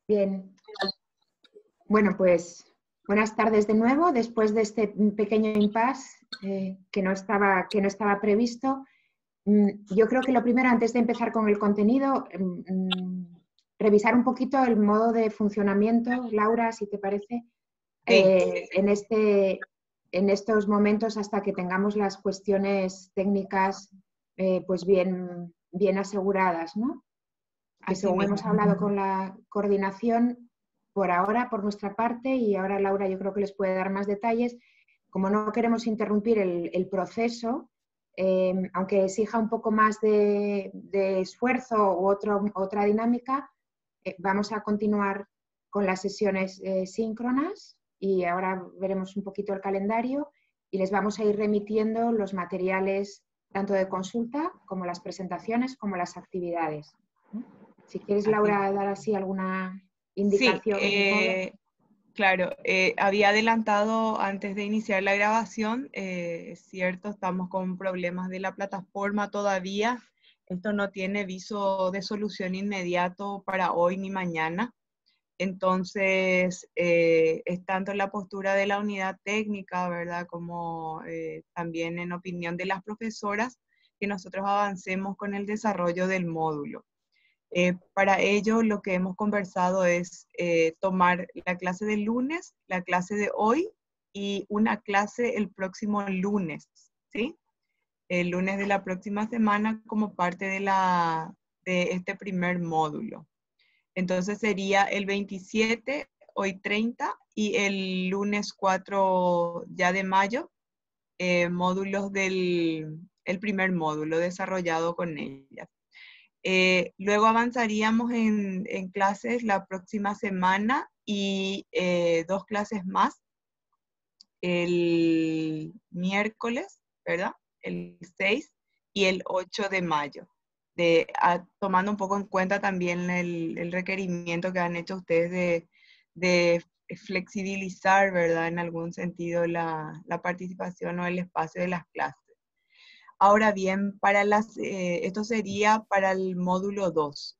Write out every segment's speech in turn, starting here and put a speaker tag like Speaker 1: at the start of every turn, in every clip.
Speaker 1: Bien. Bueno, pues buenas tardes de nuevo, después de este pequeño impasse que no estaba previsto. Yo creo que lo primero, antes de empezar con el contenido, revisar un poquito el modo de funcionamiento, Laura, si te parece, en estos momentos hasta que tengamos las cuestiones técnicas pues bien aseguradas, ¿no? Que según hemos hablado con la coordinación, por ahora, por nuestra parte, y ahora Laura yo creo que les puede dar más detalles, como no queremos interrumpir el proceso, aunque exija un poco más de esfuerzo u otra dinámica, vamos a continuar con las sesiones síncronas y ahora veremos un poquito el calendario y les vamos a ir remitiendo los materiales tanto de consulta como las presentaciones como las actividades. Si quieres, Laura, dar así alguna indicación.
Speaker 2: Sí, claro, había adelantado antes de iniciar la grabación, es cierto, estamos con problemas de la plataforma todavía. Esto no tiene viso de solución inmediato para hoy ni mañana. Entonces, es tanto la postura de la unidad técnica, ¿verdad? Como también en opinión de las profesoras, que nosotros avancemos con el desarrollo del módulo. Para ello, lo que hemos conversado es tomar la clase del lunes, la clase de hoy y una clase el próximo lunes, ¿sí? El lunes de la próxima semana como parte de este primer módulo. Entonces sería el 27, hoy 30 y el lunes 4 ya de mayo, módulos el primer módulo desarrollado con ellas. Luego avanzaríamos en clases la próxima semana y 2 clases más el miércoles, ¿verdad? El 6 y el 8 de mayo. Tomando un poco en cuenta también el requerimiento que han hecho ustedes de flexibilizar, ¿verdad? En algún sentido la participación o el espacio de las clases. Ahora bien, esto sería para el módulo 2.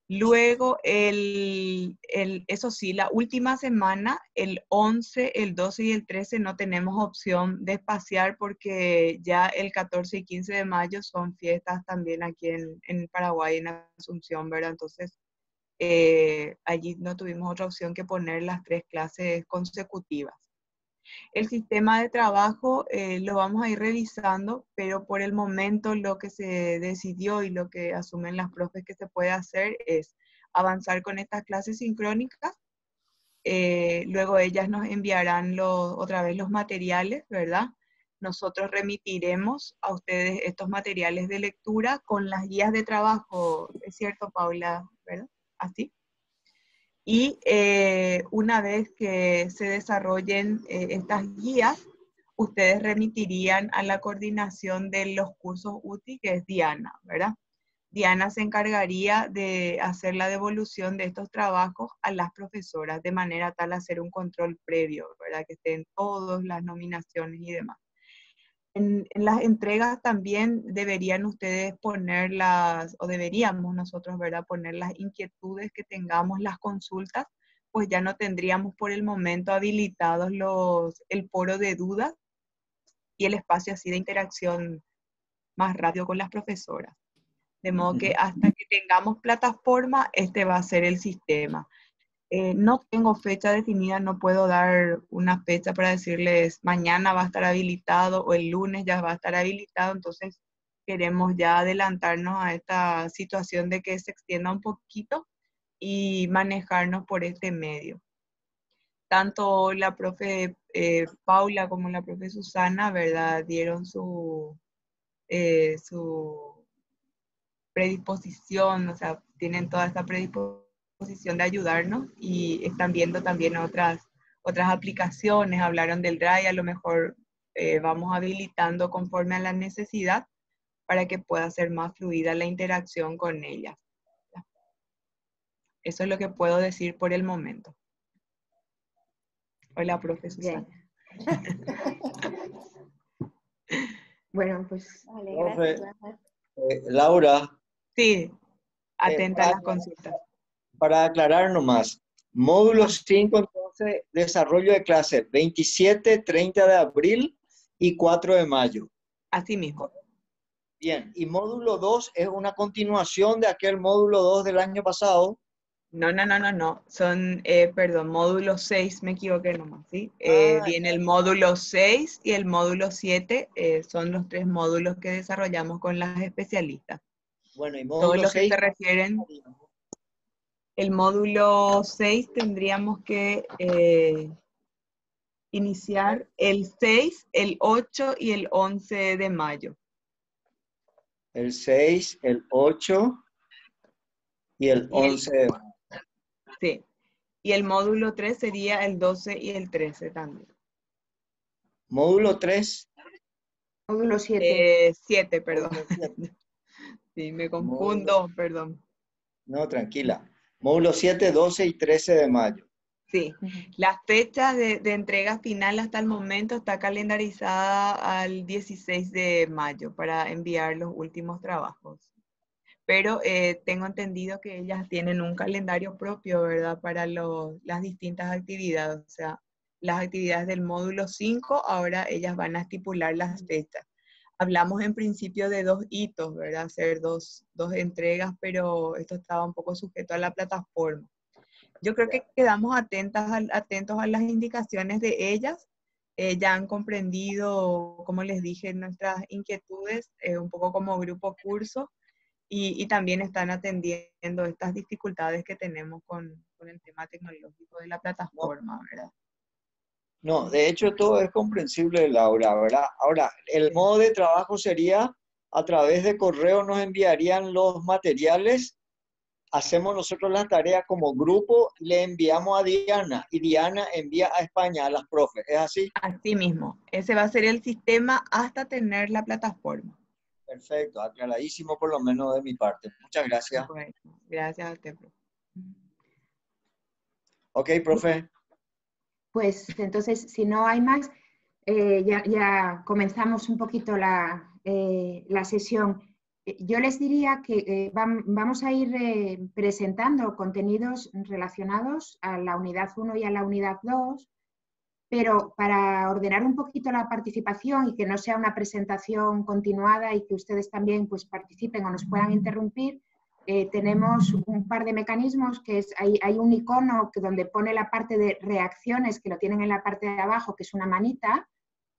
Speaker 2: Luego, eso sí, la última semana, el 11, el 12 y el 13 no tenemos opción de espaciar porque ya el 14 y 15 de mayo son fiestas también aquí en Paraguay, en Asunción, ¿verdad? Entonces, allí no tuvimos otra opción que poner las 3 clases consecutivas. El sistema de trabajo lo vamos a ir revisando, pero por el momento lo que se decidió y lo que asumen las profes que se puede hacer es avanzar con estas clases sincrónicas. Luego ellas nos enviarán otra vez los materiales, ¿verdad? Nosotros remitiremos a ustedes estos materiales de lectura con las guías de trabajo. ¿Es cierto, Paula? ¿Verdad? ¿Así? Y una vez que se desarrollen estas guías, ustedes remitirían a la coordinación de los cursos UTI, que es Diana, ¿verdad? Diana se encargaría de hacer la devolución de estos trabajos a las profesoras, de manera tal a hacer un control previo, ¿verdad? Que estén todas las nominaciones y demás. En las entregas también deberían ustedes poner o deberíamos nosotros, ¿verdad? Poner las inquietudes que tengamos, las consultas, pues ya no tendríamos por el momento habilitados el foro de dudas y el espacio así de interacción más rápido con las profesoras. De modo que hasta que tengamos plataforma, este va a ser el sistema. No tengo fecha definida, no puedo dar una fecha para decirles mañana va a estar habilitado o el lunes ya va a estar habilitado, entonces queremos ya adelantarnos a esta situación de que se extienda un poquito y manejarnos por este medio. Tanto la profe Paula como la profe Susana, ¿verdad? Dieron su predisposición, o sea, tienen toda esta predisposición de ayudarnos y están viendo también otras aplicaciones, hablaron del Drive, a lo mejor vamos habilitando conforme a la necesidad para que pueda ser más fluida la interacción con ellas. Eso es lo que puedo decir por el momento. Hola, profe Susana.
Speaker 1: Bueno, pues...
Speaker 3: Vale, gracias. Laura.
Speaker 2: Sí, atenta a las consultas.
Speaker 3: para aclarar nomás, módulo 5, entonces, desarrollo de clase 27, 30 de abril y 4 de mayo.
Speaker 2: Así mismo.
Speaker 3: Bien, y módulo 2 es una continuación de aquel módulo 2 del año pasado.
Speaker 2: No. Son, perdón, módulo 6, me equivoqué nomás, ¿sí? Viene el
Speaker 3: Ya.
Speaker 2: módulo 6 y el módulo 7, son los 3 módulos que desarrollamos con las especialistas.
Speaker 3: Bueno, y
Speaker 2: Todos
Speaker 3: módulo
Speaker 2: los que
Speaker 3: 6.
Speaker 2: se refieren, el módulo 6 tendríamos que iniciar el 6, el 8 y el 11 de mayo.
Speaker 3: El 6, el 8 y el 11 de mayo.
Speaker 2: Sí. Y el módulo 3 sería el 12 y el 13 también.
Speaker 3: Módulo 3.
Speaker 1: Módulo 7.
Speaker 2: 7, perdón.
Speaker 3: Módulo 7.
Speaker 2: Sí, me
Speaker 3: Módulo,
Speaker 2: confundo, perdón.
Speaker 3: no, tranquila. Módulo 7, 12 y 13 de mayo.
Speaker 2: Sí, la fecha de entrega final hasta el momento está calendarizada al 16 de mayo para enviar los últimos trabajos. Pero tengo entendido que ellas tienen un calendario propio, ¿verdad? Para las distintas actividades. O sea, las actividades del módulo 5, ahora ellas van a estipular las fechas. Hablamos en principio de 2 hitos, ¿verdad? Hacer dos entregas, pero esto estaba un poco sujeto a la plataforma. Yo creo que quedamos atentos a las indicaciones de ellas. Ya han comprendido, como les dije, nuestras inquietudes, un poco como grupo curso, y también están atendiendo estas dificultades que tenemos con el tema tecnológico de la plataforma, ¿verdad?
Speaker 3: No, de hecho todo es comprensible, Laura, ¿verdad? Ahora, el modo de trabajo sería a través de correo nos enviarían los materiales, hacemos nosotros las tareas como grupo, le enviamos a Diana y Diana envía a España a las profes, ¿es así?
Speaker 2: Así mismo, ese va a ser el sistema hasta tener la plataforma.
Speaker 3: Perfecto, aclaradísimo por lo menos de mi parte. Muchas gracias.
Speaker 2: Bueno, gracias a usted, profe.
Speaker 3: Ok, profe.
Speaker 1: Pues entonces, si no hay más, ya comenzamos un poquito la sesión. Yo les diría que vamos a ir presentando contenidos relacionados a la unidad 1 y a la unidad 2, pero para ordenar un poquito la participación y que no sea una presentación continuada y que ustedes también pues, participen o nos puedan interrumpir, tenemos un par de mecanismos, que es, hay un icono donde pone la parte de reacciones, que lo tienen en la parte de abajo, que es una manita.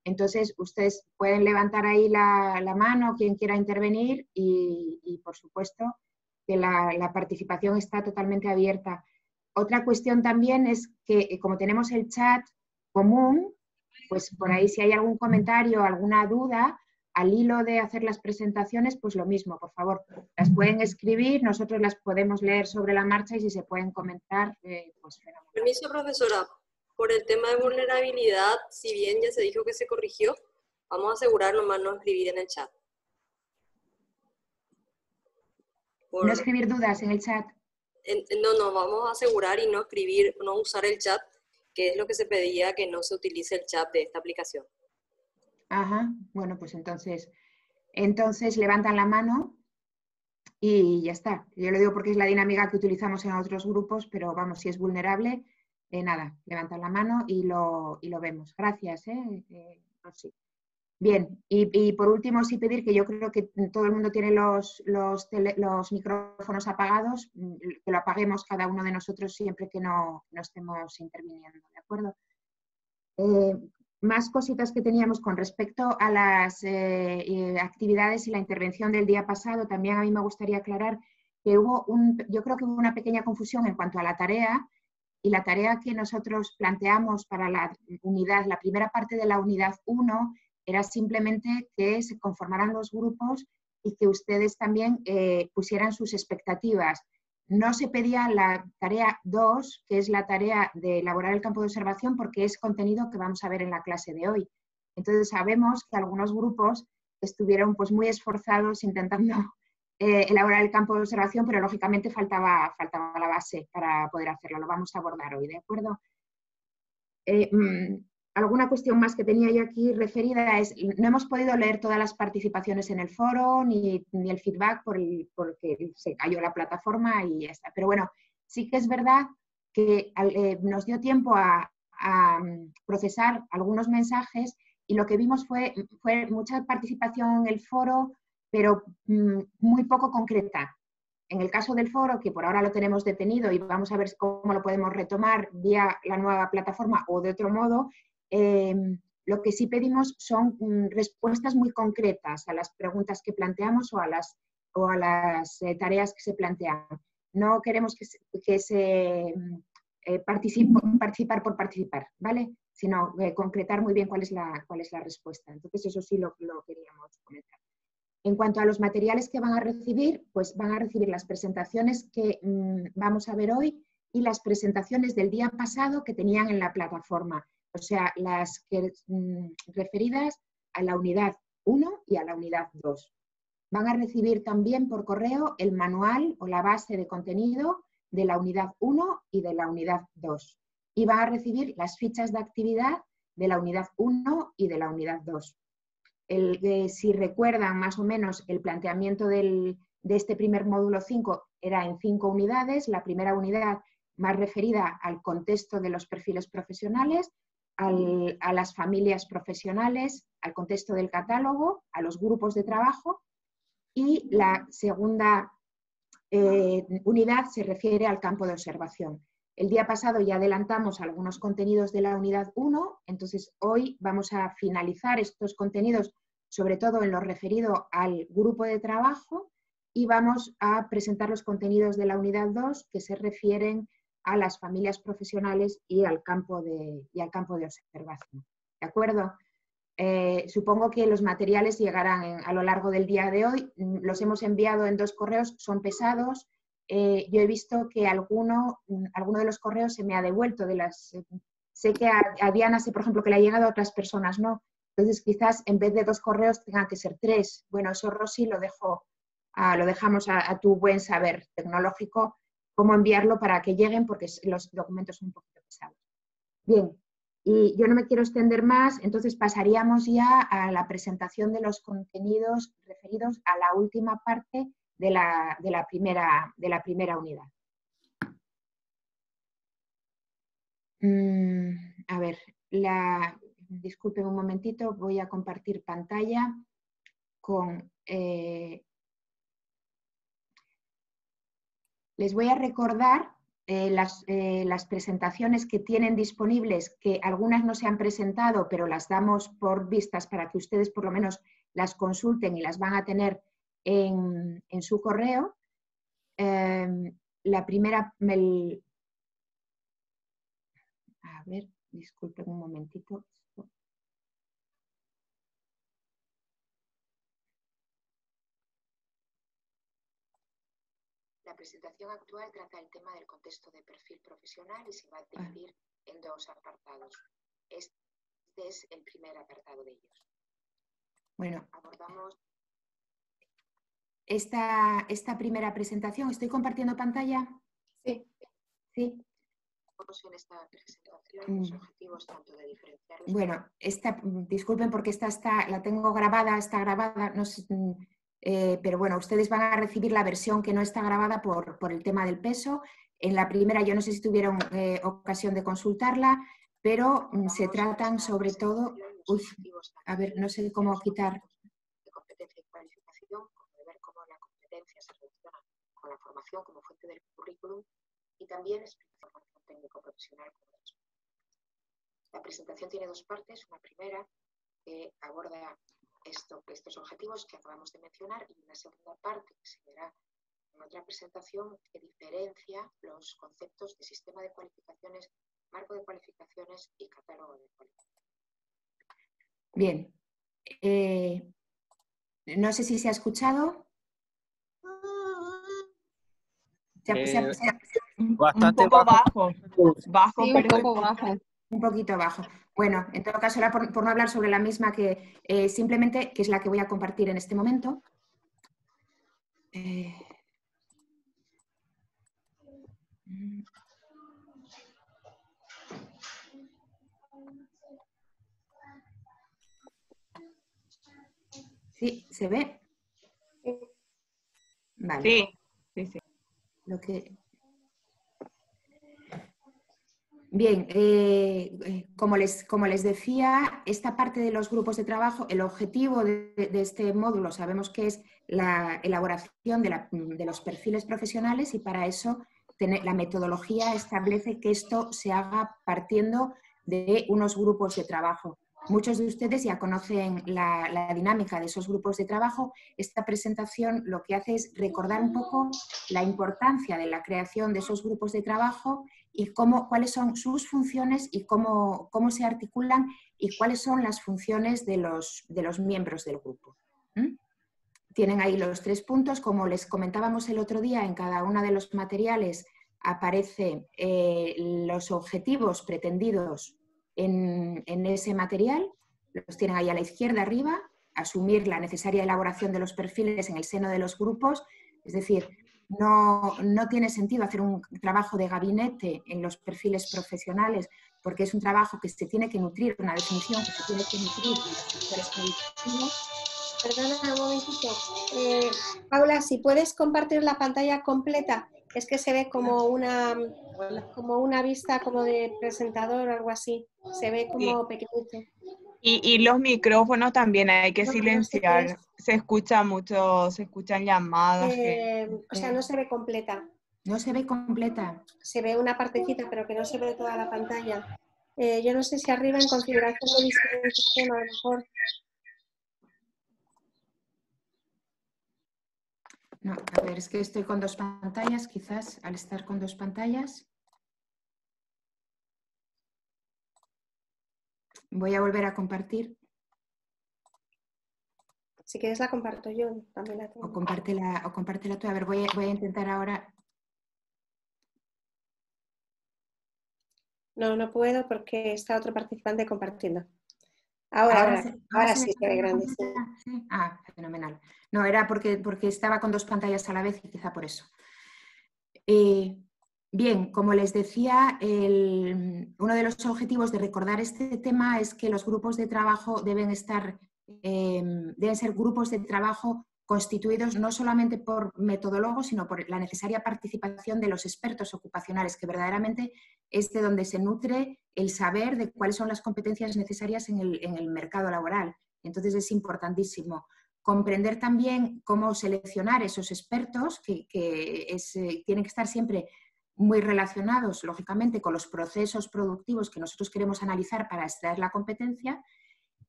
Speaker 1: Entonces, ustedes pueden levantar ahí la mano, quien quiera intervenir, y por supuesto que la participación está totalmente abierta. Otra cuestión también es que, como tenemos el chat común, pues por ahí si hay algún comentario, alguna duda, al hilo de hacer las presentaciones, pues lo mismo, por favor, las pueden escribir, nosotros las podemos leer sobre la marcha y si se pueden comentar, pues fenomenal.
Speaker 4: Permiso, profesora. Por el tema de vulnerabilidad, si bien ya se dijo que se corrigió, vamos a asegurar nomás no escribir en el chat.
Speaker 1: No escribir dudas en el chat.
Speaker 4: No, vamos a asegurar y no escribir, no usar el chat, que es lo que se pedía, que no se utilice el chat de esta aplicación.
Speaker 1: Ajá, bueno, pues entonces levantan la mano y ya está. Yo lo digo porque es la dinámica que utilizamos en otros grupos, pero vamos, si es vulnerable, nada, levantan la mano y lo vemos. Gracias, sí. Bien, y por último sí pedir que yo creo que todo el mundo tiene los micrófonos apagados, que lo apaguemos cada uno de nosotros siempre que no estemos interviniendo, ¿de acuerdo? Más cositas que teníamos con respecto a las actividades y la intervención del día pasado. También a mí me gustaría aclarar que yo creo que hubo una pequeña confusión en cuanto a la tarea, y la tarea que nosotros planteamos para la primera parte de la unidad 1 era simplemente que se conformaran los grupos y que ustedes también pusieran sus expectativas. No se pedía la tarea 2, que es la tarea de elaborar el campo de observación, porque es contenido que vamos a ver en la clase de hoy. Entonces sabemos que algunos grupos estuvieron pues, muy esforzados intentando elaborar el campo de observación, pero lógicamente faltaba la base para poder hacerlo. Lo vamos a abordar hoy, ¿de acuerdo? Alguna cuestión más que tenía yo aquí referida es, no hemos podido leer todas las participaciones en el foro, ni el feedback porque se cayó la plataforma y ya está. Pero bueno, Sí que es verdad que nos dio tiempo a procesar algunos mensajes y lo que vimos fue mucha participación en el foro, pero muy poco concreta. En el caso del foro, que por ahora lo tenemos detenido y vamos a ver cómo lo podemos retomar vía la nueva plataforma o de otro modo, lo que sí pedimos son respuestas muy concretas a las preguntas que planteamos o a las tareas que se plantean. No queremos que se participar por participar, ¿vale? Sino concretar muy bien cuál es la respuesta. Entonces, eso sí lo queríamos comentar. En cuanto a los materiales que van a recibir, pues van a recibir las presentaciones que vamos a ver hoy y las presentaciones del día pasado que tenían en la plataforma. O sea, las que referidas a la unidad 1 y a la unidad 2. Van a recibir también por correo el manual o la base de contenido de la unidad 1 y de la unidad 2. Y van a recibir las fichas de actividad de la unidad 1 y de la unidad 2. Si recuerdan más o menos el planteamiento de este primer módulo 5 era en 5 unidades. La primera unidad más referida al contexto de los perfiles profesionales, a las familias profesionales, al contexto del catálogo, a los grupos de trabajo, y la segunda unidad se refiere al campo de observación. El día pasado ya adelantamos algunos contenidos de la unidad 1, entonces hoy vamos a finalizar estos contenidos, sobre todo en lo referido al grupo de trabajo, y vamos a presentar los contenidos de la unidad 2 que se refieren a las familias profesionales y al campo de observación. ¿De acuerdo? Supongo que los materiales llegarán a lo largo del día de hoy. Los hemos enviado en 2 correos, son pesados. Yo he visto que alguno de los correos se me ha devuelto. Sé que a Diana, sé por ejemplo que le ha llegado a otras personas, ¿no? Entonces quizás en vez de 2 correos tengan que ser 3. Bueno, eso Rosy lo dejamos a tu buen saber tecnológico, cómo enviarlo para que lleguen, porque los documentos son un poquito pesados. Bien. Y yo no me quiero extender más, entonces pasaríamos ya a la presentación de los contenidos referidos a la última parte de la primera unidad. A ver, disculpen un momentito, voy a compartir pantalla con... les voy a recordar las presentaciones que tienen disponibles, que algunas no se han presentado, pero las damos por vistas para que ustedes por lo menos las consulten y las van a tener en su correo. La primera, a ver, disculpen un momentito. La presentación actual trata el tema del contexto de perfil profesional y se va a dividir en 2 apartados. Este es el primer apartado de ellos. Bueno, abordamos esta primera presentación. ¿Estoy compartiendo pantalla? Sí. ¿Sí? En esta presentación los objetivos tanto de diferenciar. Bueno, disculpen porque la tengo grabada, está grabada, no sé, pero bueno, ustedes van a recibir la versión que no está grabada por el tema del peso. En la primera yo no sé si tuvieron ocasión de consultarla, pero se tratan sobre todo... Uy, a ver, no sé cómo quitar... De competencia y cualificación, como de ver cómo la competencia se relaciona con la formación como fuente del currículum y también explicar formación técnico profesional. La presentación tiene 2 partes. Una primera que aborda estos objetivos que acabamos de mencionar y una segunda parte que se verá en otra presentación que diferencia los conceptos de sistema de cualificaciones, marco de cualificaciones y catálogo de cualificaciones. Bien. No sé si se ha escuchado.
Speaker 2: Bastante un poco bajo.
Speaker 5: Sí, un poco bajo.
Speaker 1: Un poquito bajo. Bueno, en todo caso era por no hablar sobre la misma que simplemente, que es la que voy a compartir en este momento. ¿Sí? ¿Se ve? Vale.
Speaker 2: Sí, sí, sí.
Speaker 1: Bien, como les decía, esta parte de los grupos de trabajo, el objetivo de este módulo sabemos que es la elaboración de los perfiles profesionales y para eso la metodología establece que esto se haga partiendo de unos grupos de trabajo. Muchos de ustedes ya conocen la dinámica de esos grupos de trabajo. Esta presentación lo que hace es recordar un poco la importancia de la creación de esos grupos de trabajo y cuáles son sus funciones y cómo se articulan y cuáles son las funciones de los miembros del grupo. Tienen ahí los 3 puntos. Como les comentábamos el otro día, en cada uno de los materiales aparecen los objetivos pretendidos en ese material. Los tienen ahí a la izquierda arriba. Asumir la necesaria elaboración de los perfiles en el seno de los grupos. Es decir, no tiene sentido hacer un trabajo de gabinete en los perfiles profesionales porque es un trabajo que se tiene que nutrir, una definición que se tiene que nutrir de los sectores productivos.
Speaker 6: Perdona un momentito. Paula, si puedes compartir la pantalla completa, es que se ve como una vista como de presentador o algo así. Se ve como pequeñito.
Speaker 2: Y los micrófonos también hay que silenciar. No sé, se escucha mucho, se escuchan llamadas.
Speaker 6: O sea, no se ve completa.
Speaker 1: No se ve completa.
Speaker 6: Se ve una partecita, pero que no se ve toda la pantalla. Yo no sé si arriba en configuración de visión del sistema, a lo mejor.
Speaker 1: No, a ver, es que estoy con 2 pantallas, quizás al estar con 2 pantallas. Voy a volver a compartir.
Speaker 6: Si quieres la comparto yo, también la tengo.
Speaker 1: O compártela tú. A ver, voy a intentar ahora.
Speaker 6: No puedo porque está otro participante compartiendo. Ahora sí se ve grande.
Speaker 1: Sí. Ah, fenomenal. No, era porque estaba con 2 pantallas a la vez y quizá por eso. Bien, como les decía, uno de los objetivos de recordar este tema es que los grupos de trabajo deben ser grupos de trabajo constituidos no solamente por metodólogos, sino por la necesaria participación de los expertos ocupacionales, que verdaderamente es de donde se nutre el saber de cuáles son las competencias necesarias en el mercado laboral. Entonces es importantísimo comprender también cómo seleccionar esos expertos que tienen que estar siempre muy relacionados, lógicamente, con los procesos productivos que nosotros queremos analizar para extraer la competencia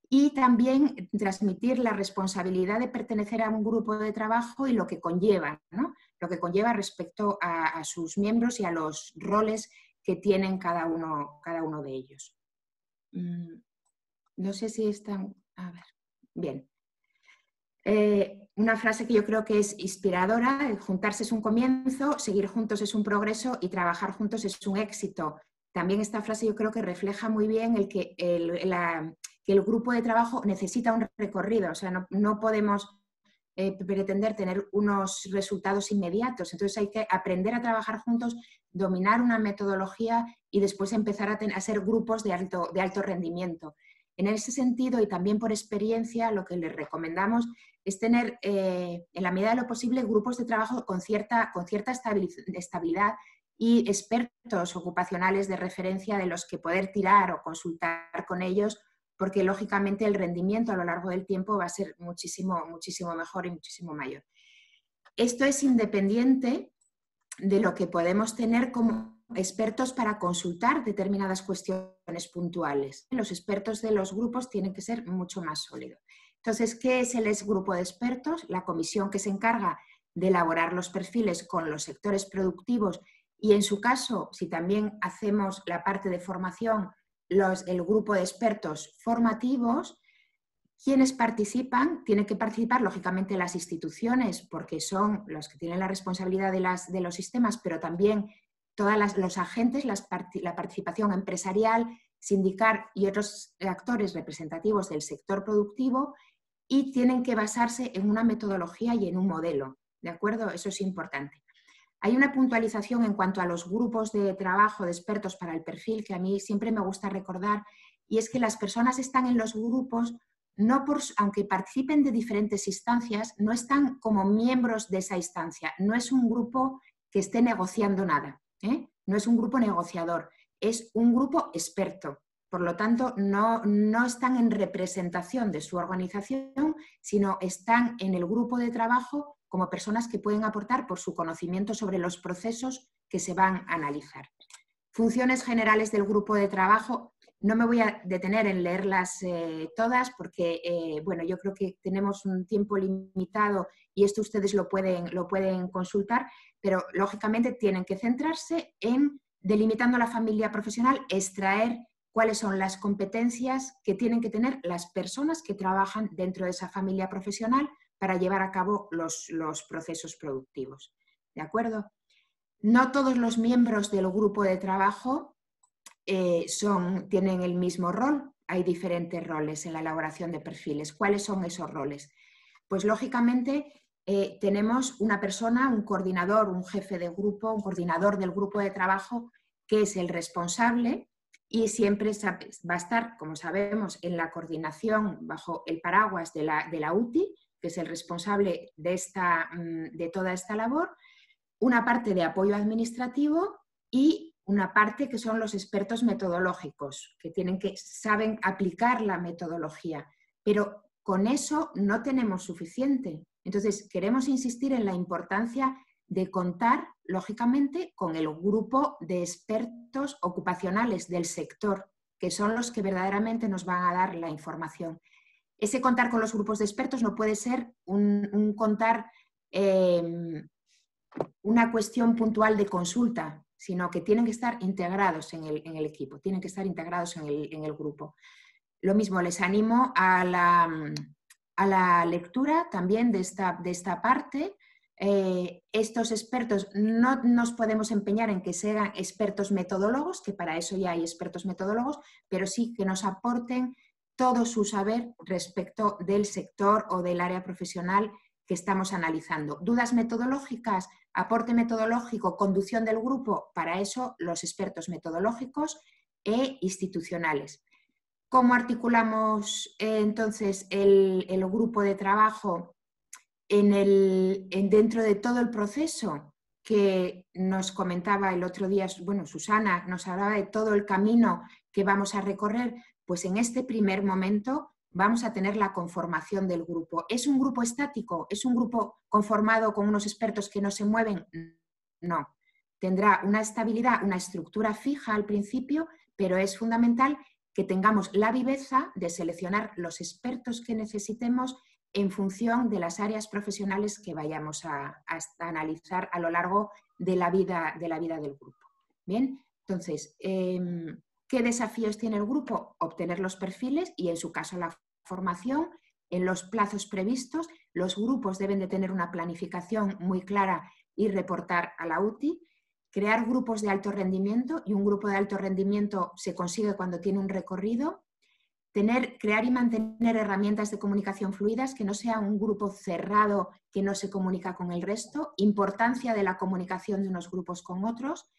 Speaker 1: y también transmitir la responsabilidad de pertenecer a un grupo de trabajo y lo que conlleva, ¿no? Lo que conlleva respecto a sus miembros y a los roles que tienen cada uno de ellos. No sé si están... A ver, bien. Una frase que yo creo que es inspiradora: juntarse es un comienzo, seguir juntos es un progreso y trabajar juntos es un éxito. También esta frase yo creo que refleja muy bien que el grupo de trabajo necesita un recorrido, o sea, no podemos pretender tener unos resultados inmediatos, entonces hay que aprender a trabajar juntos, dominar una metodología y después empezar a ser grupos de alto rendimiento. En ese sentido, y también por experiencia, lo que les recomendamos es tener, en la medida de lo posible, grupos de trabajo con cierta estabilidad y expertos ocupacionales de referencia de los que poder tirar o consultar con ellos, porque lógicamente el rendimiento a lo largo del tiempo va a ser muchísimo mejor y muchísimo mayor. Esto es independiente de lo que podemos tener como expertos para consultar determinadas cuestiones puntuales. Los expertos de los grupos tienen que ser mucho más sólidos. Entonces, ¿qué es el grupo de expertos? La comisión que se encarga de elaborar los perfiles con los sectores productivos y, en su caso, si también hacemos la parte de formación, el grupo de expertos formativos. Quienes participan, tienen que participar lógicamente las instituciones porque son los que tienen la responsabilidad de los sistemas, pero también todos los agentes, la participación empresarial, sindical y otros actores representativos del sector productivo, y tienen que basarse en una metodología y en un modelo, ¿de acuerdo? Eso es importante. Hay una puntualización en cuanto a los grupos de trabajo de expertos para el perfil que a mí siempre me gusta recordar, y es que las personas están en los grupos aunque participen de diferentes instancias, no están como miembros de esa instancia. No es un grupo que esté negociando nada, ¿eh? No es un grupo negociador. es un grupo experto. Por lo tanto, no están en representación de su organización, sino están en el grupo de trabajo como personas que pueden aportar por su conocimiento sobre los procesos que se van a analizar. Funciones generales del grupo de trabajo, no me voy a detener en leerlas todas porque bueno, yo creo que tenemos un tiempo limitado y esto ustedes lo pueden consultar, pero lógicamente tienen que centrarse en, delimitando la familia profesional, extraer cuáles son las competencias que tienen que tener las personas que trabajan dentro de esa familia profesional para llevar a cabo los procesos productivos. ¿De acuerdo? No todos los miembros del grupo de trabajo tienen el mismo rol. Hay diferentes roles en la elaboración de perfiles. ¿Cuáles son esos roles? Pues lógicamente tenemos una persona, un coordinador, un jefe de grupo, un coordinador del grupo de trabajo que es el responsable y siempre va a estar, como sabemos, en la coordinación bajo el paraguas de la UTI, que es el responsable de toda esta labor, una parte de apoyo administrativo y una parte que son los expertos metodológicos, que saben aplicar la metodología, pero con eso no tenemos suficiente. Entonces, queremos insistir en la importancia de contar, lógicamente, con el grupo de expertos ocupacionales del sector, que son los que verdaderamente nos van a dar la información. Ese contar con los grupos de expertos no puede ser un contar una cuestión puntual de consulta, sino que tienen que estar integrados en el equipo, tienen que estar integrados en el grupo. Lo mismo, les animo a la lectura también de esta parte. Estos expertos no nos podemos empeñar en que sean expertos metodólogos, que para eso ya hay expertos metodólogos, pero sí que nos aporten todo su saber respecto del sector o del área profesional que estamos analizando. Dudas metodológicas, aporte metodológico, conducción del grupo, para eso los expertos metodológicos e institucionales. ¿Cómo articulamos entonces el grupo de trabajo dentro de todo el proceso que nos comentaba el otro día? Bueno, Susana nos hablaba de todo el camino que vamos a recorrer. Pues en este primer momento vamos a tener la conformación del grupo. ¿Es un grupo estático? ¿Es un grupo conformado con unos expertos que no se mueven? No. Tendrá una estabilidad, una estructura fija al principio, pero es fundamental que tengamos la viveza de seleccionar los expertos que necesitemos en función de las áreas profesionales que vayamos a analizar a lo largo de la vida del grupo. Bien, entonces, ¿qué desafíos tiene el grupo? Obtener los perfiles y, en su caso, la formación en los plazos previstos. Los grupos deben de tener una planificación muy clara y reportar a la UTI. Crear grupos de alto rendimiento, y un grupo de alto rendimiento se consigue cuando tiene un recorrido. Crear y mantener herramientas de comunicación fluidas, que no sea un grupo cerrado que no se comunica con el resto. Importancia de la comunicación de unos grupos con otros.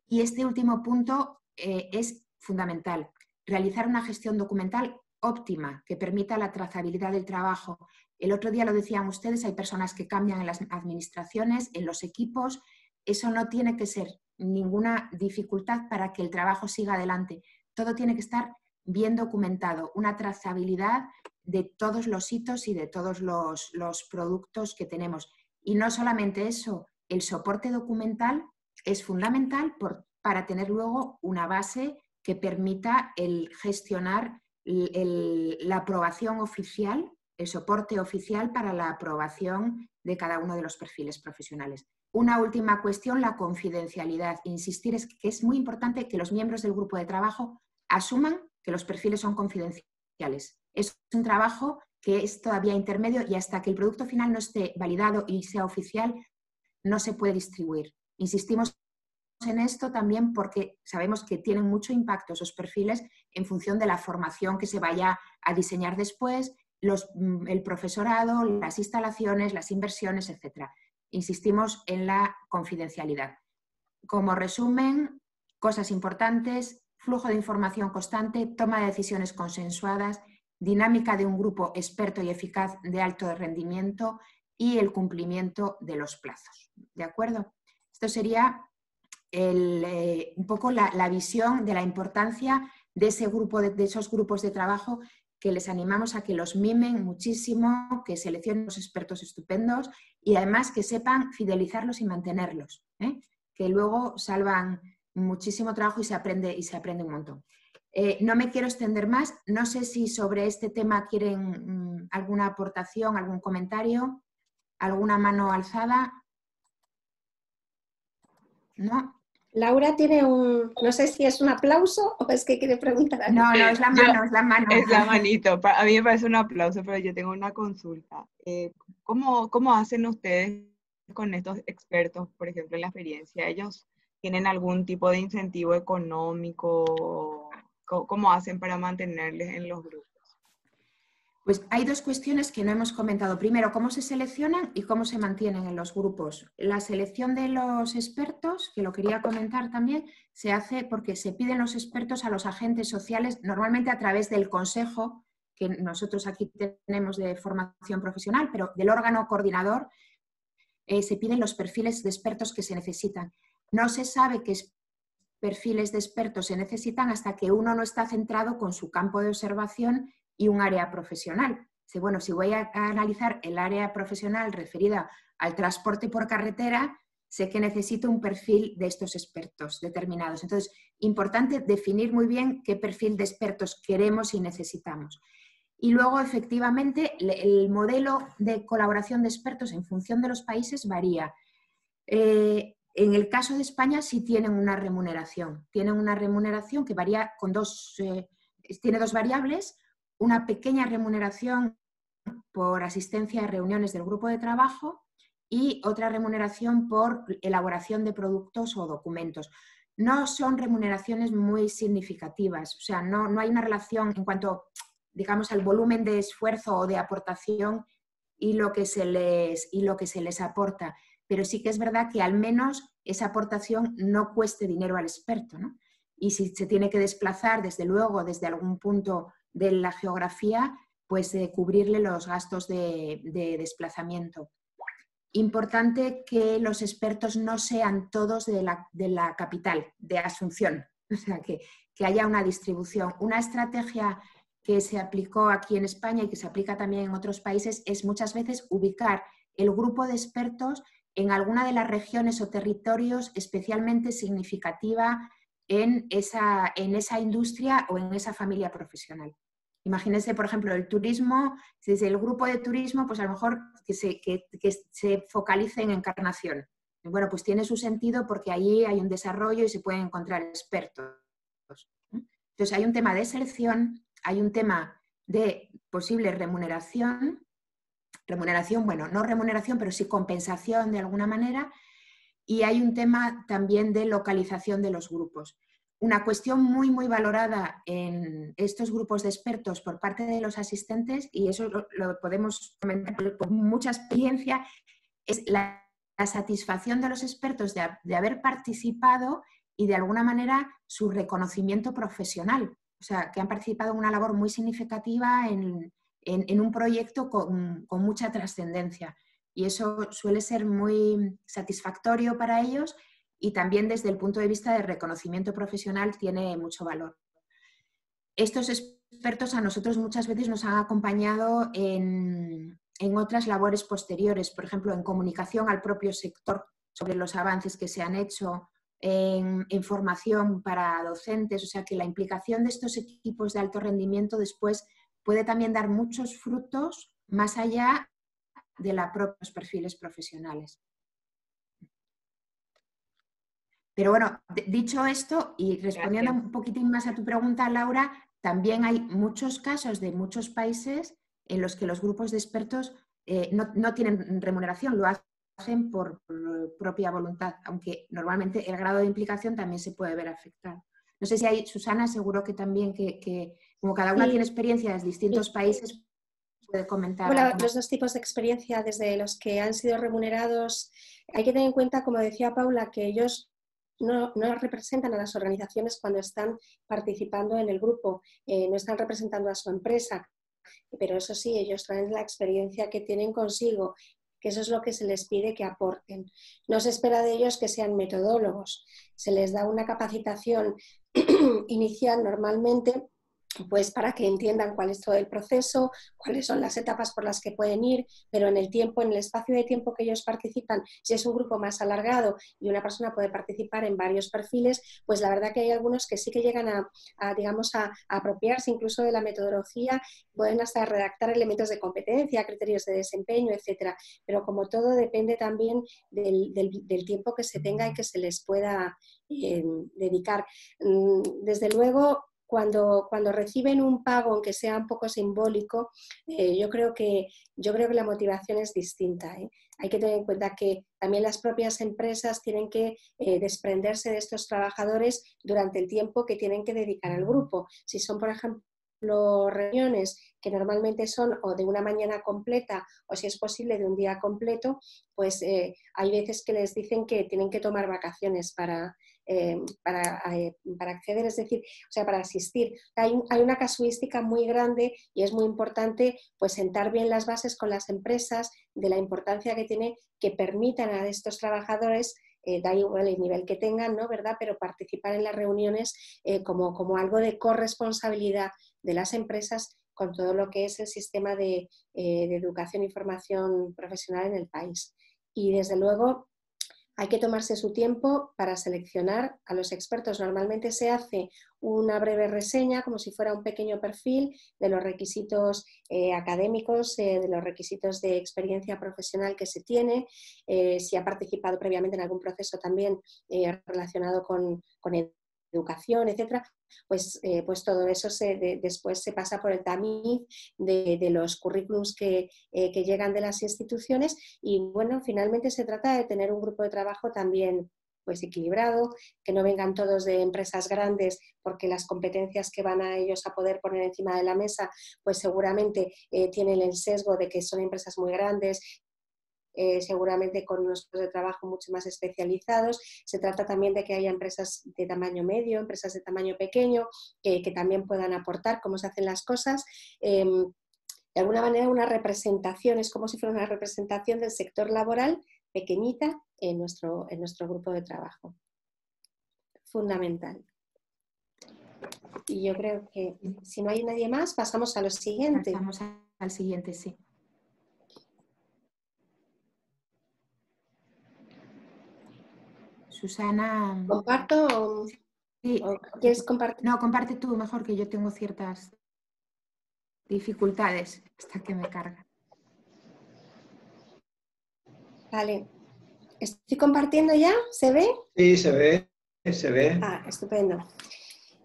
Speaker 1: Y este último punto es fundamental. Realizar una gestión documental óptima que permita la trazabilidad del trabajo. El otro día lo decían ustedes, hay personas que cambian en las administraciones, en los equipos. Eso no tiene que ser ninguna dificultad para que el trabajo siga adelante. Todo tiene que estar bien documentado, una trazabilidad de todos los hitos y de todos los productos que tenemos. Y no solamente eso, el soporte documental es fundamental para tener luego una base que permita el gestionar la aprobación oficial, el soporte oficial para la aprobación de cada uno de los perfiles profesionales. Una última cuestión, la confidencialidad. Insistir es que es muy importante que los miembros del grupo de trabajo asuman que los perfiles son confidenciales. Es un trabajo que es todavía intermedio y hasta que el producto final no esté validado y sea oficial, no se puede distribuir. Insistimos en esto también porque sabemos que tienen mucho impacto esos perfiles en función de la formación que se vaya a diseñar después, el profesorado, las instalaciones, las inversiones, etc. Insistimos en la confidencialidad. Como resumen, cosas importantes: flujo de información constante, toma de decisiones consensuadas, dinámica de un grupo experto y eficaz de alto rendimiento y el cumplimiento de los plazos. ¿De acuerdo? Esto sería un poco la visión de la importancia de ese grupo, de esos grupos de trabajo, que les animamos a que los mimen muchísimo, que seleccionen los expertos estupendos y además que sepan fidelizarlos y mantenerlos, que luego salvan muchísimo trabajo y se aprende un montón. No me quiero extender más, no sé si sobre este tema quieren alguna aportación, algún comentario, alguna mano alzada. ¿No?
Speaker 6: Laura tiene no sé si es un aplauso o es que quiere preguntar algo.
Speaker 1: No, es la mano, es la mano.
Speaker 2: Es la manito. A mí me parece un aplauso, pero yo tengo una consulta. ¿Cómo hacen ustedes con estos expertos, por ejemplo, en la experiencia? ¿Ellos tienen algún tipo de incentivo económico? ¿Cómo hacen para mantenerles en los grupos?
Speaker 1: Pues hay dos cuestiones que no hemos comentado. Primero, cómo se seleccionan y cómo se mantienen en los grupos. La selección de los expertos, que lo quería comentar también, se hace porque se piden los expertos a los agentes sociales, normalmente a través del consejo, que nosotros aquí tenemos de formación profesional, pero del órgano coordinador, se piden los perfiles de expertos que se necesitan. No se sabe qué perfiles de expertos se necesitan hasta que uno no está centrado con su campo de observación y un área profesional. Bueno, si voy a analizar el área profesional referida al transporte por carretera, sé que necesito un perfil de estos expertos determinados. Entonces, importante definir muy bien qué perfil de expertos queremos y necesitamos. Y luego, efectivamente, el modelo de colaboración de expertos en función de los países varía. En el caso de España sí tienen una remuneración. Tienen una remuneración que varía con tiene dos variables. Una pequeña remuneración por asistencia a reuniones del grupo de trabajo y otra remuneración por elaboración de productos o documentos. No son remuneraciones muy significativas, o sea, no hay una relación en cuanto, digamos, al volumen de esfuerzo o de aportación y lo que se les aporta. Pero sí que es verdad que al menos esa aportación no cueste dinero al experto, ¿no? Y si se tiene que desplazar, desde luego, desde algún punto de la geografía, pues cubrirle los gastos de desplazamiento. Importante que los expertos no sean todos de la capital, de Asunción, o sea, que haya una distribución. Una estrategia que se aplicó aquí en España y que se aplica también en otros países es muchas veces ubicar el grupo de expertos en alguna de las regiones o territorios especialmente significativa en esa industria o en esa familia profesional. Imagínense, por ejemplo, el turismo, desde el grupo de turismo, pues a lo mejor que se focalice en Encarnación. Bueno, pues tiene su sentido porque allí hay un desarrollo y se pueden encontrar expertos. Entonces hay un tema de selección, hay un tema de posible remuneración, bueno, no remuneración, pero sí compensación de alguna manera, y hay un tema también de localización de los grupos. Una cuestión muy, muy valorada en estos grupos de expertos por parte de los asistentes, y eso lo podemos comentar con mucha experiencia, es la satisfacción de los expertos de haber participado y de alguna manera su reconocimiento profesional. O sea, que han participado en una labor muy significativa en un proyecto con mucha trascendencia. Y eso suele ser muy satisfactorio para ellos y también desde el punto de vista de reconocimiento profesional tiene mucho valor. Estos expertos a nosotros muchas veces nos han acompañado en otras labores posteriores, por ejemplo, en comunicación al propio sector sobre los avances que se han hecho, en formación para docentes, o sea que la implicación de estos equipos de alto rendimiento después puede también dar muchos frutos más allá de los propios perfiles profesionales. Pero bueno, dicho esto y respondiendo un poquitín más a tu pregunta, Laura, también hay muchos casos de muchos países en los que los grupos de expertos no tienen remuneración, lo hacen por propia voluntad, aunque normalmente el grado de implicación también se puede ver afectado. No sé si hay, Susana, seguro que también, que como cada una tiene experiencia de distintos países, puede comentar.
Speaker 6: Bueno, los dos tipos de experiencia, desde los que han sido remunerados, hay que tener en cuenta, como decía Paula, que ellos no representan a las organizaciones cuando están participando en el grupo, no están representando a su empresa, pero eso sí, ellos traen la experiencia que tienen consigo, que eso es lo que se les pide que aporten. No se espera de ellos que sean metodólogos, se les da una capacitación inicial normalmente, pues para que entiendan cuál es todo el proceso, cuáles son las etapas por las que pueden ir, pero en el tiempo, en el espacio de tiempo que ellos participan, si es un grupo más alargado y una persona puede participar en varios perfiles, pues la verdad que hay algunos que sí que llegan digamos, a apropiarse incluso de la metodología, pueden hasta redactar elementos de competencia, criterios de desempeño, etcétera. Pero como todo depende también del tiempo que se tenga y que se les pueda dedicar. Desde luego, cuando reciben un pago, aunque sea un poco simbólico, yo creo que la motivación es distinta. Hay que tener en cuenta que también las propias empresas tienen que desprenderse de estos trabajadores durante el tiempo que tienen que dedicar al grupo. Si son, por ejemplo, reuniones que normalmente son o de una mañana completa o, si es posible, de un día completo, pues hay veces que les dicen que tienen que tomar vacaciones para acceder, es decir, o sea, para asistir. Hay una casuística muy grande y es muy importante pues sentar bien las bases con las empresas de la importancia que tiene que permitan a estos trabajadores, da igual el nivel que tengan, ¿no? ¿Verdad? Pero participar en las reuniones como algo de corresponsabilidad de las empresas con todo lo que es el sistema de educación y formación profesional en el país. Y desde luego hay que tomarse su tiempo para seleccionar a los expertos. Normalmente se hace una breve reseña, como si fuera un pequeño perfil de los requisitos académicos, de los requisitos de experiencia profesional que se tiene, si ha participado previamente en algún proceso también relacionado con educación, etcétera. Pues todo eso después se pasa por el tamiz de los currículums que llegan de las instituciones y bueno, finalmente se trata de tener un grupo de trabajo también pues equilibrado, que no vengan todos de empresas grandes porque las competencias que van a ellos a poder poner encima de la mesa pues seguramente tienen el sesgo de que son empresas muy grandes, seguramente con unos puestos de trabajo mucho más especializados. Se trata también de que haya empresas de tamaño medio, empresas de tamaño pequeño, que también puedan aportar cómo se hacen las cosas. De alguna manera una representación, es como si fuera una representación del sector laboral pequeñita en nuestro grupo de trabajo. Fundamental. Y yo creo que si no hay nadie más, pasamos a lo siguiente.
Speaker 1: Pasamos al siguiente, sí. Susana.
Speaker 6: ¿Comparto?
Speaker 1: Sí.
Speaker 6: ¿O quieres compartir?
Speaker 1: No, comparte tú mejor, que yo tengo ciertas dificultades hasta que me carga.
Speaker 6: Vale. ¿Estoy compartiendo ya? ¿Se ve?
Speaker 3: Sí, se ve, se ve.
Speaker 6: Ah, estupendo.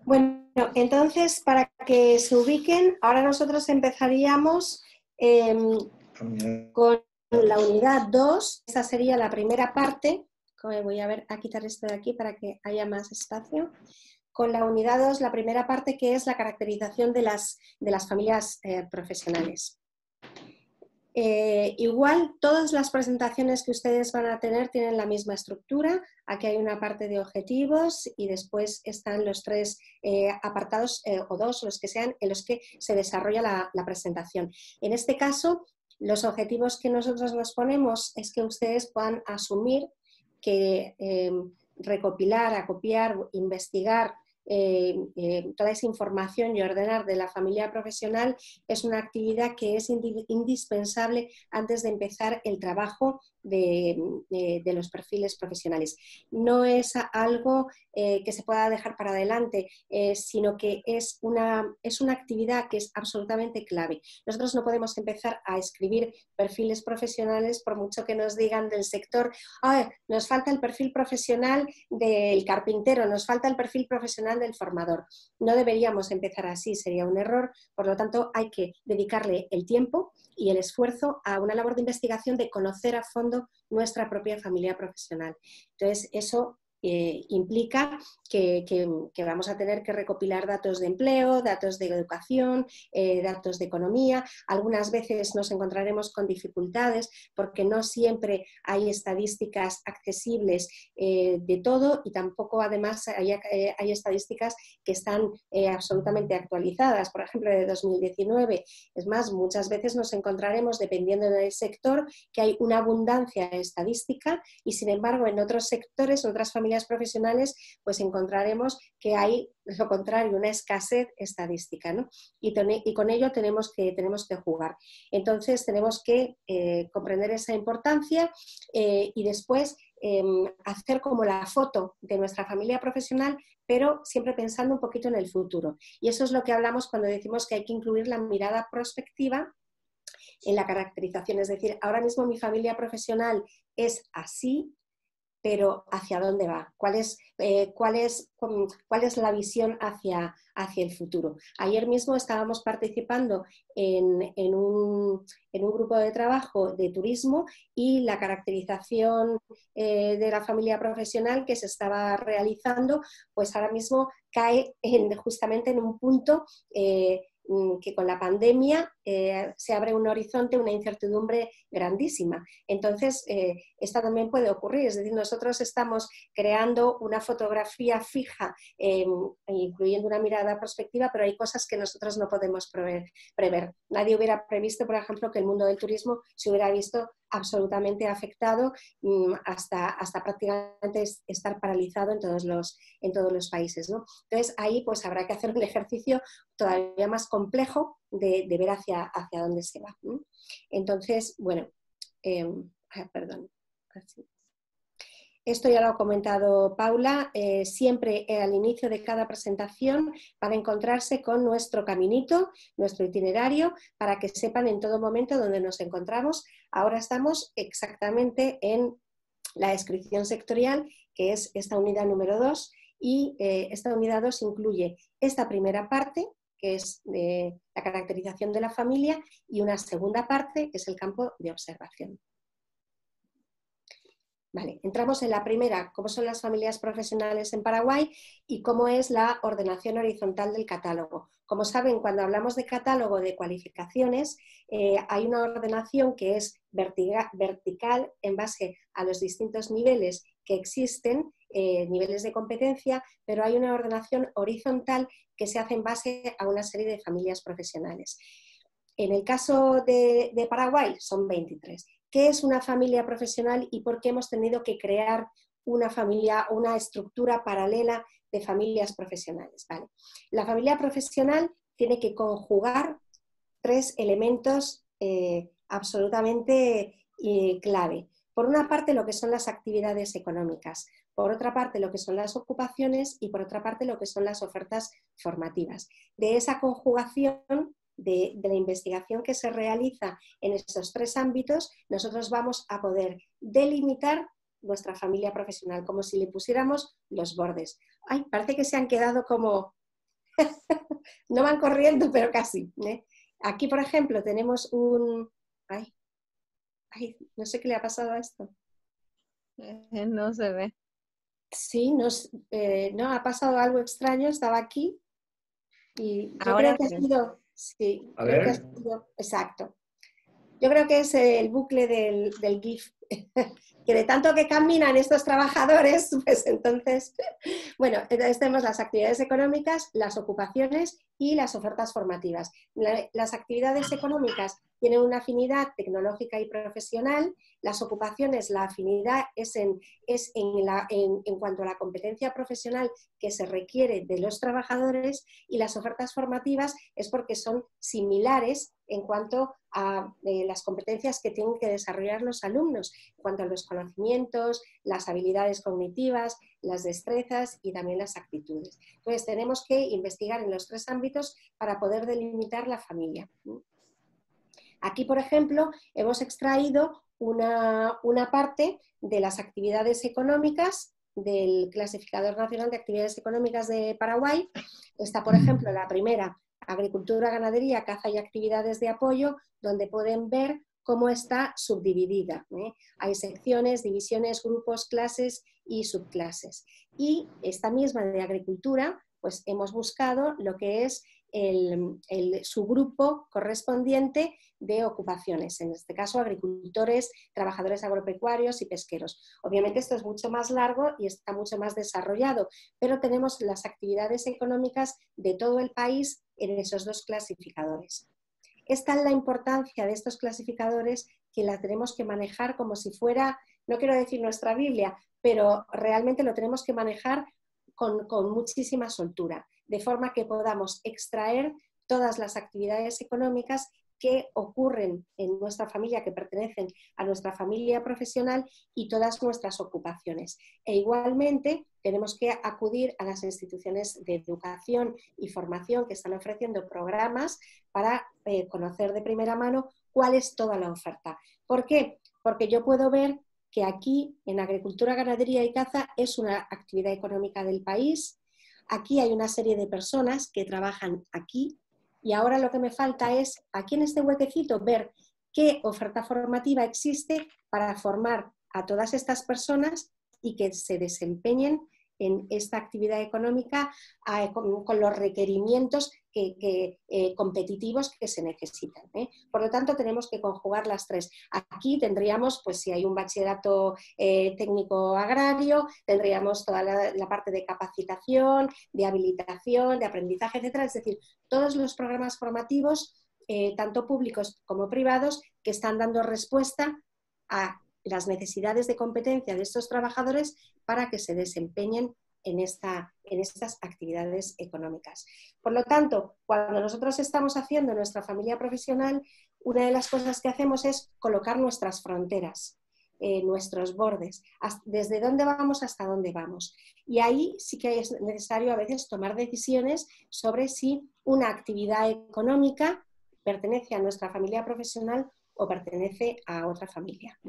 Speaker 6: Bueno, entonces, para que se ubiquen, ahora nosotros empezaríamos con la unidad 2. Esta sería la primera parte. Voy a quitar esto de aquí para que haya más espacio. Con la unidad 2, la primera parte, que es la caracterización de las familias profesionales. Igual, todas las presentaciones que ustedes van a tener tienen la misma estructura. Aquí hay una parte de objetivos y después están los 3 apartados o 2, los que sean, en los que se desarrolla la presentación. En este caso, los objetivos que nosotros nos ponemos es que ustedes puedan asumir que recopilar, acopiar, investigar toda esa información y ordenar de la familia profesional es una actividad que es indispensable antes de empezar el trabajo de los perfiles profesionales. No es algo que se pueda dejar para adelante, sino que es una actividad que es absolutamente clave. Nosotros no podemos empezar a escribir perfiles profesionales por mucho que nos digan del sector, nos falta el perfil profesional del carpintero, nos falta el perfil profesional del formador. No deberíamos empezar así, sería un error. Por lo tanto, hay que dedicarle el tiempo y el esfuerzo a una labor de investigación de conocer a fondo nuestra propia familia profesional. Entonces, eso implica que vamos a tener que recopilar datos de empleo, datos de educación, datos de economía. Algunas veces nos encontraremos con dificultades porque no siempre hay estadísticas accesibles de todo y tampoco además hay estadísticas que están absolutamente actualizadas, por ejemplo de 2019. Es más, muchas veces nos encontraremos, dependiendo del sector, que hay una abundancia estadística y sin embargo en otros sectores, en otras familias familias profesionales, pues encontraremos que hay, lo contrario, una escasez estadística, ¿no? Y con ello tenemos que jugar. Entonces tenemos que comprender esa importancia y después hacer como la foto de nuestra familia profesional, pero siempre pensando un poquito en el futuro. Y eso es lo que hablamos cuando decimos que hay que incluir la mirada prospectiva en la caracterización. Es decir, ahora mismo mi familia profesional es así, pero ¿hacia dónde va? ¿Cuál es la visión hacia el futuro? Ayer mismo estábamos participando en un grupo de trabajo de turismo y la caracterización de la familia profesional que se estaba realizando, pues ahora mismo cae justamente en un punto que con la pandemia se abre un horizonte, una incertidumbre grandísima. Entonces, esta también puede ocurrir, es decir, nosotros estamos creando una fotografía fija, incluyendo una mirada prospectiva, pero hay cosas que nosotros no podemos prever. Nadie hubiera previsto, por ejemplo, que el mundo del turismo se hubiera visto absolutamente afectado hasta prácticamente estar paralizado en todos los países, ¿no? Entonces, ahí pues habrá que hacer un ejercicio todavía más complejo de ver hacia dónde se va, ¿no? Entonces, bueno, perdón. Esto ya lo ha comentado Paula, siempre al inicio de cada presentación van a encontrarse con nuestro caminito, nuestro itinerario, para que sepan en todo momento dónde nos encontramos. Ahora estamos exactamente en la descripción sectorial, que es esta unidad número 2, y esta unidad 2 incluye esta primera parte, que es la caracterización de la familia, y una segunda parte, que es el campo de observación. Vale, entramos en la primera, cómo son las familias profesionales en Paraguay y cómo es la ordenación horizontal del catálogo. Como saben, cuando hablamos de catálogo de cualificaciones, hay una ordenación que es vertical en base a los distintos niveles que existen, niveles de competencia, pero hay una ordenación horizontal que se hace en base a una serie de familias profesionales. En el caso de Paraguay son 23. ¿Qué es una familia profesional y por qué hemos tenido que crear una familia, una estructura paralela de familias profesionales? Vale. La familia profesional tiene que conjugar 3 elementos absolutamente clave. Por una parte, lo que son las actividades económicas, por otra parte, lo que son las ocupaciones y por otra parte, lo que son las ofertas formativas. De esa conjugación de la investigación que se realiza en estos 3 ámbitos, nosotros vamos a poder delimitar nuestra familia profesional, como si le pusiéramos los bordes. Ay, parece que se han quedado como... no van corriendo, pero casi, ¿eh? Aquí, por ejemplo, tenemos un... Ay, no sé qué le ha pasado a esto.
Speaker 5: No se ve.
Speaker 6: Sí, no, ha pasado algo extraño, estaba aquí y yo
Speaker 5: Ahora
Speaker 6: creo que
Speaker 5: sí.
Speaker 6: ha sido... Sí,
Speaker 3: A
Speaker 6: creo
Speaker 3: ver.
Speaker 6: que ha sido... Exacto. Yo creo que es el bucle del GIF, que de tanto que caminan estos trabajadores, pues entonces, bueno, entonces tenemos las actividades económicas, las ocupaciones y las ofertas formativas. Las actividades económicas tienen una afinidad tecnológica y profesional, las ocupaciones, la afinidad es en cuanto a la competencia profesional que se requiere de los trabajadores, y las ofertas formativas es porque son similares en cuanto a las competencias que tienen que desarrollar los alumnos, en cuanto a los conocimientos, las habilidades cognitivas, las destrezas y también las actitudes. Entonces tenemos que investigar en los 3 ámbitos para poder delimitar la familia. Aquí, por ejemplo, hemos extraído una parte de las actividades económicas del Clasificador Nacional de Actividades Económicas de Paraguay. Está, por ejemplo, la primera, agricultura, ganadería, caza y actividades de apoyo, donde pueden ver cómo está subdividida, ¿eh? Hay secciones, divisiones, grupos, clases y subclases. Y esta misma de agricultura, pues hemos buscado lo que es su grupo correspondiente de ocupaciones, en este caso agricultores, trabajadores agropecuarios y pesqueros. Obviamente esto es mucho más largo y está mucho más desarrollado, pero tenemos las actividades económicas de todo el país en esos 2 clasificadores. Esta es la importancia de estos clasificadores, que la tenemos que manejar como si fuera no quiero decir nuestra Biblia, pero realmente lo tenemos que manejar con muchísima soltura, de forma que podamos extraer todas las actividades económicas que ocurren en nuestra familia, que pertenecen a nuestra familia profesional y todas nuestras ocupaciones. E igualmente tenemos que acudir a las instituciones de educación y formación que están ofreciendo programas para conocer de primera mano cuál es toda la oferta. ¿Por qué? Porque yo puedo ver que aquí en agricultura, ganadería y caza es una actividad económica del país. Aquí hay una serie de personas que trabajan aquí y ahora lo que me falta es aquí en este huequecito ver qué oferta formativa existe para formar a todas estas personas y que se desempeñen en esta actividad económica con los requerimientos competitivos que se necesitan. Por lo tanto, tenemos que conjugar las tres. Aquí tendríamos, pues si hay un bachillerato técnico agrario, tendríamos toda la parte de capacitación, de habilitación, de aprendizaje, etcétera. Es decir, todos los programas formativos, tanto públicos como privados, que están dando respuesta a las necesidades de competencia de estos trabajadores para que se desempeñen en estas actividades económicas. Por lo tanto, cuando nosotros estamos haciendo nuestra familia profesional, una de las cosas que hacemos es colocar nuestras fronteras, nuestros bordes, desde dónde vamos hasta dónde vamos. Y ahí sí que es necesario a veces tomar decisiones sobre si una actividad económica pertenece a nuestra familia profesional o pertenece a otra familia.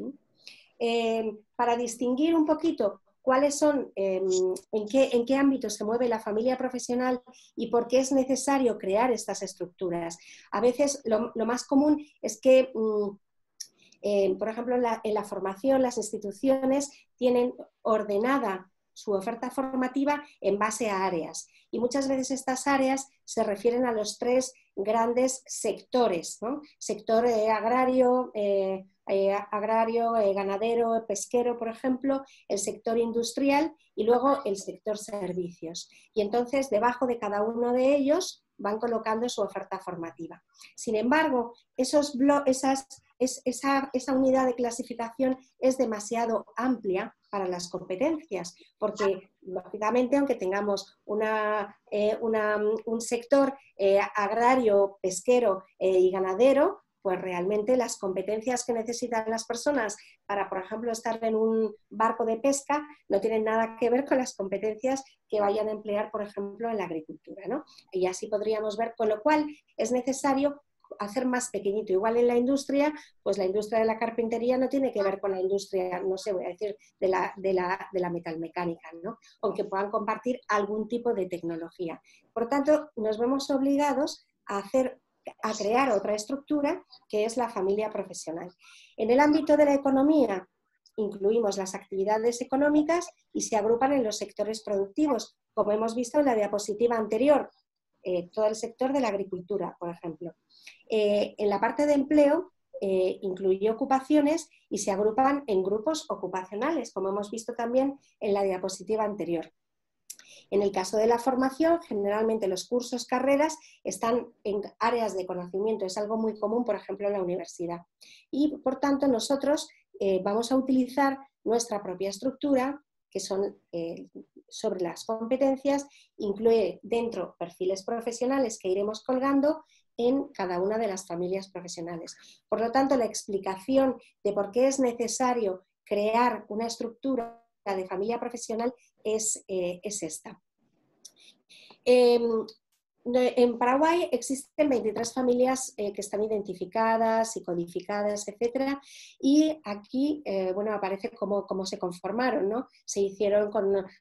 Speaker 6: Para distinguir un poquito cuáles son, en qué ámbito se mueve la familia profesional y por qué es necesario crear estas estructuras. A veces lo más común es que, por ejemplo, en la formación las instituciones tienen ordenada su oferta formativa en base a áreas. Y muchas veces estas áreas se refieren a los tres grandes sectores, ¿no? Sector agrario, ganadero, pesquero, por ejemplo, el sector industrial y luego el sector servicios. Y entonces, debajo de cada uno de ellos van colocando su oferta formativa. Sin embargo, esa unidad de clasificación es demasiado amplia para las competencias, porque lógicamente, aunque tengamos un sector agrario, pesquero y ganadero, pues realmente las competencias que necesitan las personas para, por ejemplo, estar en un barco de pesca no tienen nada que ver con las competencias que vayan a emplear, por ejemplo, en la agricultura, ¿no? Y así podríamos ver, con lo cual es necesario hacer más pequeñito. Igual en la industria, pues la industria de la carpintería no tiene que ver con la industria, no sé, voy a decir, de la metalmecánica, ¿no? Aunque puedan compartir algún tipo de tecnología. Por tanto, nos vemos obligados a crear otra estructura que es la familia profesional. En el ámbito de la economía incluimos las actividades económicas y se agrupan en los sectores productivos, como hemos visto en la diapositiva anterior, todo el sector de la agricultura, por ejemplo. En la parte de empleo incluye ocupaciones y se agrupan en grupos ocupacionales, como hemos visto también en la diapositiva anterior. En el caso de la formación, generalmente los cursos, carreras, están en áreas de conocimiento. Es algo muy común, por ejemplo, en la universidad. Y, por tanto, nosotros vamos a utilizar nuestra propia estructura, que son sobre las competencias, incluye dentro perfiles profesionales que iremos colgando en cada una de las familias profesionales. Por lo tanto, la explicación de por qué es necesario crear una estructura de familia profesional es esta. En Paraguay existen 23 familias que están identificadas y codificadas, etcétera, y aquí bueno, aparece cómo se conformaron, ¿no? Se hicieron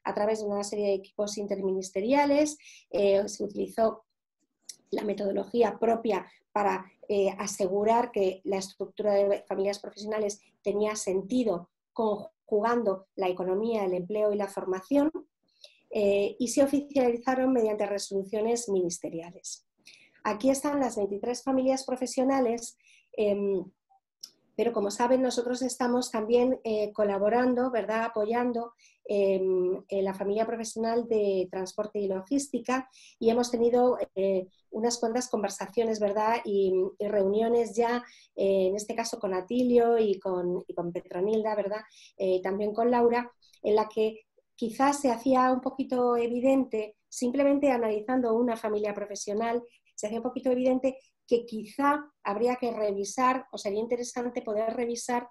Speaker 6: a través de una serie de equipos interministeriales, se utilizó la metodología propia para asegurar que la estructura de familias profesionales tenía sentido conjugando la economía, el empleo y la formación, y se oficializaron mediante resoluciones ministeriales. Aquí están las 23 familias profesionales, pero como saben nosotros estamos también colaborando, ¿verdad?, apoyando la familia profesional de transporte y logística y hemos tenido unas cuantas conversaciones, ¿verdad? Y reuniones ya, en este caso con Atilio y con Petronilda, ¿verdad? También con Laura, en la que quizás se hacía un poquito evidente, simplemente analizando una familia profesional, se hacía un poquito evidente que quizá habría que revisar, o sería interesante poder revisar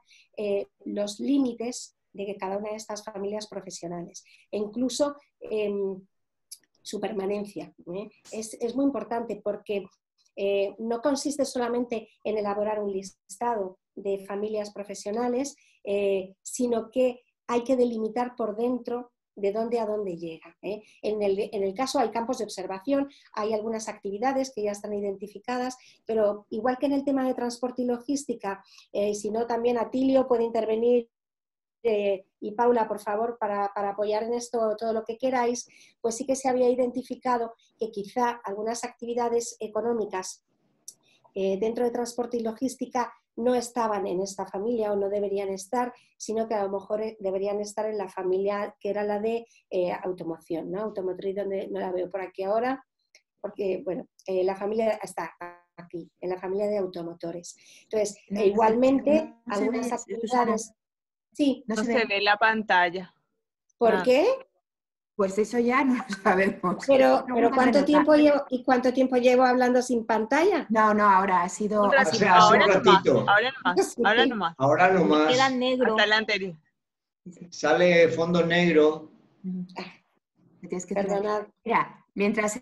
Speaker 6: los límites de que cada una de estas familias profesionales, e incluso su permanencia. Es muy importante porque no consiste solamente en elaborar un listado de familias profesionales, sino que hay que delimitar por dentro de dónde a dónde llega. En el caso hay campos de observación, hay algunas actividades que ya están identificadas, pero igual que en el tema de transporte y logística, si no también Atilio puede intervenir y Paula, por favor, para apoyar en esto todo lo que queráis, pues sí que se había identificado que quizá algunas actividades económicas dentro de transporte y logística no estaban en esta familia o no deberían estar, sino que a lo mejor deberían estar en la familia que era la de automoción, ¿no? Automotriz, donde no la veo por aquí ahora, porque, bueno, la familia está aquí, en la familia de automotores. Entonces, igualmente, algunas actividades... Sí.
Speaker 2: No se ve la pantalla.
Speaker 6: ¿Por qué?
Speaker 1: Pues eso ya no lo sabemos.
Speaker 6: Pero ¿cuánto tiempo llevo y cuánto tiempo llevo hablando sin pantalla?
Speaker 1: No, ahora ha sido...
Speaker 3: Hace
Speaker 2: ahora
Speaker 3: un ratito.
Speaker 2: Ahora nomás.
Speaker 3: Ahora nomás.
Speaker 5: Queda negro.
Speaker 2: Hasta la anterior.
Speaker 3: Sale fondo negro.
Speaker 1: Tienes que
Speaker 6: Perdonad.
Speaker 1: Mira, mientras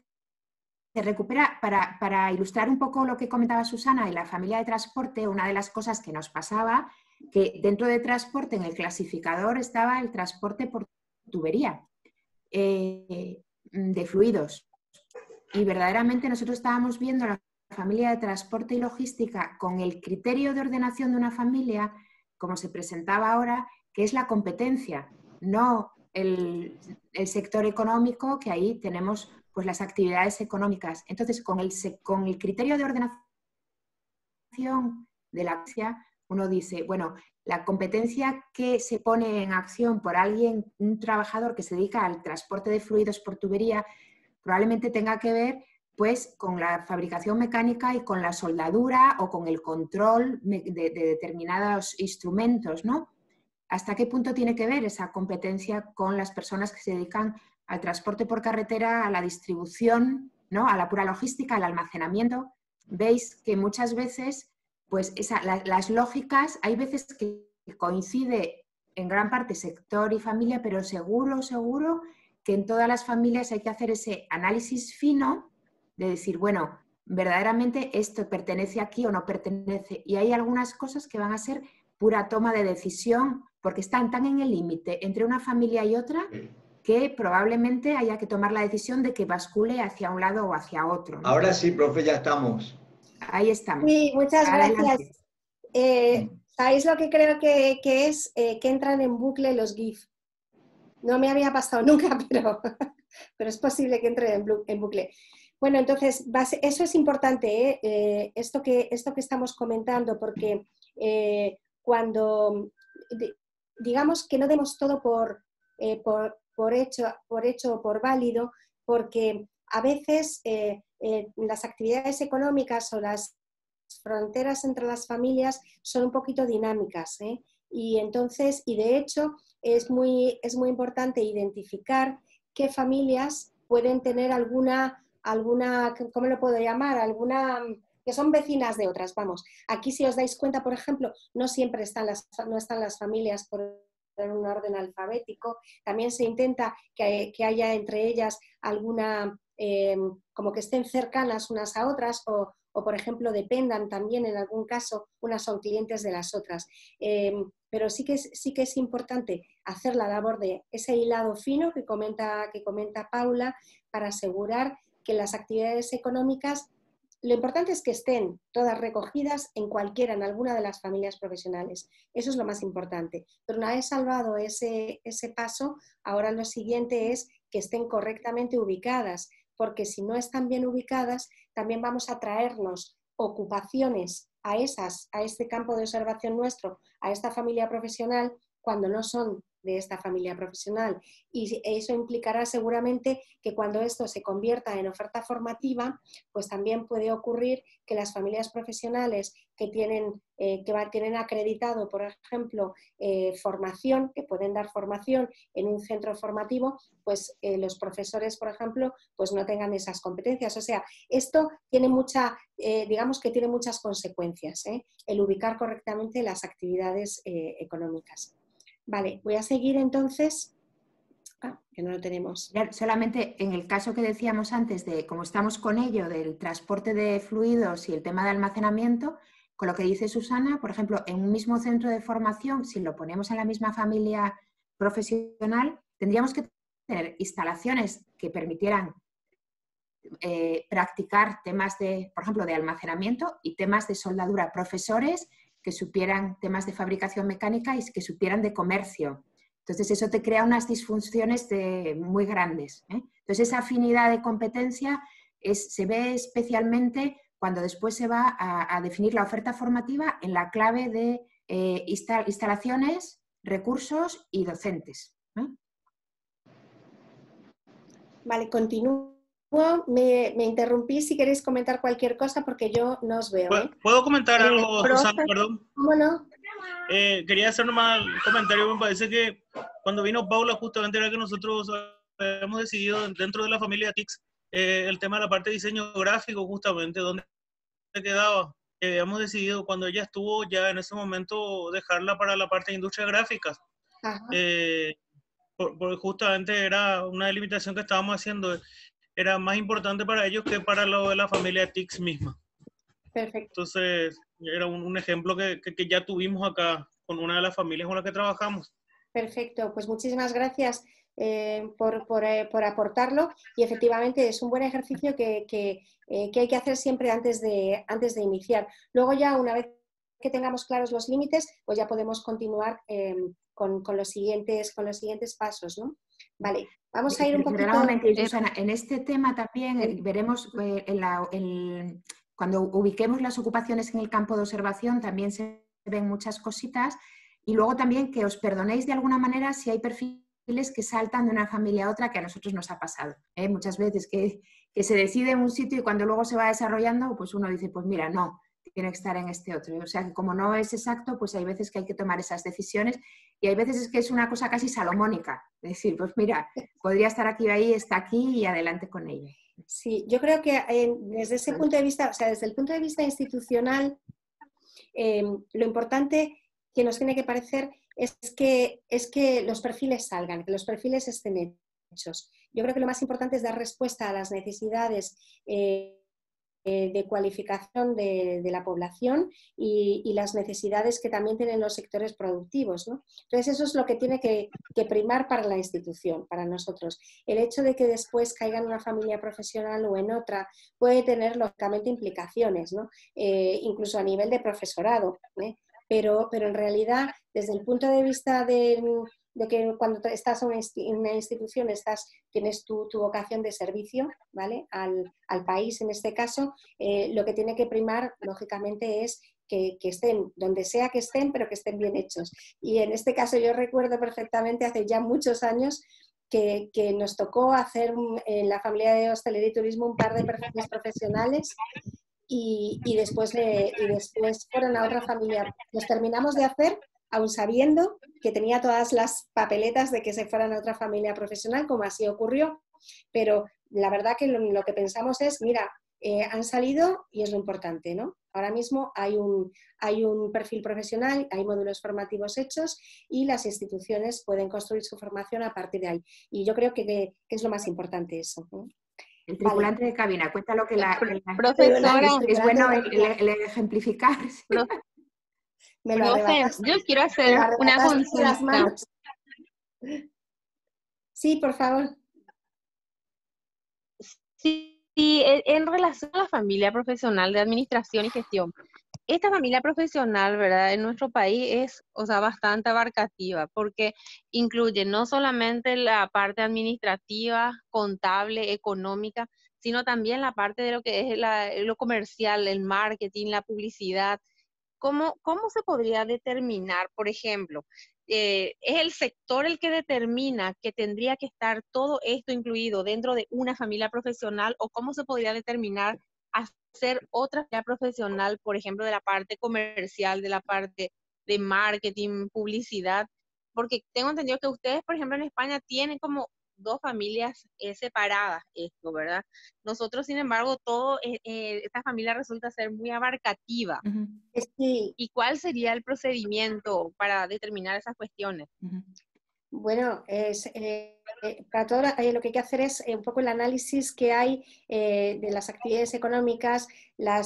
Speaker 1: se recupera, para ilustrar un poco lo que comentaba Susana y la familia de transporte, una de las cosas que nos pasaba, que dentro de transporte, en el clasificador, estaba el transporte por tubería de fluidos. Y verdaderamente nosotros estábamos viendo la familia de transporte y logística con el criterio de ordenación de una familia, como se presentaba ahora, que es la competencia, no el sector económico, que ahí tenemos pues las actividades económicas. Entonces, con el criterio de ordenación de la acción, uno dice, bueno, la competencia que se pone en acción por alguien, un trabajador que se dedica al transporte de fluidos por tubería, probablemente tenga que ver pues con la fabricación mecánica y con la soldadura o con el control de determinados instrumentos, ¿no? ¿Hasta qué punto tiene que ver esa competencia con las personas que se dedican al transporte por carretera, a la distribución, ¿no? A la pura logística, al almacenamiento? Veis que muchas veces, pues las lógicas, hay veces que coincide en gran parte sector y familia, pero seguro que en todas las familias hay que hacer ese análisis fino de decir, bueno, verdaderamente esto pertenece aquí o no pertenece. Y hay algunas cosas que van a ser pura toma de decisión, porque están tan en el límite entre una familia y otra que probablemente haya que tomar la decisión de que bascule hacia un lado o hacia otro, ¿no?
Speaker 3: Ahora sí, profe, ya estamos.
Speaker 1: Ahí estamos.
Speaker 6: Sí, muchas
Speaker 1: Adelante.
Speaker 6: gracias. ¿Sabéis lo que creo que es? Que entran en bucle los GIF. No me había pasado nunca, pero es posible que entre en bucle. Bueno, entonces, eso es importante, esto que estamos comentando, porque cuando, digamos que no demos todo por hecho o por válido, porque a veces las actividades económicas o las fronteras entre las familias son un poquito dinámicas, y entonces, y de hecho, es muy importante identificar qué familias pueden tener alguna, ¿cómo lo puedo llamar? Alguna que son vecinas de otras, vamos. Aquí, si os dais cuenta, por ejemplo, no siempre no están las familias por un orden alfabético. También se intenta que haya entre ellas alguna, como que estén cercanas unas a otras o, por ejemplo, dependan también en algún caso, unas son clientes de las otras. Pero sí que es importante hacer la labor de ese hilado fino que comenta Paula, para asegurar que las actividades económicas, lo importante es que estén todas recogidas en alguna de las familias profesionales. Eso es lo más importante. Pero una vez salvado ese paso, ahora lo siguiente es que estén correctamente ubicadas, porque si no están bien ubicadas, también vamos a traernos ocupaciones a este campo de observación nuestro, a esta familia profesional, cuando no son de esta familia profesional. Y eso implicará seguramente que cuando esto se convierta en oferta formativa, pues también puede ocurrir que las familias profesionales que tienen acreditado, por ejemplo, formación, que pueden dar formación en un centro formativo, pues los profesores, por ejemplo, pues no tengan esas competencias. O sea, esto tiene digamos que tiene muchas consecuencias, el ubicar correctamente las actividades económicas. Vale, voy a seguir entonces. Que no lo tenemos.
Speaker 1: Ya, solamente en el caso que decíamos antes de, como estamos con ello, del transporte de fluidos y el tema de almacenamiento, con lo que dice Susana, por ejemplo, en un mismo centro de formación, si lo ponemos en la misma familia profesional, tendríamos que tener instalaciones que permitieran practicar temas de, por ejemplo, de almacenamiento y temas de soldadura, profesores que supieran temas de fabricación mecánica y que supieran de comercio. Entonces eso te crea unas disfunciones muy grandes, ¿eh? Entonces esa afinidad de competencia se ve especialmente cuando después se va a definir la oferta formativa en la clave de instalaciones, recursos y docentes, ¿eh?
Speaker 6: Vale, continúo. Me interrumpí si queréis comentar cualquier cosa porque yo no os veo.
Speaker 7: ¿Puedo comentar algo, Susana? Perdón.
Speaker 6: ¿Cómo no?
Speaker 7: Quería hacer nomás un comentario. Me parece que cuando vino Paula justamente era que nosotros habíamos decidido dentro de la familia TICS el tema de la parte de diseño gráfico, justamente donde quedaba. Habíamos decidido cuando ella estuvo ya en ese momento dejarla para la parte de industria gráfica. Porque justamente era una delimitación que estábamos haciendo. Era más importante para ellos que para lo de la familia TICS misma.
Speaker 6: Perfecto.
Speaker 7: Entonces, era un ejemplo que ya tuvimos acá con una de las familias con las que trabajamos.
Speaker 6: Perfecto, pues muchísimas gracias por aportarlo y efectivamente es un buen ejercicio que hay que hacer siempre antes de iniciar. Luego ya una vez que tengamos claros los límites, pues ya podemos continuar con los siguientes pasos, ¿no? Vale, vamos a ir un poquito...
Speaker 1: Susana, en este tema también veremos cuando ubiquemos las ocupaciones en el campo de observación también se ven muchas cositas y luego también que os perdonéis de alguna manera si hay perfiles que saltan de una familia a otra que a nosotros nos ha pasado, ¿eh? Muchas veces que se decide en un sitio y cuando luego se va desarrollando pues uno dice pues mira, no, tiene que estar en este otro. O sea que como no es exacto, pues hay veces que hay que tomar esas decisiones y hay veces es que es una cosa casi salomónica. Es decir, pues mira, podría estar aquí o ahí, está aquí y adelante con ello.
Speaker 6: Sí, yo creo que desde ese punto de vista, o sea, desde el punto de vista institucional, lo importante que nos tiene que parecer es que los perfiles salgan, que los perfiles estén hechos. Yo creo que lo más importante es dar respuesta a las necesidades de cualificación de la población y las necesidades que también tienen los sectores productivos, ¿no? Entonces eso es lo que tiene que primar para la institución, para nosotros. El hecho de que después caiga en una familia profesional o en otra puede tener lógicamente implicaciones, ¿no? Incluso a nivel de profesorado, ¿eh? Pero en realidad desde el punto de vista de que cuando estás en una institución tienes tu vocación de servicio, ¿vale? Al país en este caso, lo que tiene que primar, lógicamente, es que estén donde sea que estén, pero que estén bien hechos. Y en este caso yo recuerdo perfectamente hace ya muchos años que nos tocó hacer en la familia de hostelería y turismo un par de perfiles profesionales y después fueron a otra familia. Los terminamos de hacer aún sabiendo que tenía todas las papeletas de que se fueran a otra familia profesional, como así ocurrió, pero la verdad que lo que pensamos es, mira, han salido y es lo importante, ¿no? Ahora mismo hay un perfil profesional, hay módulos formativos hechos y las instituciones pueden construir su formación a partir de ahí. Y yo creo que es lo más importante eso, ¿no?
Speaker 1: El tripulante de cabina, cuéntalo que
Speaker 5: profesora,
Speaker 1: es bueno el ejemplificar.
Speaker 5: Yo quiero hacer una consulta.
Speaker 6: Sí, por favor.
Speaker 5: Sí, en relación a la familia profesional de administración y gestión, esta familia profesional, ¿verdad? En nuestro país es, o sea, bastante abarcativa porque incluye no solamente la parte administrativa, contable, económica, sino también la parte de lo que es lo comercial, el marketing, la publicidad. ¿Cómo se podría determinar, por ejemplo, ¿es el sector el que determina que tendría que estar todo esto incluido dentro de una familia profesional, o cómo se podría determinar hacer otra familia profesional, por ejemplo, de la parte comercial, de la parte de marketing, publicidad? Porque tengo entendido que ustedes, por ejemplo, en España tienen como dos familias separadas esto, ¿verdad? Nosotros, sin embargo, esta familia resulta ser muy abarcativa.
Speaker 1: Ujú,
Speaker 6: Sí,
Speaker 5: ¿Y cuál sería el procedimiento para determinar esas cuestiones?
Speaker 1: ujú.
Speaker 6: bueno, para todo lo que hay que hacer es un poco el análisis que hay de las actividades económicas, la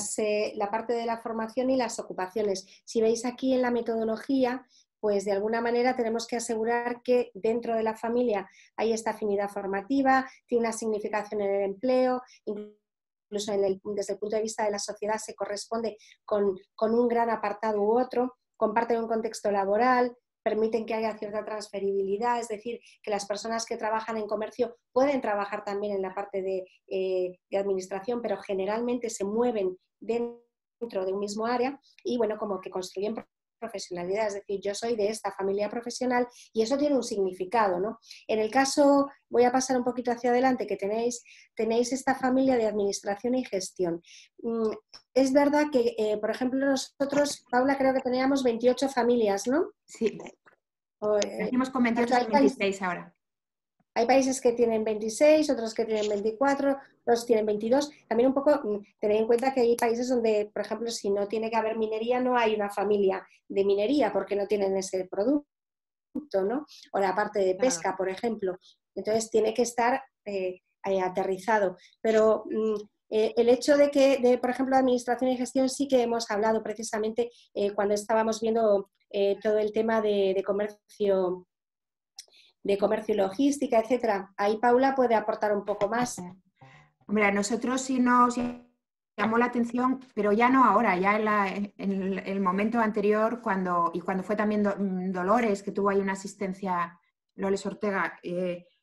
Speaker 6: parte de la formación y las ocupaciones. Si veis aquí en la metodología, pues de alguna manera tenemos que asegurar que dentro de la familia hay esta afinidad formativa, tiene una significación en el empleo, incluso desde el punto de vista de la sociedad se corresponde con un gran apartado u otro, comparten un contexto laboral, permiten que haya cierta transferibilidad, es decir, que las personas que trabajan en comercio pueden trabajar también en la parte de administración, pero generalmente se mueven dentro de un mismo área y, bueno, como que construyen profesionalidad, es decir, yo soy de esta familia profesional y eso tiene un significado, ¿no? En el caso, voy a pasar un poquito hacia adelante, que tenéis esta familia de administración y gestión. Es verdad que, por ejemplo, nosotros, Paula, creo que teníamos 28 familias, ¿no?
Speaker 1: Sí,
Speaker 6: O,
Speaker 1: decimos con 28, son 26 ahora.
Speaker 6: Hay países que tienen 26, otros que tienen 24, otros tienen 22. También un poco tener en cuenta que hay países donde, por ejemplo, si no tiene que haber minería, no hay una familia de minería porque no tienen ese producto, ¿no? O la parte de pesca, por ejemplo. Entonces tiene que estar aterrizado. Pero el hecho de que, por ejemplo, administración y gestión sí que hemos hablado precisamente cuando estábamos viendo todo el tema de comercio y logística, etcétera. Ahí Paula puede aportar un poco más.
Speaker 1: Hombre, a nosotros sí nos llamó la atención, pero ya no ahora, ya en el momento anterior, cuando fue también Dolores, que tuvo ahí una asistencia, Loles Ortega,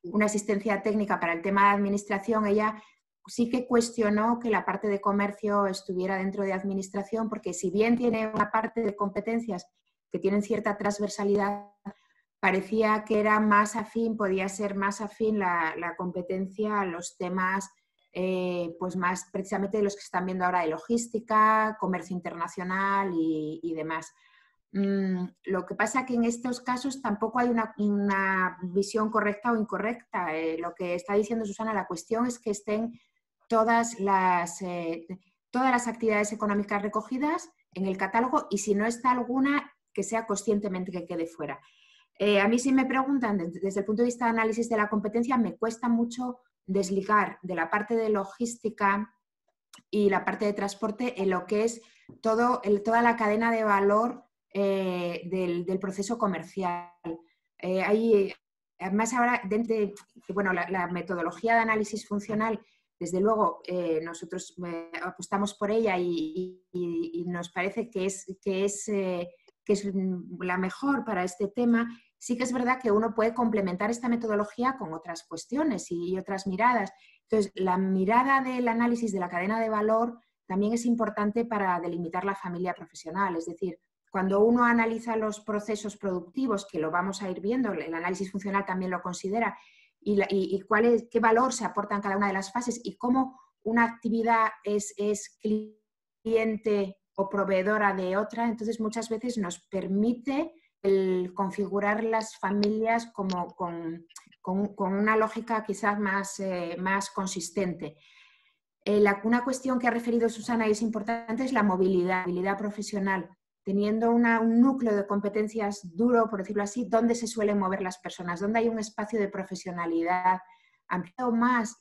Speaker 1: una asistencia técnica para el tema de administración, ella sí que cuestionó que la parte de comercio estuviera dentro de administración, porque si bien tiene una parte de competencias que tienen cierta transversalidad, parecía que era más afín, podía ser más afín la competencia a los temas pues más precisamente de los que están viendo ahora de logística, comercio internacional y demás. Lo que pasa es que en estos casos tampoco hay una visión correcta o incorrecta. Lo que está diciendo Susana, la cuestión es que estén todas las actividades económicas recogidas en el catálogo y si no está alguna, que sea conscientemente que quede fuera. A mí si me preguntan desde el punto de vista de análisis de la competencia, me cuesta mucho desligar de la parte de logística y la parte de transporte en lo que es toda la cadena de valor del proceso comercial. Además ahora, la metodología de análisis funcional, desde luego, nosotros apostamos por ella y nos parece que es la mejor para este tema. Sí que es verdad que uno puede complementar esta metodología con otras cuestiones y otras miradas. Entonces, la mirada del análisis de la cadena de valor también es importante para delimitar la familia profesional. Es decir, cuando uno analiza los procesos productivos, que lo vamos a ir viendo, el análisis funcional también lo considera, y qué valor se aporta en cada una de las fases y cómo una actividad es cliente o proveedora de otra, entonces muchas veces nos permite el configurar las familias como con una lógica quizás más consistente. Una cuestión que ha referido Susana y es importante es la movilidad profesional, teniendo un núcleo de competencias duro, por decirlo así, donde se suelen mover las personas, donde hay un espacio de profesionalidad ampliado más.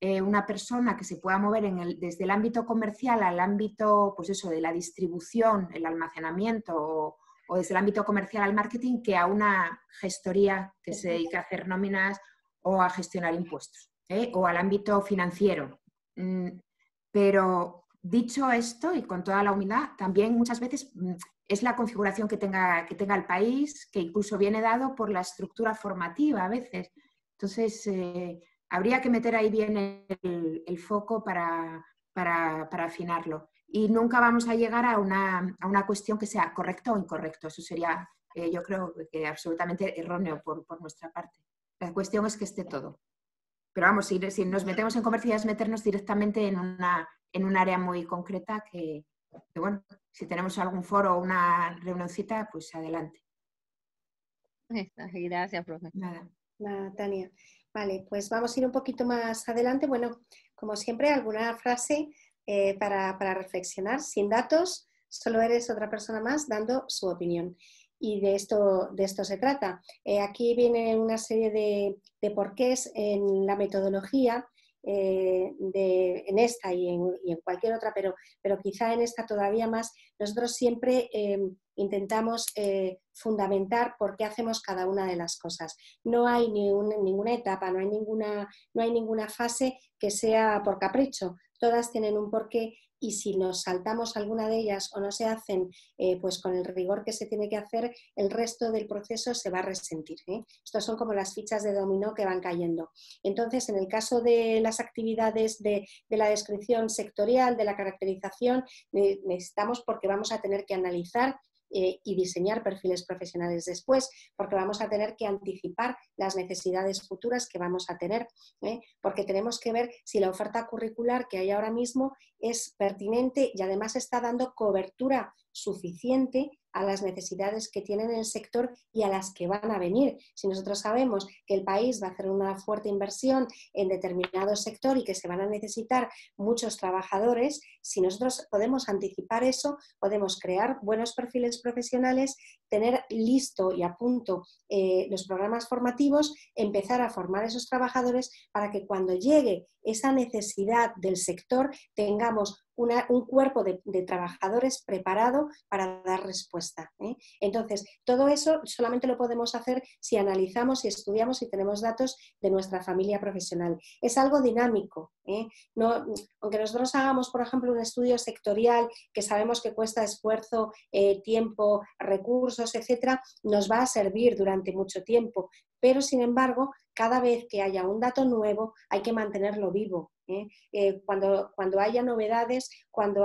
Speaker 1: Una persona que se pueda mover desde el ámbito comercial al ámbito, pues eso, de la distribución, el almacenamiento o desde el ámbito comercial al marketing, que a una gestoría que se dedica a hacer nóminas o a gestionar impuestos, o al ámbito financiero. Pero dicho esto, y con toda la humildad, también muchas veces es la configuración que tenga el país, que incluso viene dado por la estructura formativa a veces. Entonces, habría que meter ahí bien el foco para afinarlo. Y nunca vamos a llegar a una cuestión que sea correcto o incorrecto. Eso sería yo creo que absolutamente erróneo por nuestra parte. La cuestión es que esté todo. Pero vamos, si nos metemos en comercio, es meternos directamente en un área muy concreta que, bueno, si tenemos algún foro o una reunioncita, pues adelante.
Speaker 5: Gracias, profe.
Speaker 1: Nada.
Speaker 6: Nada, Tania. Vale, pues vamos a ir un poquito más adelante. Bueno, como siempre, alguna frase para reflexionar. Sin datos, solo eres otra persona más dando su opinión. Y de esto se trata. Aquí viene una serie de porqués en la metodología, en esta y en cualquier otra, pero quizá en esta todavía más. Nosotros siempre intentamos fundamentar por qué hacemos cada una de las cosas. No hay ninguna etapa, no hay ninguna fase que sea por capricho. Todas tienen un porqué y si nos saltamos alguna de ellas o no se hacen pues con el rigor que se tiene que hacer, el resto del proceso se va a resentir. Estos son como las fichas de dominó que van cayendo. Entonces, en el caso de las actividades de la descripción sectorial, de la caracterización, necesitamos porque vamos a tener que analizar y diseñar perfiles profesionales después, porque vamos a tener que anticipar las necesidades futuras que vamos a tener, porque tenemos que ver si la oferta curricular que hay ahora mismo es pertinente y además está dando cobertura suficiente a las necesidades que tienen el sector y a las que van a venir. Si nosotros sabemos que el país va a hacer una fuerte inversión en determinado sector y que se van a necesitar muchos trabajadores, si nosotros podemos anticipar eso, podemos crear buenos perfiles profesionales, tener listo y a punto los programas formativos, empezar a formar a esos trabajadores para que cuando llegue esa necesidad del sector tengamos un cuerpo de trabajadores preparado para dar respuesta. Entonces, todo eso solamente lo podemos hacer si analizamos y estudiamos y tenemos datos de nuestra familia profesional. Es algo dinámico. No, aunque nosotros hagamos, por ejemplo, un estudio sectorial que sabemos que cuesta esfuerzo, tiempo, recursos, etcétera, nos va a servir durante mucho tiempo. Pero, sin embargo, cada vez que haya un dato nuevo hay que mantenerlo vivo. Cuando haya novedades, cuando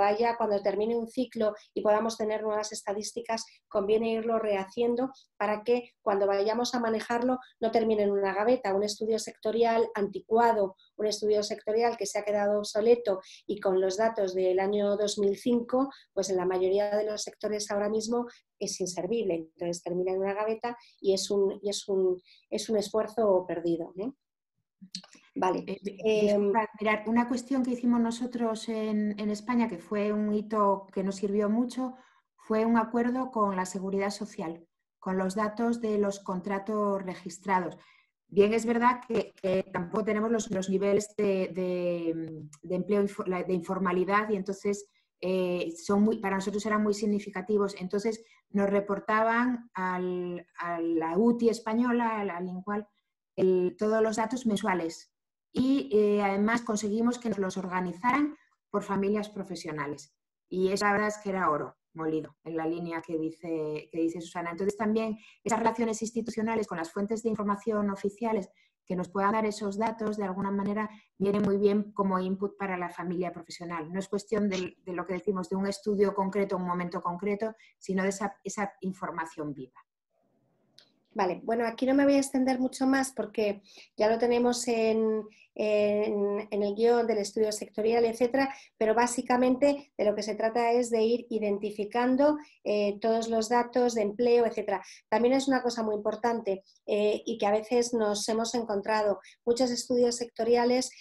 Speaker 6: termine un ciclo y podamos tener nuevas estadísticas, conviene irlo rehaciendo para que cuando vayamos a manejarlo no termine en una gaveta. Un estudio sectorial anticuado, un estudio sectorial que se ha quedado obsoleto y con los datos del año 2005, pues en la mayoría de los sectores ahora mismo es inservible. Entonces termina en una gaveta y es un esfuerzo perdido. Vale.
Speaker 1: Disculpa, mirad, una cuestión que hicimos nosotros en España, que fue un hito que nos sirvió mucho, fue un acuerdo con la Seguridad Social, con los datos de los contratos registrados. Bien, es verdad que tampoco tenemos los niveles de empleo, de informalidad, y entonces para nosotros eran muy significativos. Entonces nos reportaban a la UTI española, al INCUAL, todos los datos mensuales. Y además conseguimos que nos los organizaran por familias profesionales. Y eso la verdad es que era oro molido, en la línea que dice Susana. Entonces también esas relaciones institucionales con las fuentes de información oficiales que nos puedan dar esos datos, de alguna manera, viene muy bien como input para la familia profesional. No es cuestión de lo que decimos, de un estudio concreto, un momento concreto, sino de esa información viva.
Speaker 6: Vale, bueno, aquí no me voy a extender mucho más porque ya lo tenemos en el guión del estudio sectorial, etcétera, pero básicamente de lo que se trata es de ir identificando todos los datos de empleo, etcétera. También es una cosa muy importante y que a veces nos hemos encontrado. Muchos estudios sectoriales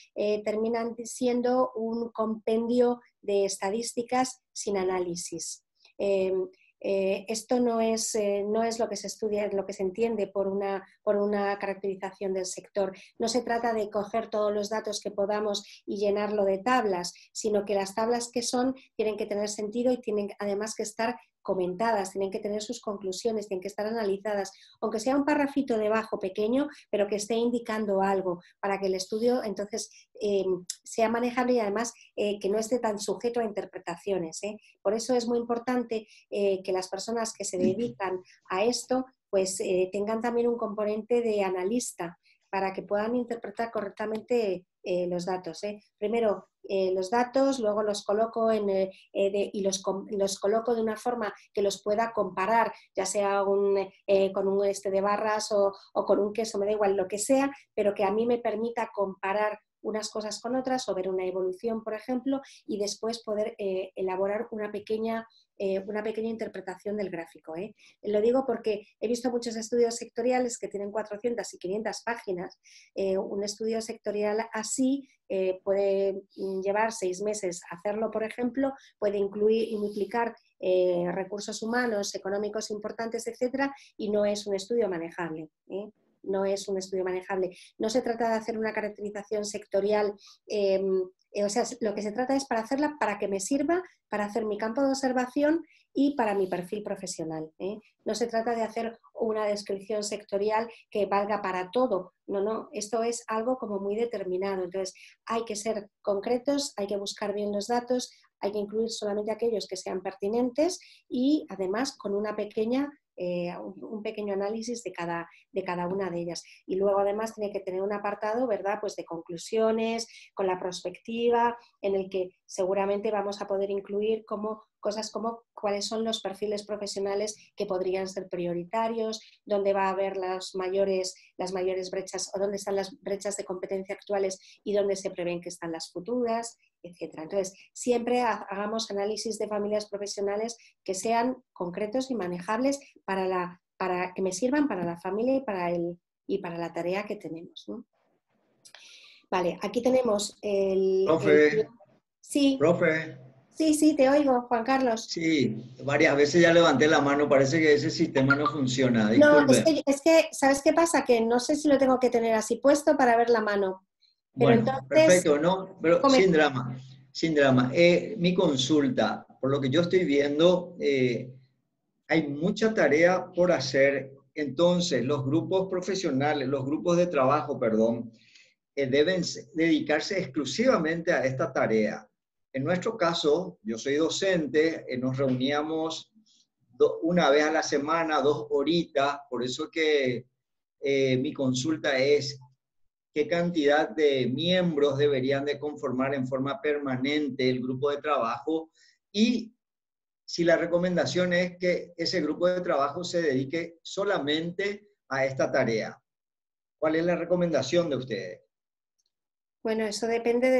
Speaker 6: terminan siendo un compendio de estadísticas sin análisis. Esto no es lo que se estudia, lo que se entiende por una caracterización del sector. No se trata de coger todos los datos que podamos y llenarlo de tablas, sino que las tablas que son tienen que tener sentido y tienen además que estar comentadas, tienen que tener sus conclusiones, tienen que estar analizadas, aunque sea un parrafito debajo pequeño, pero que esté indicando algo para que el estudio entonces sea manejable y además que no esté tan sujeto a interpretaciones. Por eso es muy importante que las personas que se dedican a esto pues tengan también un componente de analista. para que puedan interpretar correctamente los datos. Primero los datos, luego los coloco y los coloco de una forma que los pueda comparar, ya sea con un de barras o con un queso, me da igual lo que sea, pero que a mí me permita comparar unas cosas con otras o ver una evolución, por ejemplo, y después poder elaborar una pequeña interpretación del gráfico. Lo digo porque he visto muchos estudios sectoriales que tienen 400 y 500 páginas. Un estudio sectorial así puede llevar 6 meses hacerlo, por ejemplo, puede incluir y implicar recursos humanos, económicos importantes, etcétera, y no es un estudio manejable. No es un estudio manejable. No se trata de hacer una caracterización sectorial, o sea, lo que se trata es para hacerla para que me sirva para hacer mi campo de observación y para mi perfil profesional. No se trata de hacer una descripción sectorial que valga para todo. No, esto es algo como muy determinado. Entonces, hay que ser concretos, hay que buscar bien los datos, hay que incluir solamente aquellos que sean pertinentes y además con un pequeño análisis de cada una de ellas. Y luego además tiene que tener un apartado, ¿verdad?, pues de conclusiones, con la prospectiva, en el que seguramente vamos a poder incluir cosas como cuáles son los perfiles profesionales que podrían ser prioritarios, dónde va a haber las mayores brechas o dónde están las brechas de competencia actuales y dónde se prevén que están las futuras, etcétera. Entonces, siempre hagamos análisis de familias profesionales que sean concretos y manejables para que me sirvan para la familia y para la tarea que tenemos, ¿no? Vale, aquí tenemos
Speaker 3: Profe,
Speaker 6: Sí.
Speaker 3: profe.
Speaker 6: Sí, te oigo, Juan Carlos.
Speaker 3: Sí, varias veces ya levanté la mano, parece que ese sistema no funciona. Disculpe.
Speaker 6: No, es que, ¿sabes qué pasa? Que no sé si lo tengo que tener así puesto para ver la mano. Pero
Speaker 3: Bueno,
Speaker 6: entonces,
Speaker 3: perfecto, ¿no? Pero sin drama, sin drama. Mi consulta, por lo que yo estoy viendo, hay mucha tarea por hacer. Entonces, los grupos profesionales, los grupos de trabajo, perdón, deben dedicarse exclusivamente a esta tarea. En nuestro caso, yo soy docente, nos reuníamos una vez a la semana, 2 horitas, por eso que mi consulta es qué cantidad de miembros deberían de conformar en forma permanente el grupo de trabajo y si la recomendación es que ese grupo de trabajo se dedique solamente a esta tarea. ¿Cuál es la recomendación de ustedes?
Speaker 6: Bueno, eso depende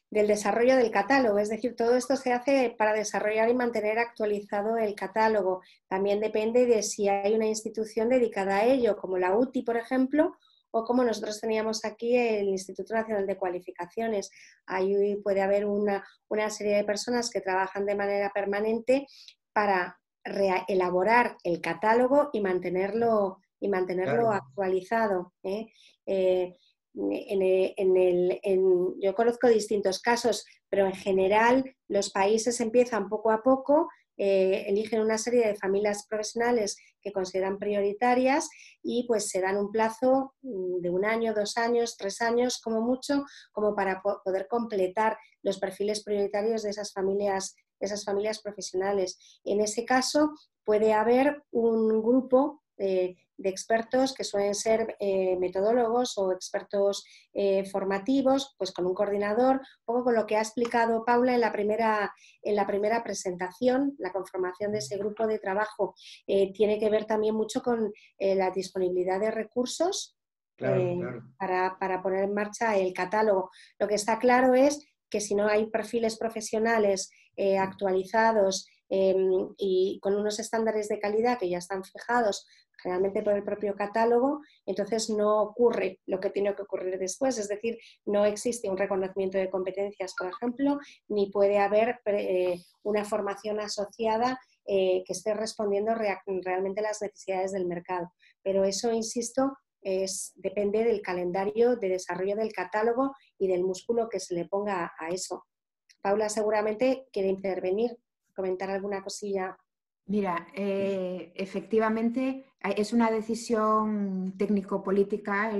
Speaker 6: del desarrollo del catálogo, es decir, todo esto se hace para desarrollar y mantener actualizado el catálogo. También depende de si hay una institución dedicada a ello, como la UTI, por ejemplo, o como nosotros teníamos aquí el Instituto Nacional de Cualificaciones. Ahí puede haber una serie de personas que trabajan de manera permanente para elaborar el catálogo y mantenerlo
Speaker 3: Claro.
Speaker 6: actualizado. Yo conozco distintos casos, pero en general los países empiezan poco a poco, eligen una serie de familias profesionales que consideran prioritarias y pues se dan un plazo de 1 año, 2 años, 3 años como mucho, como para poder completar los perfiles prioritarios de esas familias profesionales. En ese caso puede haber un grupo de expertos que suelen ser metodólogos o expertos formativos, pues con un coordinador, un poco con lo que ha explicado Paula en la primera presentación. La conformación de ese grupo de trabajo tiene que ver también mucho con la disponibilidad de recursos. Claro. Para poner en marcha el catálogo. Lo que está claro es que si no hay perfiles profesionales actualizados y con unos estándares de calidad que ya están fijados generalmente por el propio catálogo, entonces no ocurre lo que tiene que ocurrir después, es decir, no existe un reconocimiento de competencias, por ejemplo, ni puede haber una formación asociada que esté respondiendo realmente a las necesidades del mercado. Pero eso, insisto, depende del calendario de desarrollo del catálogo y del músculo que se le ponga a eso. Paula seguramente quiere intervenir, comentar alguna cosilla.
Speaker 1: Mira, efectivamente es una decisión técnico-política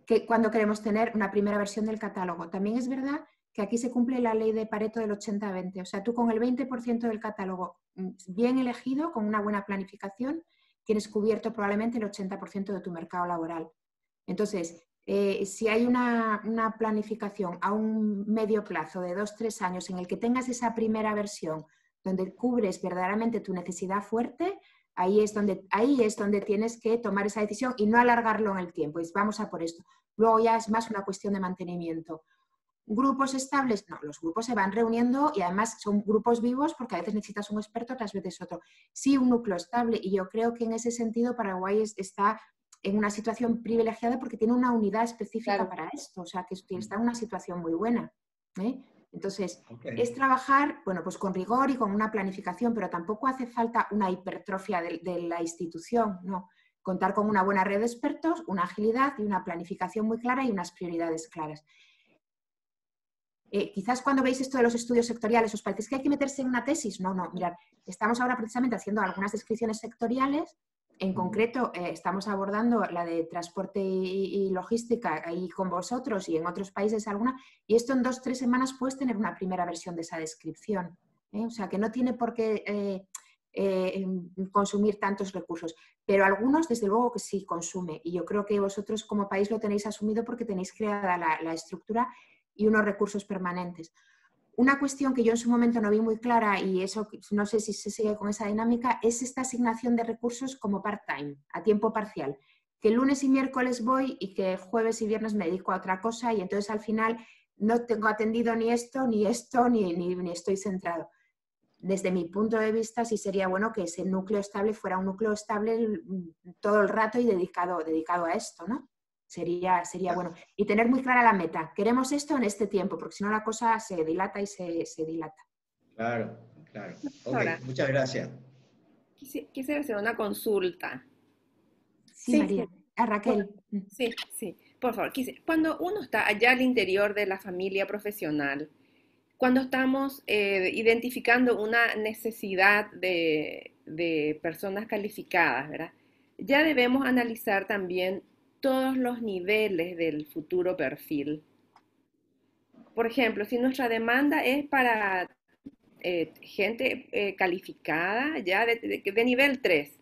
Speaker 1: que cuando queremos tener una primera versión del catálogo. También es verdad que aquí se cumple la ley de Pareto del 80-20. O sea, tú con el 20% del catálogo bien elegido, con una buena planificación, tienes cubierto probablemente el 80% de tu mercado laboral. Entonces, si hay una planificación a un medio plazo de 2-3 años en el que tengas esa primera versión donde cubres verdaderamente tu necesidad fuerte, ahí es donde tienes que tomar esa decisión y no alargarlo en el tiempo. Vamos a por esto. Luego ya es más una cuestión de mantenimiento. ¿Grupos estables? No, los grupos se van reuniendo y además son grupos vivos porque a veces necesitas un experto, otras veces otro. Sí, un núcleo estable, y yo creo que en ese sentido Paraguay está en una situación privilegiada porque tiene una unidad específica para esto, o sea que está en una situación muy buena. Entonces, es trabajar, bueno, pues con rigor y con una planificación, pero tampoco hace falta una hipertrofia de la institución, ¿no? Contar con una buena red de expertos, una agilidad y una planificación muy clara y unas prioridades claras. Quizás cuando veis esto de los estudios sectoriales os parece que hay que meterse en una tesis. No, mirad, estamos ahora precisamente haciendo algunas descripciones sectoriales. En concreto, estamos abordando la de transporte y logística ahí con vosotros y en otros países alguna, y esto en 2-3 semanas puedes tener una primera versión de esa descripción. O sea, que no tiene por qué consumir tantos recursos, pero algunos desde luego que sí consume, y yo creo que vosotros como país lo tenéis asumido porque tenéis creada la estructura y unos recursos permanentes. Una cuestión que yo en su momento no vi muy clara, y eso no sé si se sigue con esa dinámica, es esta asignación de recursos como part-time, a tiempo parcial. Que lunes y miércoles voy y que jueves y viernes me dedico a otra cosa y entonces al final no tengo atendido ni esto, ni estoy centrado. Desde mi punto de vista sí sería bueno que ese núcleo estable fuera un núcleo estable todo el rato y dedicado a esto, ¿no? Sería bueno. Y tener muy clara la meta. Queremos esto en este tiempo, porque si no la cosa se dilata y se dilata.
Speaker 3: Claro. Ok,
Speaker 8: Ahora,
Speaker 3: muchas gracias.
Speaker 8: Quisiera hacer una consulta.
Speaker 1: Sí, María. A Raquel.
Speaker 8: Sí, por favor. Cuando uno está allá al interior de la familia profesional, cuando estamos identificando una necesidad de personas calificadas, ¿verdad? Ya debemos analizar también todos los niveles del futuro perfil. Por ejemplo, si nuestra demanda es para gente calificada ya de nivel 3,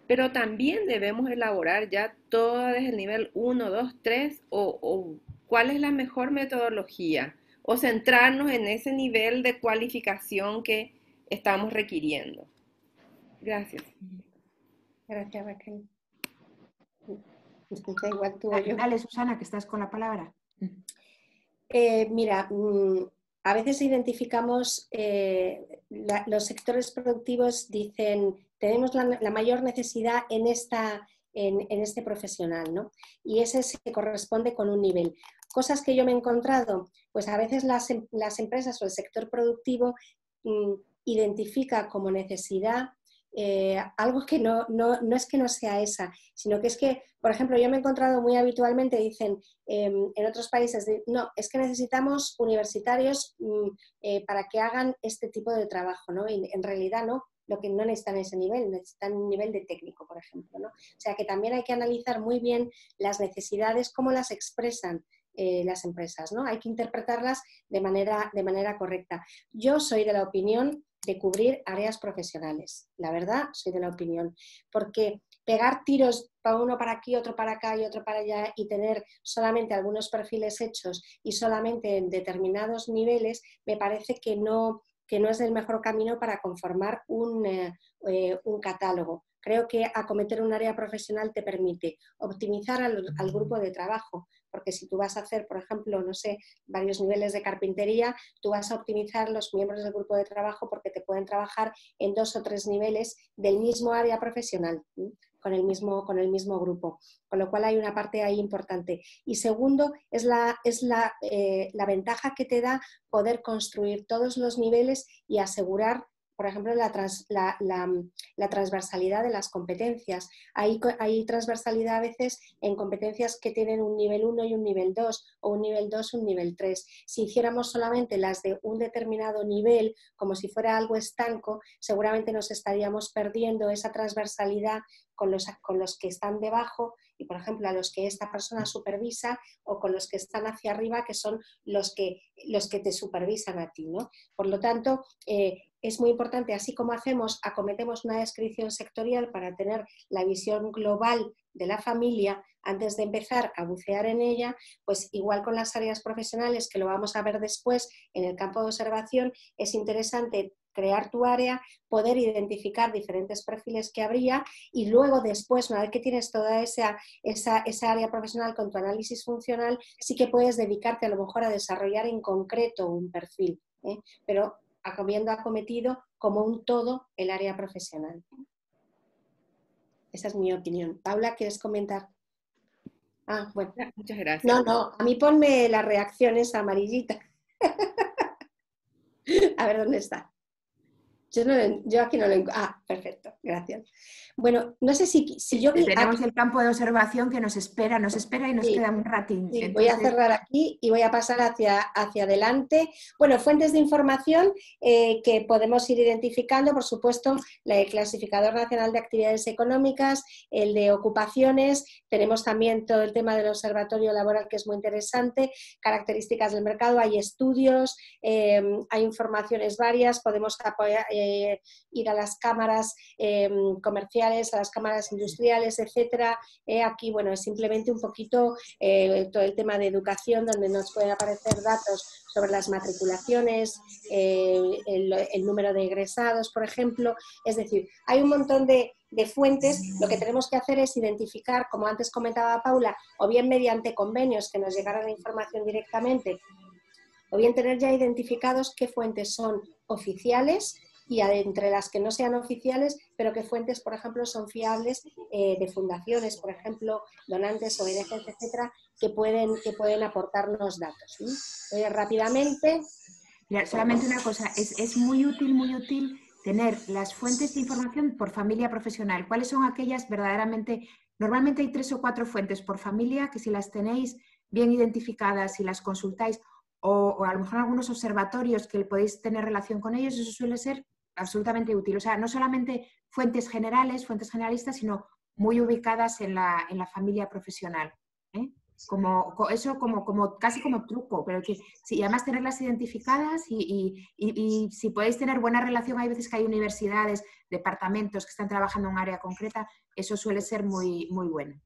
Speaker 8: pero también debemos elaborar ya todo desde el nivel 1, 2, 3, o cuál es la mejor metodología, o centrarnos en ese nivel de cualificación que estamos requiriendo. Gracias.
Speaker 6: Gracias, Raquel. Da igual tú o yo.
Speaker 1: Dale, Susana, que estás con la palabra.
Speaker 6: Mira, a veces identificamos los sectores productivos, dicen, tenemos la mayor necesidad en este profesional, ¿no? Y ese se corresponde con un nivel. Cosas que yo me he encontrado, pues a veces las empresas o el sector productivo identifica como necesidad algo que no es que no sea esa, sino que es que, por ejemplo, yo me he encontrado muy habitualmente, dicen en otros países, no, es que necesitamos universitarios para que hagan este tipo de trabajo, ¿no? Y en realidad no, lo que no necesitan ese nivel, necesitan un nivel de técnico, por ejemplo, ¿no? O sea que también hay que analizar muy bien las necesidades, cómo las expresan las empresas, ¿no? Hay que interpretarlas de manera correcta. Yo soy de la opinión de cubrir áreas profesionales. La verdad, soy de la opinión. Porque pegar tiros para uno para aquí, otro para acá y otro para allá y tener solamente algunos perfiles hechos y solamente en determinados niveles, me parece que no es el mejor camino para conformar un catálogo. Creo que acometer un área profesional te permite optimizar al grupo de trabajo, porque si tú vas a hacer, por ejemplo, no sé, varios niveles de carpintería, tú vas a optimizar los miembros del grupo de trabajo porque te pueden trabajar en 2 o 3 niveles del mismo área profesional, con el mismo grupo. Con lo cual hay una parte ahí importante. Y segundo, es la ventaja que te da poder construir todos los niveles y asegurar, por ejemplo, la transversalidad de las competencias. Hay transversalidad a veces en competencias que tienen un nivel 1 y un nivel 2, o un nivel 2 y un nivel 3. Si hiciéramos solamente las de un determinado nivel, como si fuera algo estanco, seguramente nos estaríamos perdiendo esa transversalidad con los que están debajo y, por ejemplo, a los que esta persona supervisa, o con los que están hacia arriba, que son los que te supervisan a ti, ¿no? Por lo tanto, es muy importante, así como acometemos una descripción sectorial para tener la visión global de la familia, antes de empezar a bucear en ella, pues igual con las áreas profesionales, que lo vamos a ver después en el campo de observación, es interesante crear tu área, poder identificar diferentes perfiles que habría, y luego después, una vez que tienes toda esa área profesional con tu análisis funcional, sí que puedes dedicarte a lo mejor a desarrollar en concreto un perfil, pero habiendo acometido como un todo el área profesional. Esa es mi opinión. Paula, ¿quieres comentar? Ah, bueno.
Speaker 8: Muchas gracias.
Speaker 6: No, a mí ponme las reacciones amarillita. A ver dónde está. Yo aquí no lo encuentro. Ah, perfecto, gracias. Bueno, no sé si yo...
Speaker 1: Tenemos el campo de observación que nos espera y nos queda un ratín.
Speaker 6: Sí,
Speaker 1: Entonces...
Speaker 6: voy a cerrar aquí y voy a pasar hacia adelante. Bueno, fuentes de información que podemos ir identificando, por supuesto, el Clasificador Nacional de Actividades Económicas, el de ocupaciones, tenemos también todo el tema del observatorio laboral, que es muy interesante, características del mercado, hay estudios, hay informaciones varias, podemos ir a las cámaras comerciales, a las cámaras industriales, etcétera. Aquí, bueno, es simplemente un poquito todo el tema de educación, donde nos pueden aparecer datos sobre las matriculaciones, el número de egresados, por ejemplo. Es decir, hay un montón de fuentes. Lo que tenemos que hacer es identificar, como antes comentaba Paula, o bien mediante convenios que nos llegaran la información directamente, o bien tener ya identificados qué fuentes son oficiales y entre las que no sean oficiales, pero qué fuentes, por ejemplo, son fiables, de fundaciones, por ejemplo, donantes, ONGs, etcétera, que pueden aportarnos datos. Rápidamente.
Speaker 1: Mira, solamente una cosa, es muy útil tener las fuentes de información por familia profesional. ¿Cuáles son aquellas verdaderamente? Normalmente hay 3 o 4 fuentes por familia, que si las tenéis bien identificadas, si las consultáis, o a lo mejor algunos observatorios que podéis tener relación con ellos, eso suele ser absolutamente útil. O sea, no solamente fuentes generales, fuentes generalistas, sino muy ubicadas en la familia profesional. Casi como truco, pero que sí, además tenerlas identificadas y si podéis tener buena relación, hay veces que hay universidades, departamentos que están trabajando en un área concreta, eso suele ser muy, muy bueno.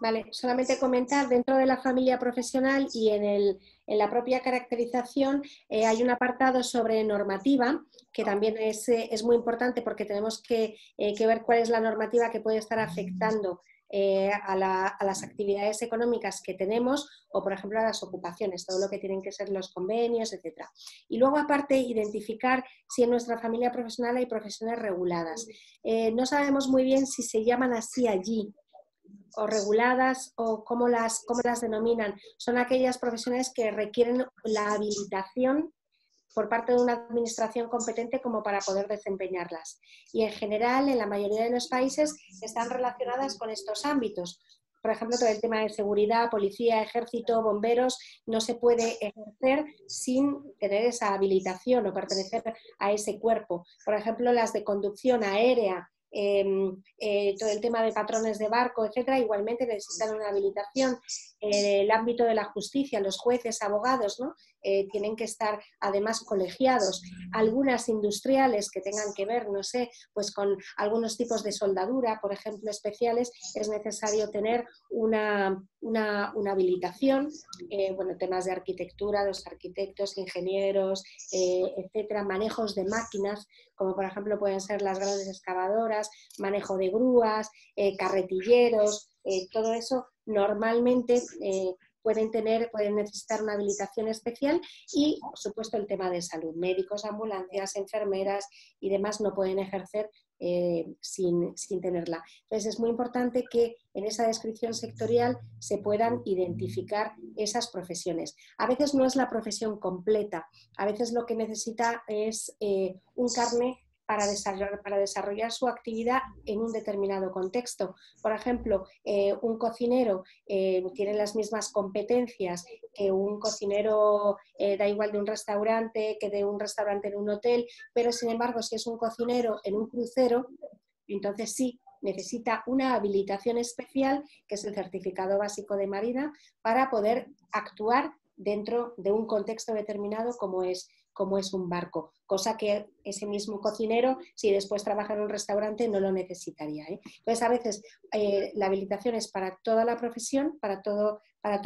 Speaker 6: Vale, solamente comentar, dentro de la familia profesional y en la propia caracterización hay un apartado sobre normativa, que también es muy importante, porque tenemos que ver cuál es la normativa que puede estar afectando a las actividades económicas que tenemos, o por ejemplo a las ocupaciones, todo lo que tienen que ser los convenios, etcétera. Y luego, aparte, identificar si en nuestra familia profesional hay profesiones reguladas. No sabemos muy bien si se llaman así allí, o reguladas, o cómo las denominan. Son aquellas profesiones que requieren la habilitación por parte de una administración competente como para poder desempeñarlas. Y en general, en la mayoría de los países, están relacionadas con estos ámbitos. Por ejemplo, todo el tema de seguridad, policía, ejército, bomberos, no se puede ejercer sin tener esa habilitación o pertenecer a ese cuerpo. Por ejemplo, las de conducción aérea, todo el tema de patrones de barco, etcétera, igualmente necesitan una habilitación. El ámbito de la justicia, los jueces, abogados, ¿no? Tienen que estar además colegiados. Algunas industriales que tengan que ver, no sé, pues con algunos tipos de soldadura, por ejemplo, especiales, es necesario tener una habilitación. Bueno, temas de arquitectura, los arquitectos, ingenieros, etcétera, manejos de máquinas, como por ejemplo pueden ser las grandes excavadoras, manejo de grúas, carretilleros, todo eso normalmente pueden necesitar una habilitación especial, y por supuesto el tema de salud, médicos, ambulancias, enfermeras y demás no pueden ejercer sin tenerla. Entonces es muy importante que en esa descripción sectorial se puedan identificar esas profesiones. A veces no es la profesión completa, a veces lo que necesita es un carné para desarrollar su actividad en un determinado contexto. Por ejemplo, un cocinero tiene las mismas competencias que un cocinero, da igual de un restaurante, que de un restaurante en un hotel, pero sin embargo, si es un cocinero en un crucero, entonces sí necesita una habilitación especial, que es el certificado básico de marina, para poder actuar dentro de un contexto determinado como es un barco, cosa que ese mismo cocinero, si después trabaja en un restaurante, no lo necesitaría, ¿eh? Entonces, a veces la habilitación es para toda la profesión, para todo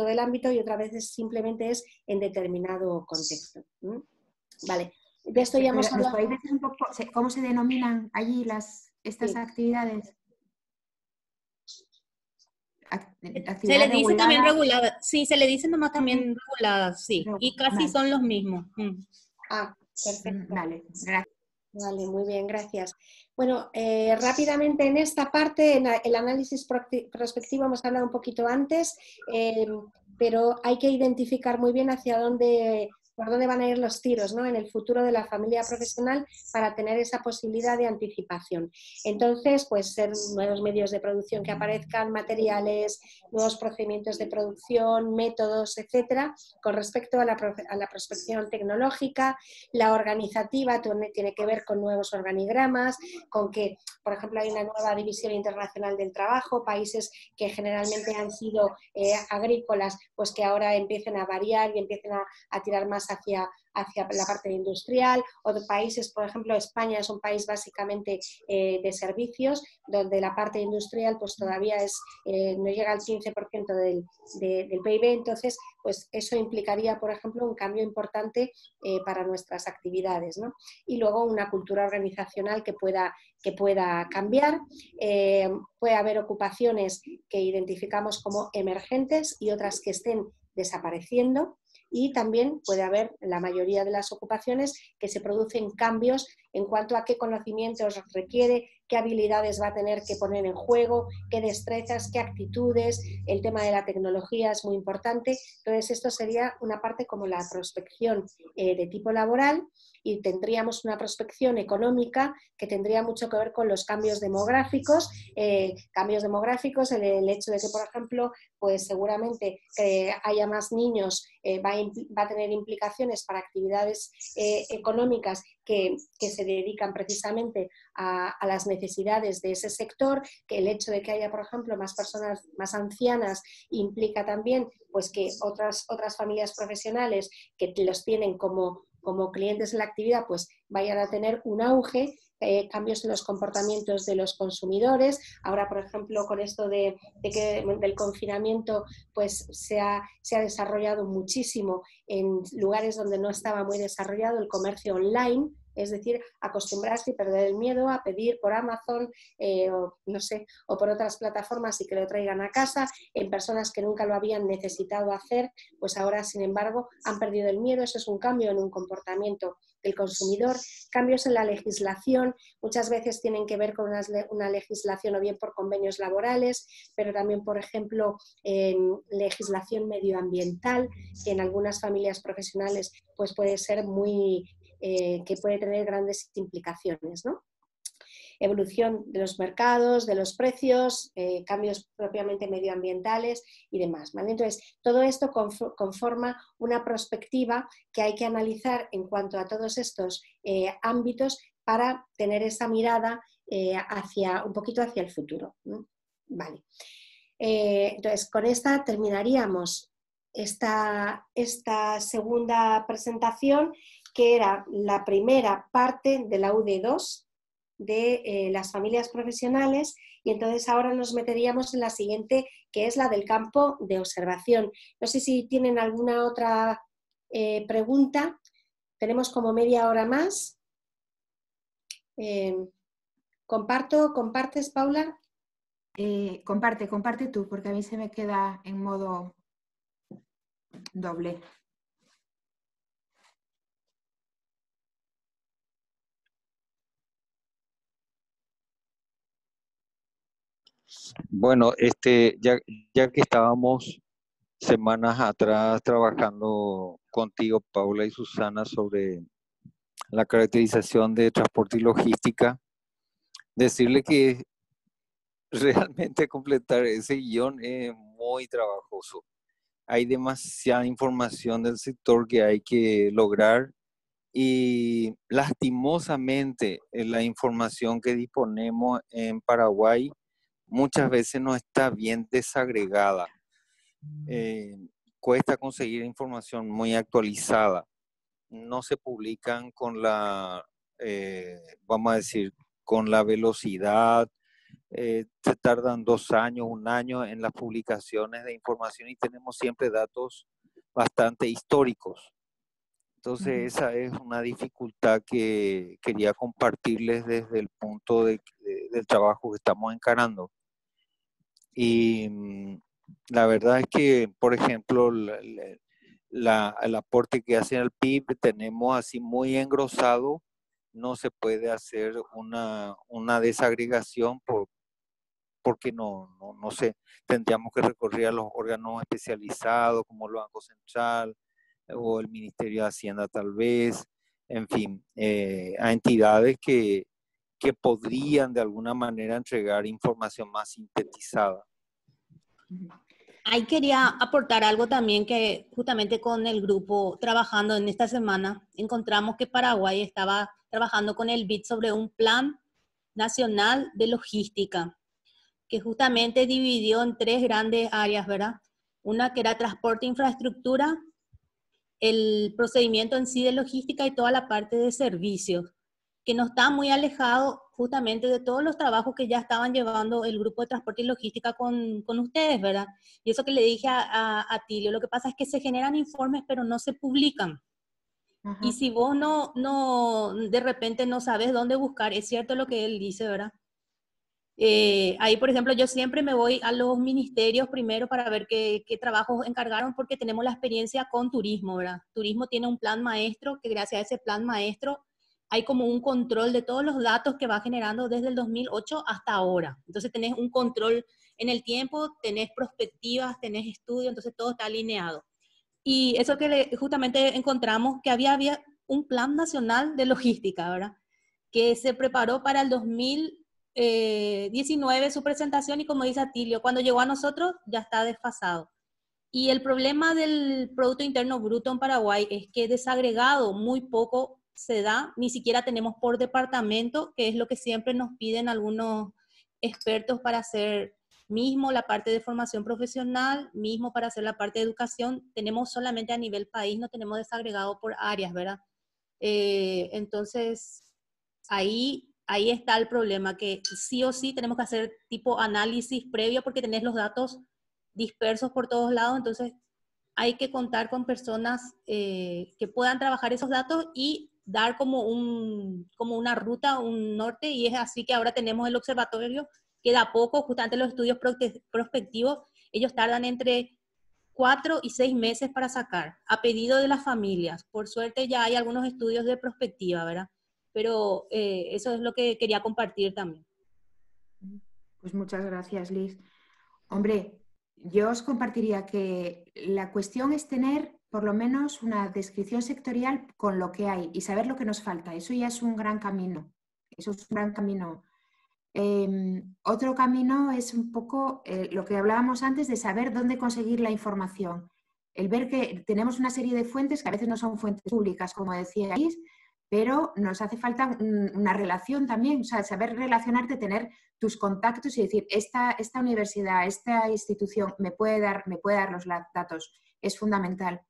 Speaker 6: el ámbito, y otras veces simplemente es en determinado contexto. Vale, de esto ya hemos
Speaker 1: ¿Nos
Speaker 6: hablado.
Speaker 1: podéis decir un poco cómo se denominan allí estas actividades?
Speaker 9: Se le dice también
Speaker 1: regulada.
Speaker 9: regulada, sí, se le dice nomás también reguladas, sí, y casi
Speaker 1: Vale.
Speaker 9: son los mismos.
Speaker 6: Ah, perfecto.
Speaker 1: Vale, gracias.
Speaker 6: Vale, muy bien, gracias. Bueno, rápidamente en esta parte, en el análisis prospectivo hemos hablado un poquito antes, pero hay que identificar muy bien por dónde van a ir los tiros, ¿no?, en el futuro de la familia profesional, para tener esa posibilidad de anticipación. Entonces, pues ser nuevos medios de producción que aparezcan, materiales, nuevos procedimientos de producción, métodos, etcétera. Con respecto a la prospección tecnológica, la organizativa tiene que ver con nuevos organigramas, con que, por ejemplo, hay una nueva división internacional del trabajo, países que generalmente han sido agrícolas, pues que ahora empiecen a variar y empiecen a tirar más hacia la parte industrial. Otros países, por ejemplo, España es un país básicamente de servicios, donde la parte industrial pues todavía no llega al 15% del PIB, entonces pues eso implicaría, por ejemplo, un cambio importante para nuestras actividades, ¿no? Y luego una cultura organizacional que pueda cambiar. Puede haber ocupaciones que identificamos como emergentes y otras que estén desapareciendo, y también puede haber, en la mayoría de las ocupaciones, que se producen cambios en cuanto a qué conocimientos requiere, qué habilidades va a tener que poner en juego, qué destrezas, qué actitudes. El tema de la tecnología es muy importante. Entonces, esto sería una parte como la prospección de tipo laboral, y tendríamos una prospección económica que tendría mucho que ver con los cambios demográficos. El hecho de que, por ejemplo, pues seguramente que haya más niños va a tener implicaciones para actividades económicas que se dedican precisamente a las necesidades de ese sector, que el hecho de que haya, por ejemplo, más personas más ancianas implica también pues que otras familias profesionales que los tienen como clientes en la actividad pues vayan a tener un auge. Cambios en los comportamientos de los consumidores. Ahora, por ejemplo, con esto del confinamiento, pues se ha desarrollado muchísimo en lugares donde no estaba muy desarrollado el comercio online, es decir, acostumbrarse y perder el miedo a pedir por Amazon o por otras plataformas y que lo traigan a casa, en personas que nunca lo habían necesitado hacer, pues ahora, sin embargo, han perdido el miedo. Eso es un cambio en un comportamiento del consumidor. Cambios en la legislación, muchas veces tienen que ver con una legislación o bien por convenios laborales, pero también, por ejemplo, en legislación medioambiental, que en algunas familias profesionales pues puede ser que puede tener grandes implicaciones, ¿no? Evolución de los mercados, de los precios, cambios propiamente medioambientales y demás, ¿vale? Entonces, todo esto conforma una perspectiva que hay que analizar en cuanto a todos estos ámbitos para tener esa mirada un poquito hacia el futuro, ¿no? Vale. Entonces, con esta terminaríamos esta segunda presentación, que era la primera parte de la UD2 de las familias profesionales, y entonces ahora nos meteríamos en la siguiente, que es la del campo de observación. No sé si tienen alguna otra pregunta. Tenemos como media hora más. ¿Compartes, Paula?
Speaker 1: Comparte tú, porque a mí se me queda en modo doble.
Speaker 10: Bueno, ya que estábamos semanas atrás trabajando contigo, Paula y Susana, sobre la caracterización de transporte y logística, decirle que realmente completar ese guión es muy trabajoso. Hay demasiada información del sector que hay que lograr, y lastimosamente la información que disponemos en Paraguay muchas veces no está bien desagregada. Cuesta conseguir información muy actualizada. No se publican con la, vamos a decir, con la velocidad. Se tardan 2 años, 1 año en las publicaciones de información y tenemos siempre datos bastante históricos. Entonces esa es una dificultad que quería compartirles desde el punto del trabajo que estamos encarando. Y la verdad es que, por ejemplo, el aporte que hace al PIB tenemos así muy engrosado. No se puede hacer una desagregación porque no sé, tendríamos que recurrir a los órganos especializados como el Banco Central o el Ministerio de Hacienda tal vez, en fin, a entidades que podrían de alguna manera entregar información más sintetizada.
Speaker 9: Ahí quería aportar algo también que justamente con el grupo trabajando en esta semana, encontramos que Paraguay estaba trabajando con el BID sobre un plan nacional de logística, que justamente dividió en 3 grandes áreas, ¿verdad? Una que era transporte e infraestructura, el procedimiento en sí de logística y toda la parte de servicios, que no está muy alejado justamente de todos los trabajos que ya estaban llevando el grupo de transporte y logística con ustedes, ¿verdad? Y eso que le dije a Tilio, lo que pasa es que se generan informes pero no se publican. Ajá. Y si vos no de repente no sabes dónde buscar, es cierto lo que él dice, ¿verdad? Ahí, por ejemplo, yo siempre me voy a los ministerios primero para ver qué trabajos encargaron, porque tenemos la experiencia con turismo, ¿verdad? Turismo tiene un plan maestro, que gracias a ese plan maestro hay como un control de todos los datos que va generando desde el 2008 hasta ahora. Entonces tenés un control en el tiempo, tenés perspectivas, tenés estudios, entonces todo está alineado. Y eso que justamente encontramos, que había un plan nacional de logística, ¿verdad? Que se preparó para el 2019 su presentación, y como dice Atilio, cuando llegó a nosotros ya está desfasado. Y el problema del Producto Interno Bruto en Paraguay es que desagregado muy poco se da, ni siquiera tenemos por departamento, que es lo que siempre nos piden algunos expertos para hacer mismo la parte de formación profesional, mismo para hacer la parte de educación. Tenemos solamente a nivel país, no tenemos desagregado por áreas, ¿verdad? Entonces, ahí está el problema, que sí o sí tenemos que hacer tipo análisis previo porque tenés los datos dispersos por todos lados, entonces hay que contar con personas que puedan trabajar esos datos y dar como una ruta, un norte, y es así que ahora tenemos el observatorio, que de a poco, justamente los estudios prospectivos, ellos tardan entre 4 y 6 meses para sacar, a pedido de las familias. Por suerte ya hay algunos estudios de prospectiva, ¿verdad? Pero eso es lo que quería compartir también.
Speaker 1: Pues muchas gracias, Liz. Hombre, yo os compartiría que la cuestión es tener por lo menos una descripción sectorial con lo que hay y saber lo que nos falta. Eso ya es un gran camino. Eso es un gran camino. Otro camino es un poco lo que hablábamos antes de saber dónde conseguir la información. El ver que tenemos una serie de fuentes que a veces no son fuentes públicas, como decíais, pero nos hace falta una relación también, o sea, saber relacionarte, tener tus contactos y decir, esta universidad, esta institución me puede dar los datos, es fundamental.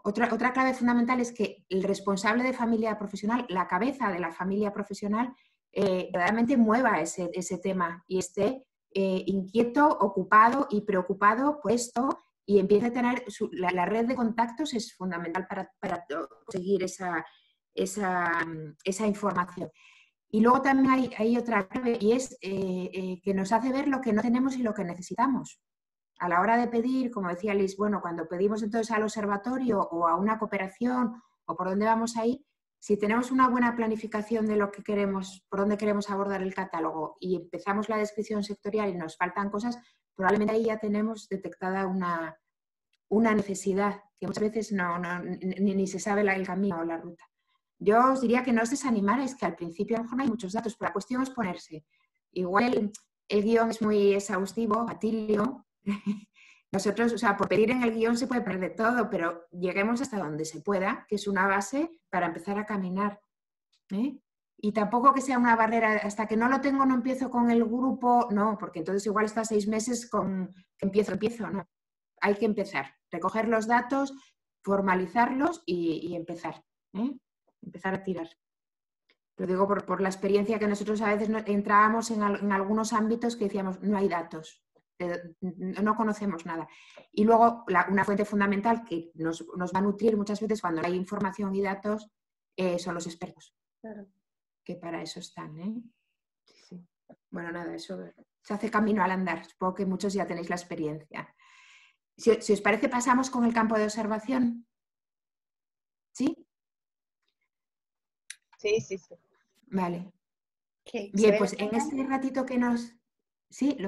Speaker 1: Otra clave fundamental es que el responsable de familia profesional, la cabeza de la familia profesional, realmente mueva ese tema y esté inquieto, ocupado y preocupado por esto, y empiece a tener la red de contactos. Es fundamental para conseguir esa información. Y luego también hay otra clave, y es que nos hace ver lo que no tenemos y lo que necesitamos. A la hora de pedir, como decía Liz, bueno, cuando pedimos entonces al observatorio o a una cooperación o por dónde vamos ahí, si tenemos una buena planificación de lo que queremos, por dónde queremos abordar el catálogo, y empezamos la descripción sectorial y nos faltan cosas, probablemente ahí ya tenemos detectada una necesidad que muchas veces ni se sabe el camino o la ruta. Yo os diría que no os desanimarais, que al principio a lo mejor no hay muchos datos, pero la cuestión es ponerse. Igual el guión es muy exhaustivo, Atilio. Nosotros, o sea, por pedir en el guión se puede perder todo, pero lleguemos hasta donde se pueda, que es una base para empezar a caminar. Y tampoco que sea una barrera, hasta que no lo tengo no empiezo con el grupo, no, porque entonces igual está 6 meses con que empiezo, no. Hay que empezar, recoger los datos, formalizarlos y empezar, ¿eh? Empezar a tirar. Lo digo por la experiencia que nosotros a veces entrábamos en algunos ámbitos que decíamos, no hay datos, no conocemos nada. Y luego una fuente fundamental que nos va a nutrir muchas veces cuando hay información y datos son los expertos.
Speaker 6: Claro.
Speaker 1: Que para eso están, ¿eh? Sí. Bueno, nada, eso se hace camino al andar. Supongo que muchos ya tenéis la experiencia. Si os parece, pasamos con el campo de observación. ¿Sí?
Speaker 2: Sí, sí, sí.
Speaker 1: Vale.
Speaker 6: Okay.
Speaker 1: Bien, pues en este ratito que nos... Sí,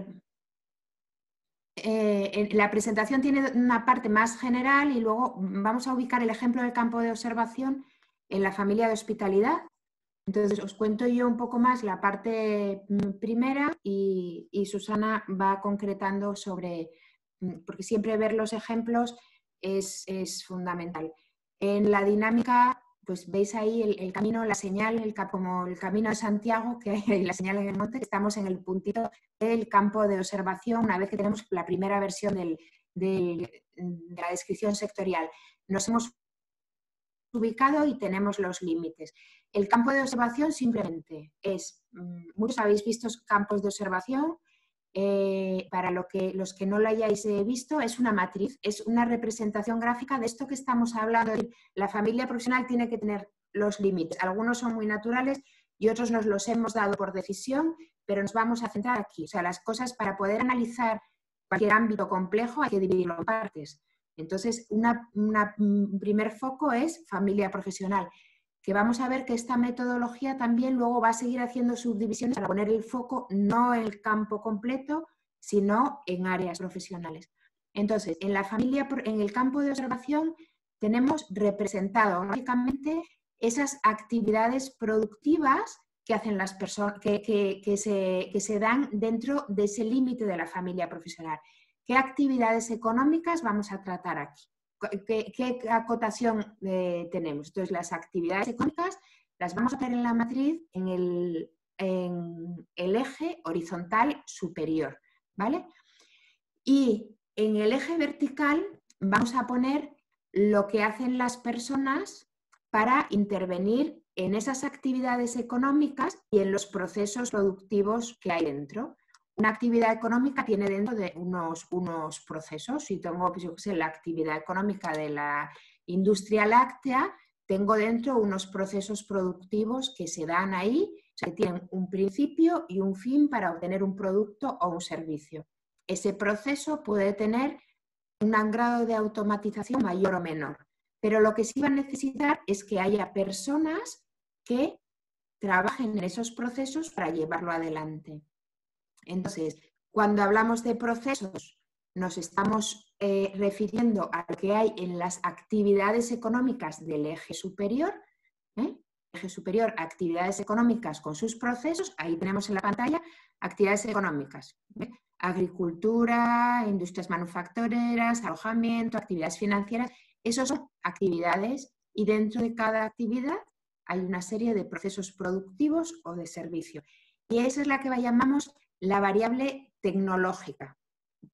Speaker 1: la presentación tiene una parte más general y luego vamos a ubicar el ejemplo del campo de observación en la familia de hospitalidad. Entonces os cuento yo un poco más la parte primera y Susana va concretando sobre, porque siempre ver los ejemplos es fundamental. En la dinámica, pues veis ahí el camino, la señal, como el camino de Santiago, que hay la señal en el monte, estamos en el puntito del campo de observación, una vez que tenemos la primera versión de la descripción sectorial. Nos hemos ubicado y tenemos los límites. El campo de observación simplemente es, muchos habéis visto campos de observación, para los que no lo hayáis visto, es una matriz, es una representación gráfica de esto que estamos hablando. La familia profesional tiene que tener los límites, algunos son muy naturales y otros nos los hemos dado por decisión, pero nos vamos a centrar aquí. O sea, las cosas para poder analizar cualquier ámbito complejo hay que dividirlo en partes. Entonces, un primer foco es familia profesional, que vamos a ver que esta metodología también luego va a seguir haciendo subdivisiones para poner el foco no en el campo completo, sino en áreas profesionales. Entonces, en el campo de observación tenemos representado lógicamente esas actividades productivas que hacen las personas, que se dan dentro de ese límite de la familia profesional. ¿Qué actividades económicas vamos a tratar aquí? ¿Qué acotación tenemos? Entonces, las actividades económicas las vamos a poner en la matriz en el eje horizontal superior, ¿vale? Y en el eje vertical vamos a poner lo que hacen las personas para intervenir en esas actividades económicas y en los procesos productivos que hay dentro. Una actividad económica tiene dentro de unos procesos. Si tengo, pues yo qué sé, la actividad económica de la industria láctea, tengo dentro unos procesos productivos que se dan ahí, o sea, que tienen un principio y un fin para obtener un producto o un servicio. Ese proceso puede tener un grado de automatización mayor o menor, pero lo que sí va a necesitar es que haya personas que trabajen en esos procesos para llevarlo adelante. Entonces, cuando hablamos de procesos, nos estamos refiriendo a lo que hay en las actividades económicas del eje superior. Eje superior, actividades económicas con sus procesos. Ahí tenemos en la pantalla actividades económicas. Agricultura, industrias manufactureras, alojamiento, actividades financieras. Esas son actividades y dentro de cada actividad hay una serie de procesos productivos o de servicio. Y esa es la que llamamos la variable tecnológica.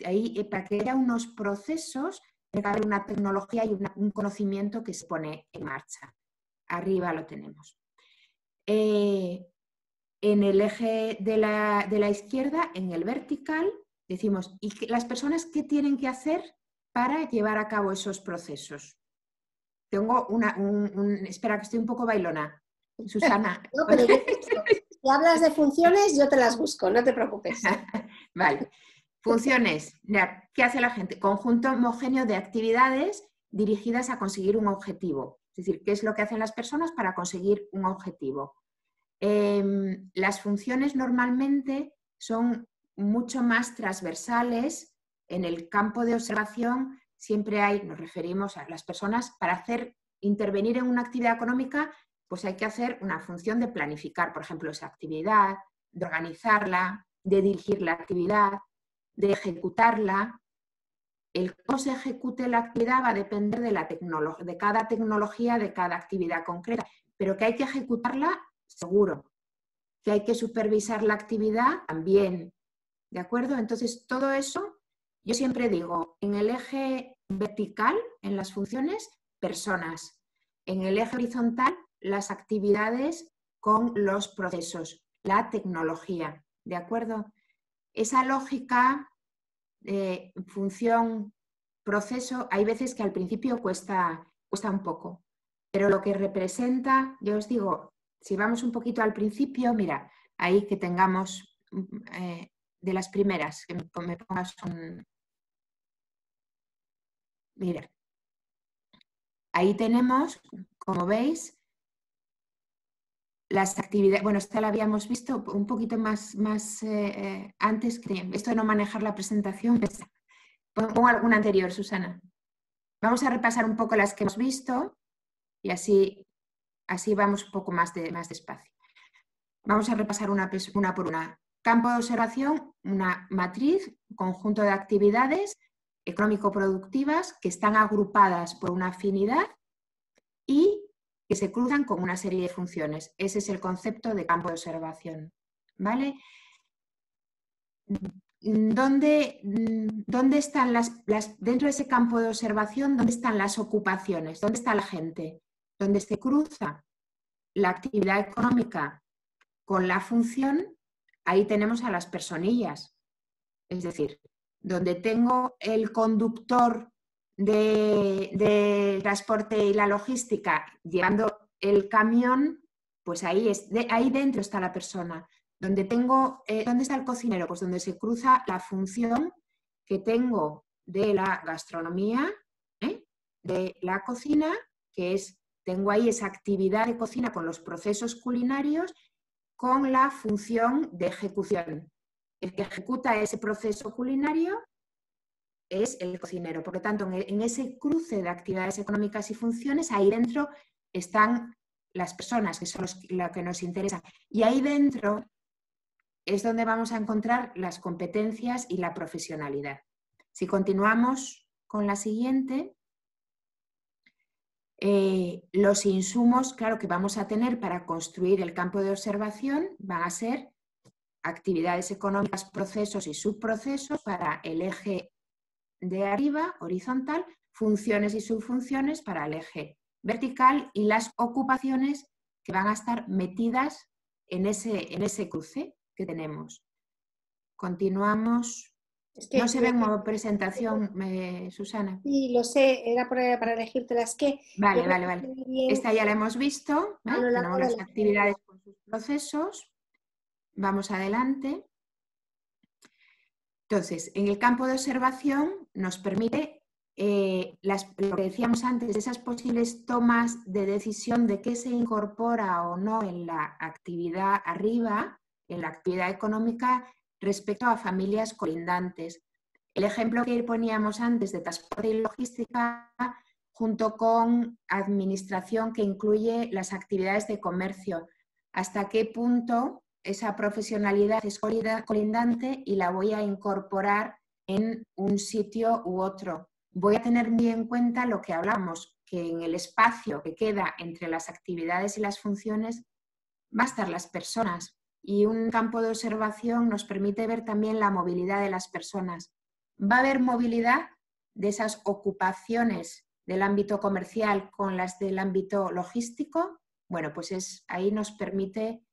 Speaker 1: Ahí, para que haya unos procesos, tiene que haber una tecnología y un conocimiento que se pone en marcha. Arriba lo tenemos. En el eje de la izquierda, en el vertical, decimos, ¿y las personas qué tienen que hacer para llevar a cabo esos procesos? Tengo espera, que estoy un poco bailona. Susana.
Speaker 6: No, pero si hablas de funciones, yo te las busco, no te preocupes.
Speaker 1: Vale. Funciones. ¿Qué hace la gente? Conjunto homogéneo de actividades dirigidas a conseguir un objetivo. Es decir, ¿qué es lo que hacen las personas para conseguir un objetivo? Las funciones normalmente son mucho más transversales. En el campo de observación siempre nos referimos a las personas para intervenir en una actividad económica, pues hay que hacer una función de planificar, por ejemplo, esa actividad, de organizarla, de dirigir la actividad, de ejecutarla. El cómo se ejecute la actividad va a depender de cada tecnología, de cada actividad concreta, pero que hay que ejecutarla, seguro. Que hay que supervisar la actividad, también. ¿De acuerdo? Entonces, todo eso, yo siempre digo, en el eje vertical, en las funciones, personas. En el eje horizontal, las actividades con los procesos, la tecnología. ¿De acuerdo? Esa lógica, función, proceso, hay veces que al principio cuesta un poco. Pero lo que representa, yo os digo, si vamos un poquito al principio, mira, ahí que tengamos de las primeras, que me pongas un... Mira, ahí tenemos, como veis, las actividades, bueno, esta la habíamos visto un poquito más antes, que esto de no manejar la presentación, pongo alguna anterior, Susana. Vamos a repasar un poco las que hemos visto y así vamos un poco más despacio. Vamos a repasar una por una. Campo de observación, una matriz, conjunto de actividades económico-productivas que están agrupadas por una afinidad y que se cruzan con una serie de funciones. Ese es el concepto de campo de observación. ¿Vale? ¿Dónde están dentro de ese campo de observación, dónde están las ocupaciones? ¿Dónde está la gente? Donde se cruza la actividad económica con la función, ahí tenemos a las personillas. Es decir, donde tengo el conductor de transporte y la logística llevando el camión, pues ahí dentro está la persona. ¿Dónde está el cocinero? Pues donde se cruza la función que tengo de la gastronomía, de la cocina, que es, tengo ahí esa actividad de cocina con los procesos culinarios, con la función de ejecución. El que ejecuta ese proceso culinario es el cocinero. Por lo tanto, en ese cruce de actividades económicas y funciones, ahí dentro están las personas, que son lo que nos interesa. Y ahí dentro es donde vamos a encontrar las competencias y la profesionalidad. Si continuamos con la siguiente, los insumos, claro, que vamos a tener para construir el campo de observación van a ser actividades económicas, procesos y subprocesos para el eje de arriba, horizontal, funciones y subfunciones para el eje vertical y las ocupaciones que van a estar metidas en ese cruce que tenemos. Continuamos. No se ve en modo presentación, Susana.
Speaker 6: Sí, lo sé, era para elegírtelas.
Speaker 1: Vale. Esta ya la hemos visto. Tenemos las actividades con sus procesos. Vamos adelante. Entonces, en el campo de observación nos permite lo que decíamos antes, esas posibles tomas de decisión de qué se incorpora o no en la actividad arriba, en la actividad económica, respecto a familias colindantes. El ejemplo que poníamos antes de transporte y logística, junto con administración que incluye las actividades de comercio. ¿Hasta qué punto esa profesionalidad es colindante y la voy a incorporar en un sitio u otro? Voy a tener muy en cuenta lo que hablamos, que en el espacio que queda entre las actividades y las funciones va a estar las personas. Y un campo de observación nos permite ver también la movilidad de las personas. ¿Va a haber movilidad de esas ocupaciones del ámbito comercial con las del ámbito logístico? Bueno, pues ahí nos permite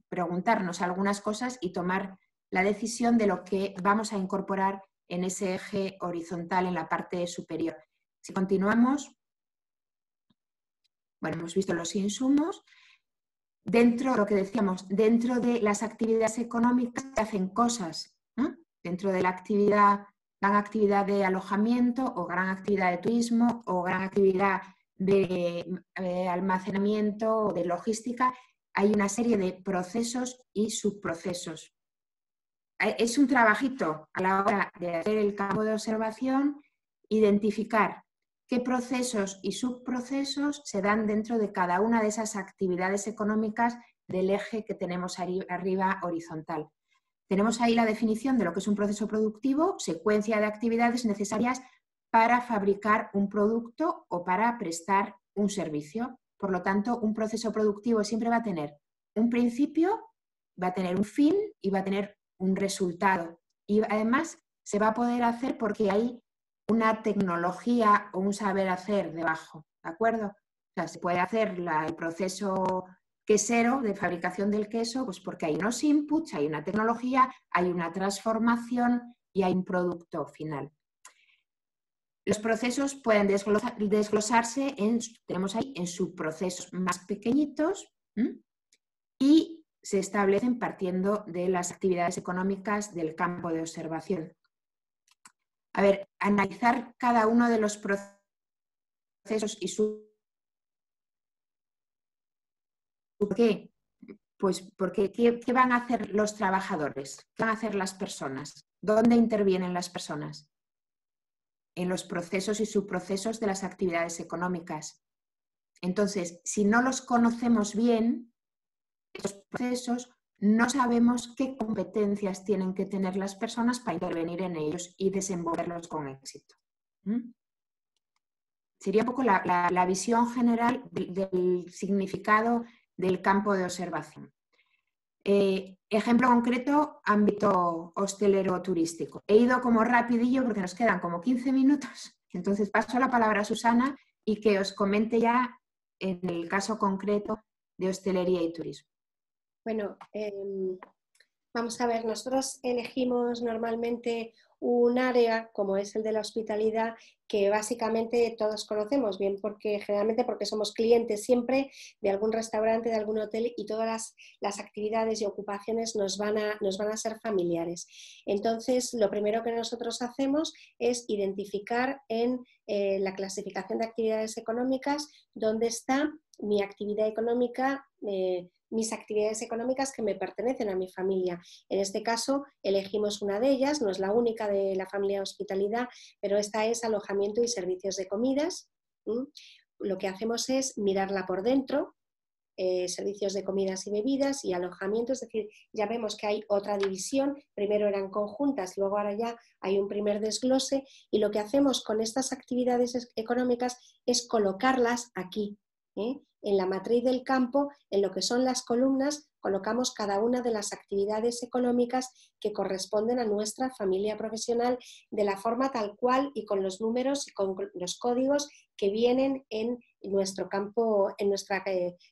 Speaker 1: preguntarnos algunas cosas y tomar la decisión de lo que vamos a incorporar en ese eje horizontal en la parte superior. Si continuamos, bueno, hemos visto los insumos. Dentro, lo que decíamos, dentro de las actividades económicas se hacen cosas, ¿no? Dentro de la actividad, gran actividad de alojamiento o gran actividad de turismo o gran actividad de almacenamiento o de logística, hay una serie de procesos y subprocesos. Es un trabajito a la hora de hacer el campo de observación, identificar qué procesos y subprocesos se dan dentro de cada una de esas actividades económicas del eje que tenemos arriba horizontal. Tenemos ahí la definición de lo que es un proceso productivo, secuencia de actividades necesarias para fabricar un producto o para prestar un servicio. Por lo tanto, un proceso productivo siempre va a tener un principio, va a tener un fin y va a tener un resultado. Y además se va a poder hacer porque hay una tecnología o un saber hacer debajo, ¿de acuerdo? O sea, se puede hacer el proceso quesero de fabricación del queso, pues porque hay unos inputs, hay una tecnología, hay una transformación y hay un producto final. Los procesos pueden desglosarse tenemos ahí en subprocesos más pequeñitos y se establecen partiendo de las actividades económicas del campo de observación. A ver, analizar cada uno de los procesos y ¿por qué? Pues porque ¿qué van a hacer los trabajadores? ¿Qué van a hacer las personas? ¿Dónde intervienen las personas? En los procesos y subprocesos de las actividades económicas. Entonces, si no los conocemos bien, estos procesos, no sabemos qué competencias tienen que tener las personas para intervenir en ellos y desenvolverlos con éxito. Sería un poco la visión general del significado del campo de observación. Ejemplo concreto, ámbito hostelero turístico. He ido como rapidillo porque nos quedan como 15 minutos, entonces paso la palabra a Susana y que os comente ya en el caso concreto de hostelería y turismo.
Speaker 6: Bueno, vamos a ver, nosotros elegimos normalmente un área como es el de la hospitalidad que básicamente todos conocemos, bien generalmente porque somos clientes siempre de algún restaurante, de algún hotel y todas las actividades y ocupaciones nos van a ser familiares. Entonces, lo primero que nosotros hacemos es identificar en la clasificación de actividades económicas dónde está mi actividad económica, mis actividades económicas que me pertenecen a mi familia. En este caso elegimos una de ellas, no es la única de la familia hospitalidad, pero esta es alojamiento y servicios de comidas. Lo que hacemos es mirarla por dentro, servicios de comidas y bebidas y alojamiento, es decir, ya vemos que hay otra división, primero eran conjuntas, luego ahora ya hay un primer desglose y lo que hacemos con estas actividades económicas es colocarlas aquí, en la matriz del campo, en lo que son las columnas, colocamos cada una de las actividades económicas que corresponden a nuestra familia profesional de la forma tal cual y con los números y con los códigos que vienen en nuestro campo, en nuestra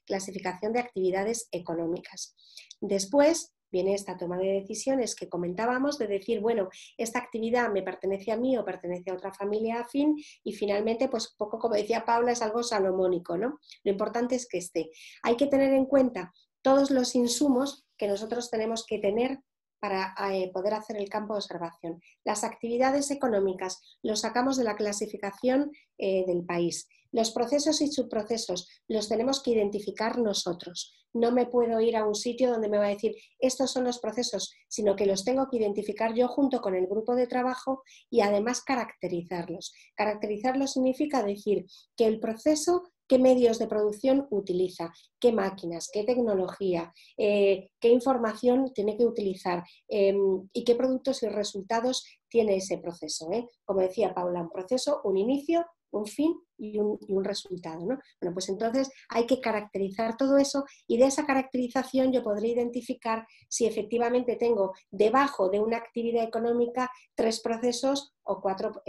Speaker 6: clasificación de actividades económicas. Después viene esta toma de decisiones que comentábamos de decir, bueno, esta actividad me pertenece a mí o pertenece a otra familia afín y finalmente, pues un poco como decía Paula, es algo salomónico, ¿no? Lo importante es que esté. Hay que tener en cuenta todos los insumos que nosotros tenemos que tener para poder hacer el campo de observación. Las actividades económicas los sacamos de la clasificación del país. Los procesos y subprocesos los tenemos que identificar nosotros. No me puedo ir a un sitio donde me va a decir estos son los procesos, sino que los tengo que identificar yo junto con el grupo de trabajo y además caracterizarlos. Caracterizarlos significa decir que el proceso, qué medios de producción utiliza, qué máquinas, qué tecnología, qué información tiene que utilizar y qué productos y resultados tiene ese proceso. Como decía Paula, un proceso, un inicio, un fin y un resultado, ¿no? Bueno, pues entonces hay que caracterizar todo eso y de esa caracterización yo podré identificar si efectivamente tengo debajo de una actividad económica 3 procesos o 4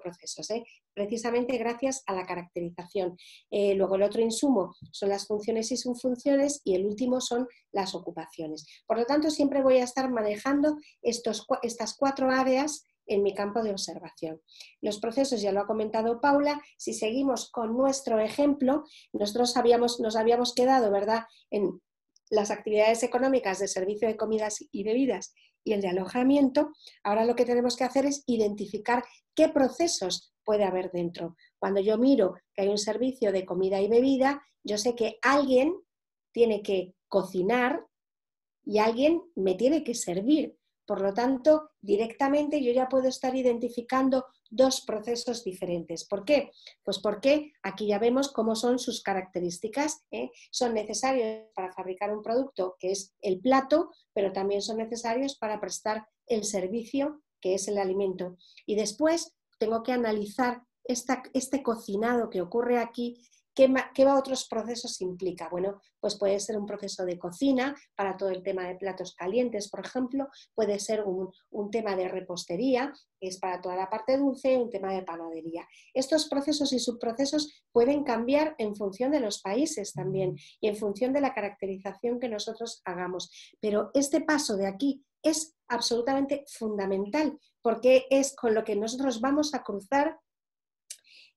Speaker 6: procesos, precisamente gracias a la caracterización. Luego el otro insumo son las funciones y subfunciones y el último son las ocupaciones. Por lo tanto, siempre voy a estar manejando estas 4 áreas en mi campo de observación. Los procesos ya lo ha comentado Paula, si seguimos con nuestro ejemplo, nosotros nos habíamos quedado, ¿verdad?, en las actividades económicas de servicio de comidas y bebidas y el de alojamiento. Ahora lo que tenemos que hacer es identificar qué procesos puede haber dentro. Cuando yo miro que hay un servicio de comida y bebida, yo sé que alguien tiene que cocinar y alguien me tiene que servir. Por lo tanto, directamente yo ya puedo estar identificando 2 procesos diferentes. ¿Por qué? Pues porque aquí ya vemos cómo son sus características. Son necesarios para fabricar un producto que es el plato, pero también son necesarios para prestar el servicio que es el alimento. Y después tengo que analizar este cocinado que ocurre aquí, ¿qué otros procesos implica? Bueno, pues puede ser un proceso de cocina para todo el tema de platos calientes, por ejemplo, puede ser un tema de repostería, que es para toda la parte dulce, un tema de panadería. Estos procesos y subprocesos pueden cambiar en función de los países también y en función de la caracterización que nosotros hagamos. Pero este paso de aquí es absolutamente fundamental porque es con lo que nosotros vamos a cruzar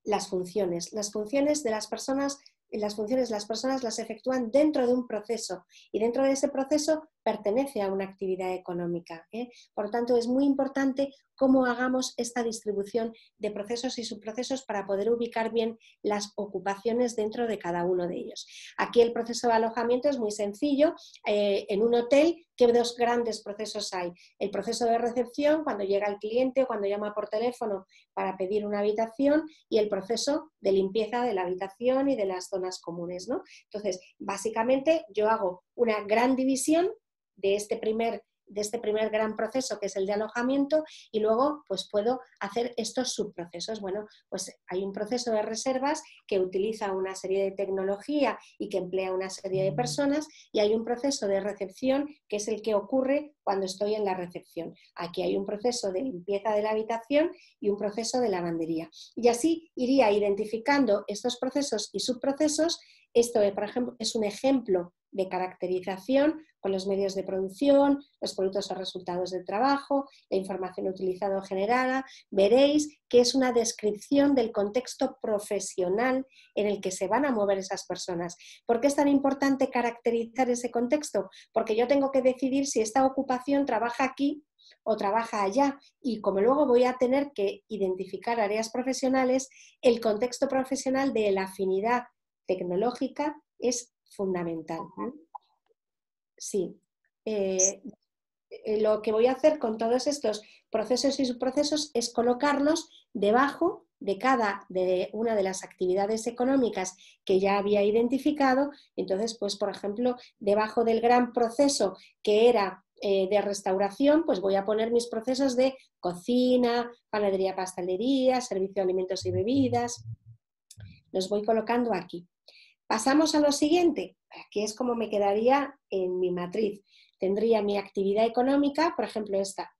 Speaker 6: las funciones. Las funciones de las personas las efectúan dentro de un proceso y dentro de ese proceso pertenece a una actividad económica. Por lo tanto, es muy importante cómo hagamos esta distribución de procesos y subprocesos para poder ubicar bien las ocupaciones dentro de cada uno de ellos. Aquí el proceso de alojamiento es muy sencillo. En un hotel, ¿qué dos grandes procesos hay? El proceso de recepción, cuando llega el cliente o cuando llama por teléfono para pedir una habitación, y el proceso de limpieza de la habitación y de las zonas comunes, ¿no? Entonces, básicamente yo hago una gran división de este primer gran proceso, que es el de alojamiento, y luego pues puedo hacer estos subprocesos. Bueno, pues hay un proceso de reservas que utiliza una serie de tecnología y que emplea una serie de personas, y hay un proceso de recepción que es el que ocurre cuando estoy en la recepción. Aquí hay un proceso de limpieza de la habitación y un proceso de lavandería. Y así iría identificando estos procesos y subprocesos. Esto, por ejemplo, es un ejemplo de caracterización con los medios de producción, los productos o resultados del trabajo, la información utilizada o generada. Veréis que es una descripción del contexto profesional en el que se van a mover esas personas. ¿Por qué es tan importante caracterizar ese contexto? Porque yo tengo que decidir si esta ocupación trabaja aquí o trabaja allá, y como luego voy a tener que identificar áreas profesionales, el contexto profesional de la afinidad tecnológica es fundamental. Sí. Lo que voy a hacer con todos estos procesos y subprocesos es colocarlos debajo de una de las actividades económicas que ya había identificado. Entonces, pues por ejemplo, debajo del gran proceso que era de restauración, pues voy a poner mis procesos de cocina, panadería, pastelería, servicio de alimentos y bebidas. Los voy colocando aquí. Pasamos a lo siguiente, que es como me quedaría en mi matriz. Tendría mi actividad económica, por ejemplo esta,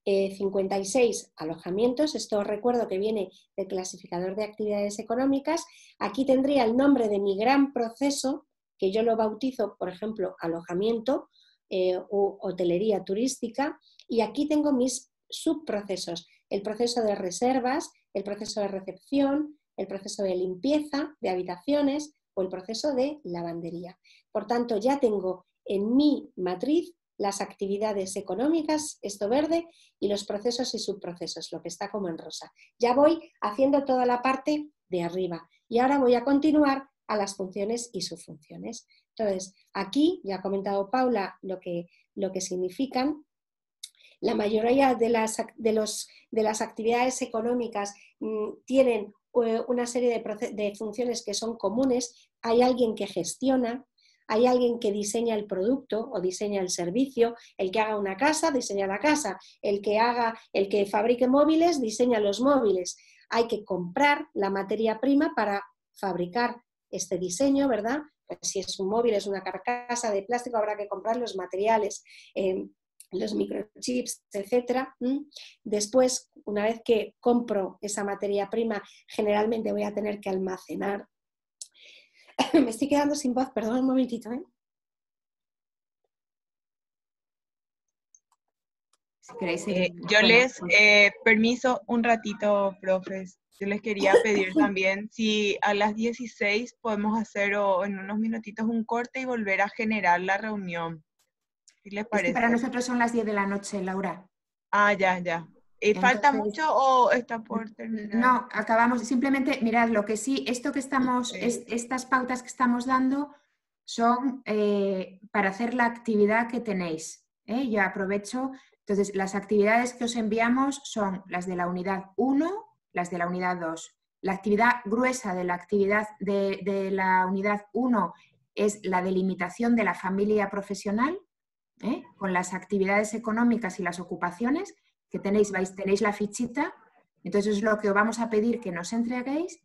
Speaker 6: 56 alojamientos. Esto os recuerdo que viene del clasificador de actividades económicas. Aquí tendría el nombre de mi gran proceso, que yo lo bautizo, por ejemplo, alojamiento o hotelería turística. Y aquí tengo mis subprocesos, el proceso de reservas, el proceso de recepción, el proceso de limpieza de habitaciones o el proceso de lavandería. Por tanto, ya tengo en mi matriz las actividades económicas, esto verde, y los procesos y subprocesos, lo que está como en rosa. Ya voy haciendo toda la parte de arriba y ahora voy a continuar a las funciones y subfunciones. Entonces, aquí ya ha comentado Paula lo que significan. La mayoría de las actividades económicas tienen una serie de funciones que son comunes. Hay alguien que gestiona, hay alguien que diseña el producto o diseña el servicio, el que haga una casa, diseña la casa, el que fabrique móviles, diseña los móviles. Hay que comprar la materia prima para fabricar este diseño, ¿verdad? Pues si es un móvil, es una carcasa de plástico, habrá que comprar los materiales, los microchips, etcétera. Después, una vez que compro esa materia prima, generalmente voy a tener que almacenar. Me estoy quedando sin voz, perdón un momentito,
Speaker 1: Si queréis
Speaker 2: yo les, permiso un ratito, profes. Yo les quería pedir también si a las 16 podemos hacer en unos minutitos un corte y volver a generar la reunión. ¿Qué les parece?
Speaker 1: Es que para nosotros son las 10 de la noche, Laura.
Speaker 2: Ah, ya. ¿Falta mucho o está por terminar?
Speaker 1: No, acabamos. Simplemente, mirad, lo que sí, esto que estamos, estas pautas que estamos dando son para hacer la actividad que tenéis. Yo aprovecho. Entonces, las actividades que os enviamos son las de la unidad 1, las de la unidad 2. La actividad gruesa de la actividad de la unidad 1 es la delimitación de la familia profesional, con las actividades económicas y las ocupaciones que tenéis la fichita. Entonces es lo que os vamos a pedir que nos entreguéis.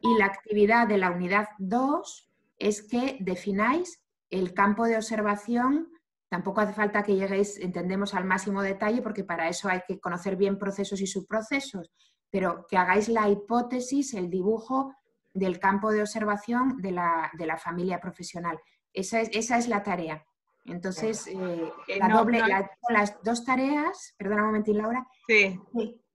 Speaker 1: Y la actividad de la unidad 2 es que defináis el campo de observación. Tampoco hace falta que lleguéis, entendemos, al máximo detalle, porque para eso hay que conocer bien procesos y subprocesos, pero que hagáis la hipótesis, el dibujo del campo de observación de la familia profesional. Esa es la tarea. Entonces, las dos tareas, perdona un momentín, Laura,
Speaker 2: sí,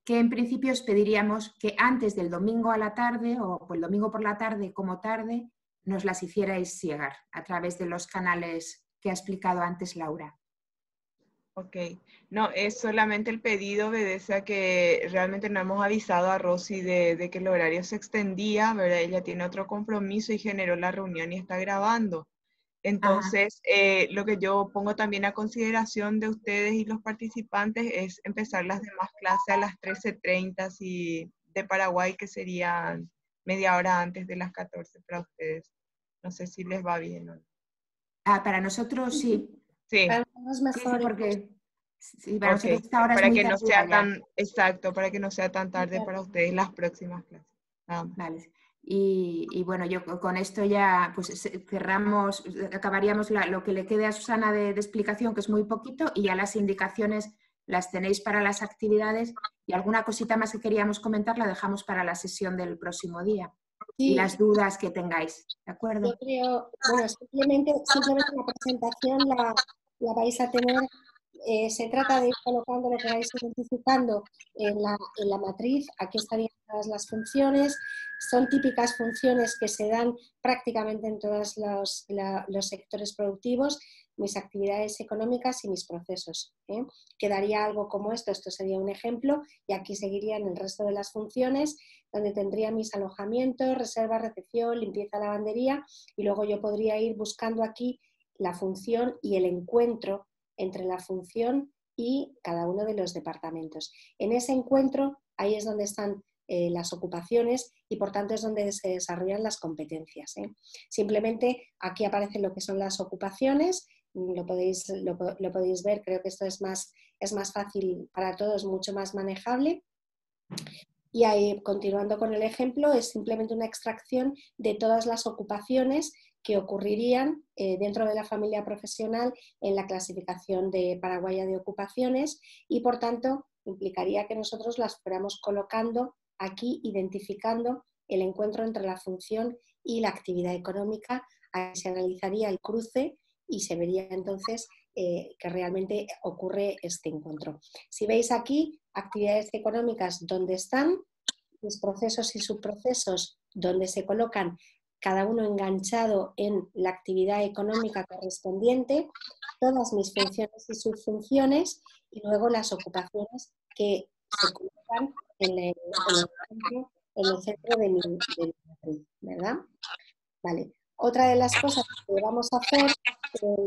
Speaker 1: que en principio os pediríamos que antes del domingo a la tarde o el domingo por la tarde como tarde nos las hicierais llegar a través de los canales que ha explicado antes Laura.
Speaker 2: Ok, no, es solamente el pedido obedece a que realmente no hemos avisado a Rosy de que el horario se extendía, ¿verdad? Ella tiene otro compromiso y generó la reunión y está grabando. Entonces, lo que yo pongo también a consideración de ustedes y los participantes es empezar las demás clases a las 13:30 y de Paraguay, que serían media hora antes de las 14 para ustedes. No sé si les va bien o no.
Speaker 1: Para nosotros sí.
Speaker 2: Sí.
Speaker 6: Para nosotros mejor.
Speaker 1: Sí, porque para
Speaker 2: Okay.
Speaker 1: nosotros esta hora
Speaker 2: para
Speaker 1: es muy
Speaker 2: que no sea
Speaker 1: ya.
Speaker 2: tan exacto, para que no sea tan tarde para ustedes las próximas clases. Nada más.
Speaker 1: Vale. Y bueno, yo con esto ya pues cerramos, acabaríamos lo que le quede a Susana de explicación, que es muy poquito, y ya las indicaciones las tenéis para las actividades, y alguna cosita más que queríamos comentar la dejamos para la sesión del próximo día. Sí. Y las dudas que tengáis, ¿de acuerdo?
Speaker 6: Yo creo, bueno, simplemente la presentación la vais a tener, se trata de ir colocando lo que vais identificando en la matriz. Aquí estarían todas las funciones, son típicas funciones que se dan prácticamente en todos los sectores productivos, mis actividades económicas y mis procesos. Quedaría algo como esto sería un ejemplo, y aquí seguirían el resto de las funciones, donde tendría mis alojamientos, reserva, recepción, limpieza, lavandería, y luego yo podría ir buscando aquí la función y el encuentro entre la función y cada uno de los departamentos. En ese encuentro, ahí es donde están las ocupaciones y por tanto es donde se desarrollan las competencias. Simplemente aquí aparecen lo que son las ocupaciones, lo podéis ver, creo que esto es más fácil para todos, mucho más manejable. Y ahí, continuando con el ejemplo, es simplemente una extracción de todas las ocupaciones que ocurrirían dentro de la familia profesional en la clasificación de paraguaya de ocupaciones, y por tanto implicaría que nosotros las fuéramos colocando aquí, identificando el encuentro entre la función y la actividad económica. Ahí se analizaría el cruce y se vería entonces que realmente ocurre este encuentro. Si veis aquí, actividades económicas, ¿dónde están? Los procesos y subprocesos, donde se colocan cada uno enganchado en la actividad económica correspondiente, todas mis funciones y subfunciones, y luego las ocupaciones que se colocan en el centro de mi matriz, ¿verdad? Vale. Otra de las cosas que vamos a hacer,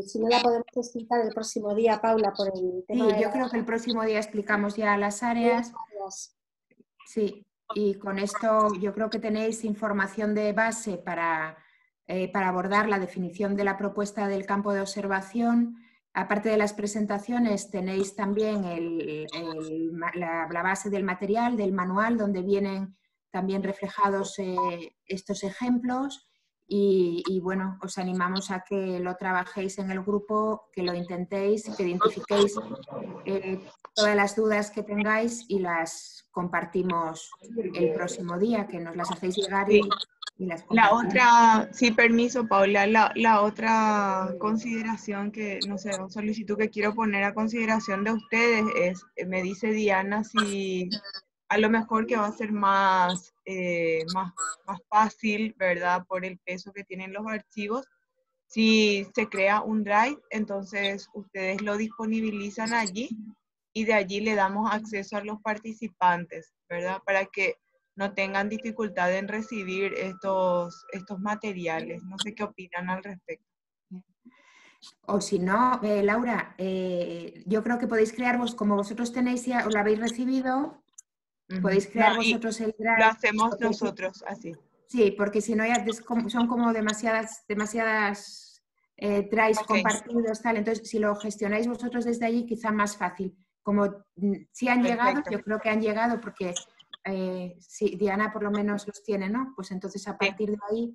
Speaker 6: si no la podemos explicar el próximo día, Paula, por el tema
Speaker 1: de yo creo que el próximo día explicamos ya las áreas. Sí, y con esto yo creo que tenéis información de base para abordar la definición de la propuesta del campo de observación. Aparte de las presentaciones, tenéis también la base del material, del manual, donde vienen también reflejados estos ejemplos. Y bueno, os animamos a que lo trabajéis en el grupo, que lo intentéis, que identifiquéis todas las dudas que tengáis y las compartimos el próximo día, que nos las hacéis llegar y las compartimos.
Speaker 2: La otra, sí, permiso, Paula, la otra consideración que, no sé, una solicitud que quiero poner a consideración de ustedes es, me dice Diana, si a lo mejor que va a ser más fácil, ¿verdad? Por el peso que tienen los archivos. Si se crea un drive, entonces ustedes lo disponibilizan allí y de allí le damos acceso a los participantes, ¿verdad? Para que no tengan dificultad en recibir estos materiales. No sé qué opinan al respecto.
Speaker 1: O si no, Laura, yo creo que podéis crear como vosotros tenéis ya, os lo habéis recibido. Podéis crear vosotros el drive.
Speaker 2: Lo hacemos nosotros así.
Speaker 1: Sí, porque si no ya son como demasiadas drives compartidos, tal. Entonces, si lo gestionáis vosotros desde allí, quizá más fácil. Como si han llegado, yo creo que han llegado porque sí, Diana por lo menos los tiene, ¿no? Pues entonces a partir de ahí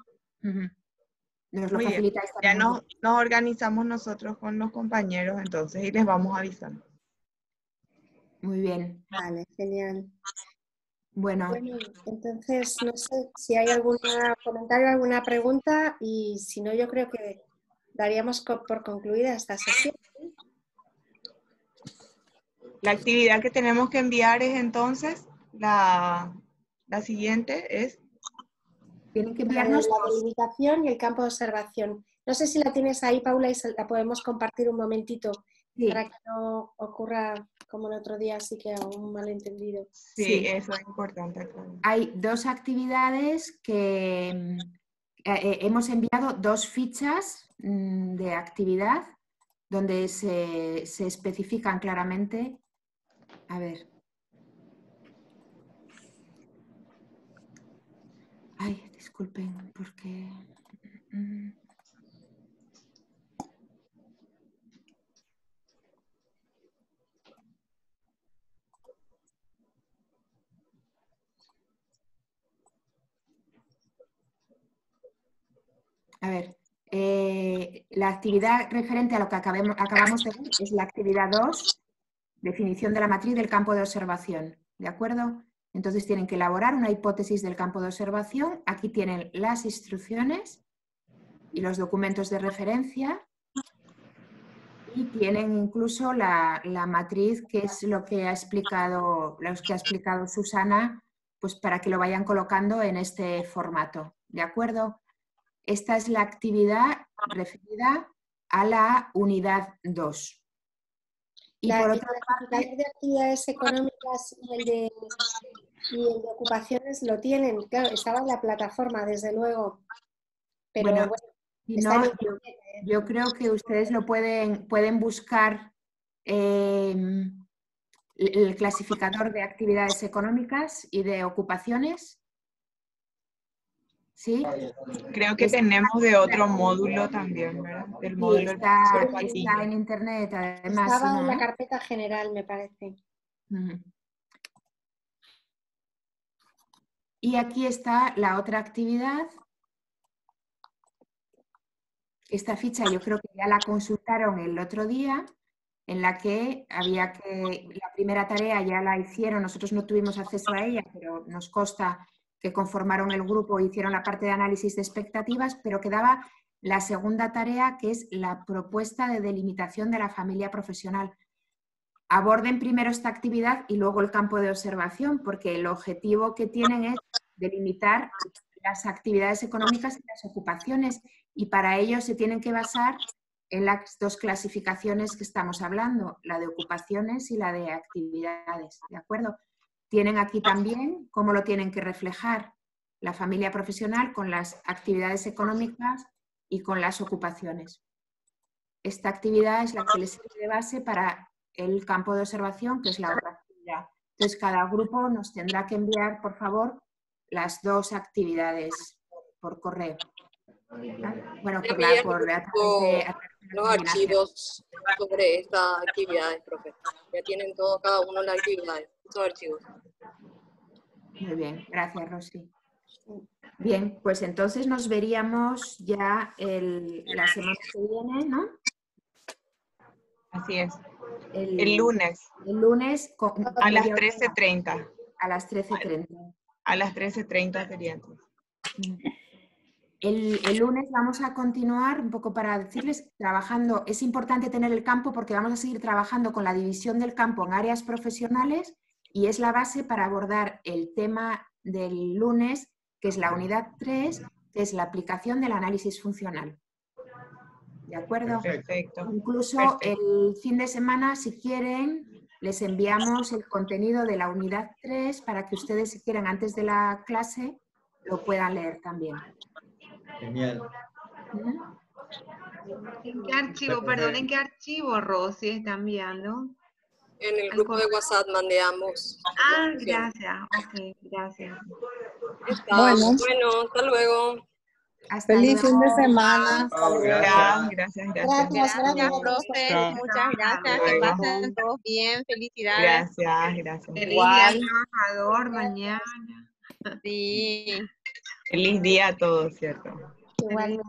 Speaker 1: nos lo facilitáis también.
Speaker 2: Ya nos organizamos nosotros con los compañeros entonces y les vamos avisando.
Speaker 1: Muy bien.
Speaker 6: Vale, genial.
Speaker 1: Bueno,
Speaker 6: entonces no sé si hay algún comentario, alguna pregunta, y si no, yo creo que daríamos por concluida esta sesión.
Speaker 2: La actividad que tenemos que enviar es entonces, la siguiente es...
Speaker 1: Tienen que enviarnos
Speaker 6: la delimitación y el campo de observación. No sé si la tienes ahí, Paula, y la podemos compartir un momentito para que no ocurra como el otro día, así que un malentendido.
Speaker 2: Sí, eso es importante. Claro.
Speaker 1: Hay 2 actividades que hemos enviado 2 fichas de actividad donde se especifican claramente. A ver. Ay, disculpen, porque... A ver, la actividad referente a lo que acabamos de ver es la actividad 2, definición de la matriz del campo de observación, ¿de acuerdo? Entonces tienen que elaborar una hipótesis del campo de observación. Aquí tienen las instrucciones y los documentos de referencia y tienen incluso la matriz, que es lo que ha explicado Susana, pues para que lo vayan colocando en este formato, ¿de acuerdo? Esta es la actividad referida a la unidad 2. Y por otra parte,
Speaker 6: el de actividades económicas y el de ocupaciones lo tienen. Claro, estaba en la plataforma, desde luego. Pero
Speaker 1: bueno, si no,
Speaker 6: está
Speaker 1: yo creo que ustedes lo pueden buscar el clasificador de actividades económicas y de ocupaciones. ¿Sí?
Speaker 2: Creo que tenemos de otro módulo también, ¿verdad? Del módulo
Speaker 1: está en internet, además.
Speaker 6: Estaba en la carpeta general, me parece.
Speaker 1: Y aquí está la otra actividad. Esta ficha yo creo que ya la consultaron el otro día, en la que había que, la primera tarea ya la hicieron, nosotros no tuvimos acceso a ella, pero nos consta que conformaron el grupo e hicieron la parte de análisis de expectativas, pero quedaba la segunda tarea, que es la propuesta de delimitación de la familia profesional. Aborden primero esta actividad y luego el campo de observación, porque el objetivo que tienen es delimitar las actividades económicas y las ocupaciones, y para ello se tienen que basar en las 2 clasificaciones que estamos hablando, la de ocupaciones y la de actividades, ¿de acuerdo? Tienen aquí también cómo lo tienen que reflejar la familia profesional con las actividades económicas y con las ocupaciones. Esta actividad es la que les sirve de base para el campo de observación, que es la otra actividad. Entonces, cada grupo nos tendrá que enviar, por favor, las 2 actividades por correo. ¿Vale? Bueno,
Speaker 4: los archivos sobre estas actividades, profe. Ya tienen todo, cada uno las actividades, esos archivos.
Speaker 1: Muy bien, gracias, Rosy. Bien, pues entonces nos veríamos ya la semana que viene, ¿no?
Speaker 2: Así es. El lunes.
Speaker 1: El lunes.
Speaker 2: A las 13:30.
Speaker 1: A las 13:30.
Speaker 2: A las 13:30 sería entonces.
Speaker 1: El lunes vamos a continuar, un poco para decirles, trabajando. Es importante tener el campo porque vamos a seguir trabajando con la división del campo en áreas profesionales y es la base para abordar el tema del lunes, que es la unidad 3, que es la aplicación del análisis funcional. ¿De acuerdo?
Speaker 2: Perfecto.
Speaker 1: Incluso el fin de semana, si quieren, les enviamos el contenido de la unidad 3 para que ustedes, si quieren, antes de la clase, lo puedan leer también.
Speaker 3: Genial.
Speaker 11: ¿En qué archivo, perdón, en qué archivo, Rosy, está enviando?
Speaker 4: En el grupo de WhatsApp mandé ambos.
Speaker 11: Ah, gracias. Ok, gracias.
Speaker 4: Bueno, hasta luego.
Speaker 1: Hasta
Speaker 12: Feliz fin de
Speaker 1: luego.
Speaker 12: semana.
Speaker 3: Chao,
Speaker 2: Gracias,
Speaker 3: gracias.
Speaker 2: gracias.
Speaker 5: Gracias,
Speaker 6: gracias.
Speaker 5: profe.
Speaker 7: Chao.
Speaker 5: Muchas gracias. Que
Speaker 2: Luego.
Speaker 5: pasen todos bien. Felicidades.
Speaker 2: Gracias, gracias.
Speaker 11: Feliz
Speaker 9: Igual.
Speaker 11: día al trabajador mañana.
Speaker 5: Sí.
Speaker 2: Feliz día a todos, ¿cierto?
Speaker 6: Igualmente.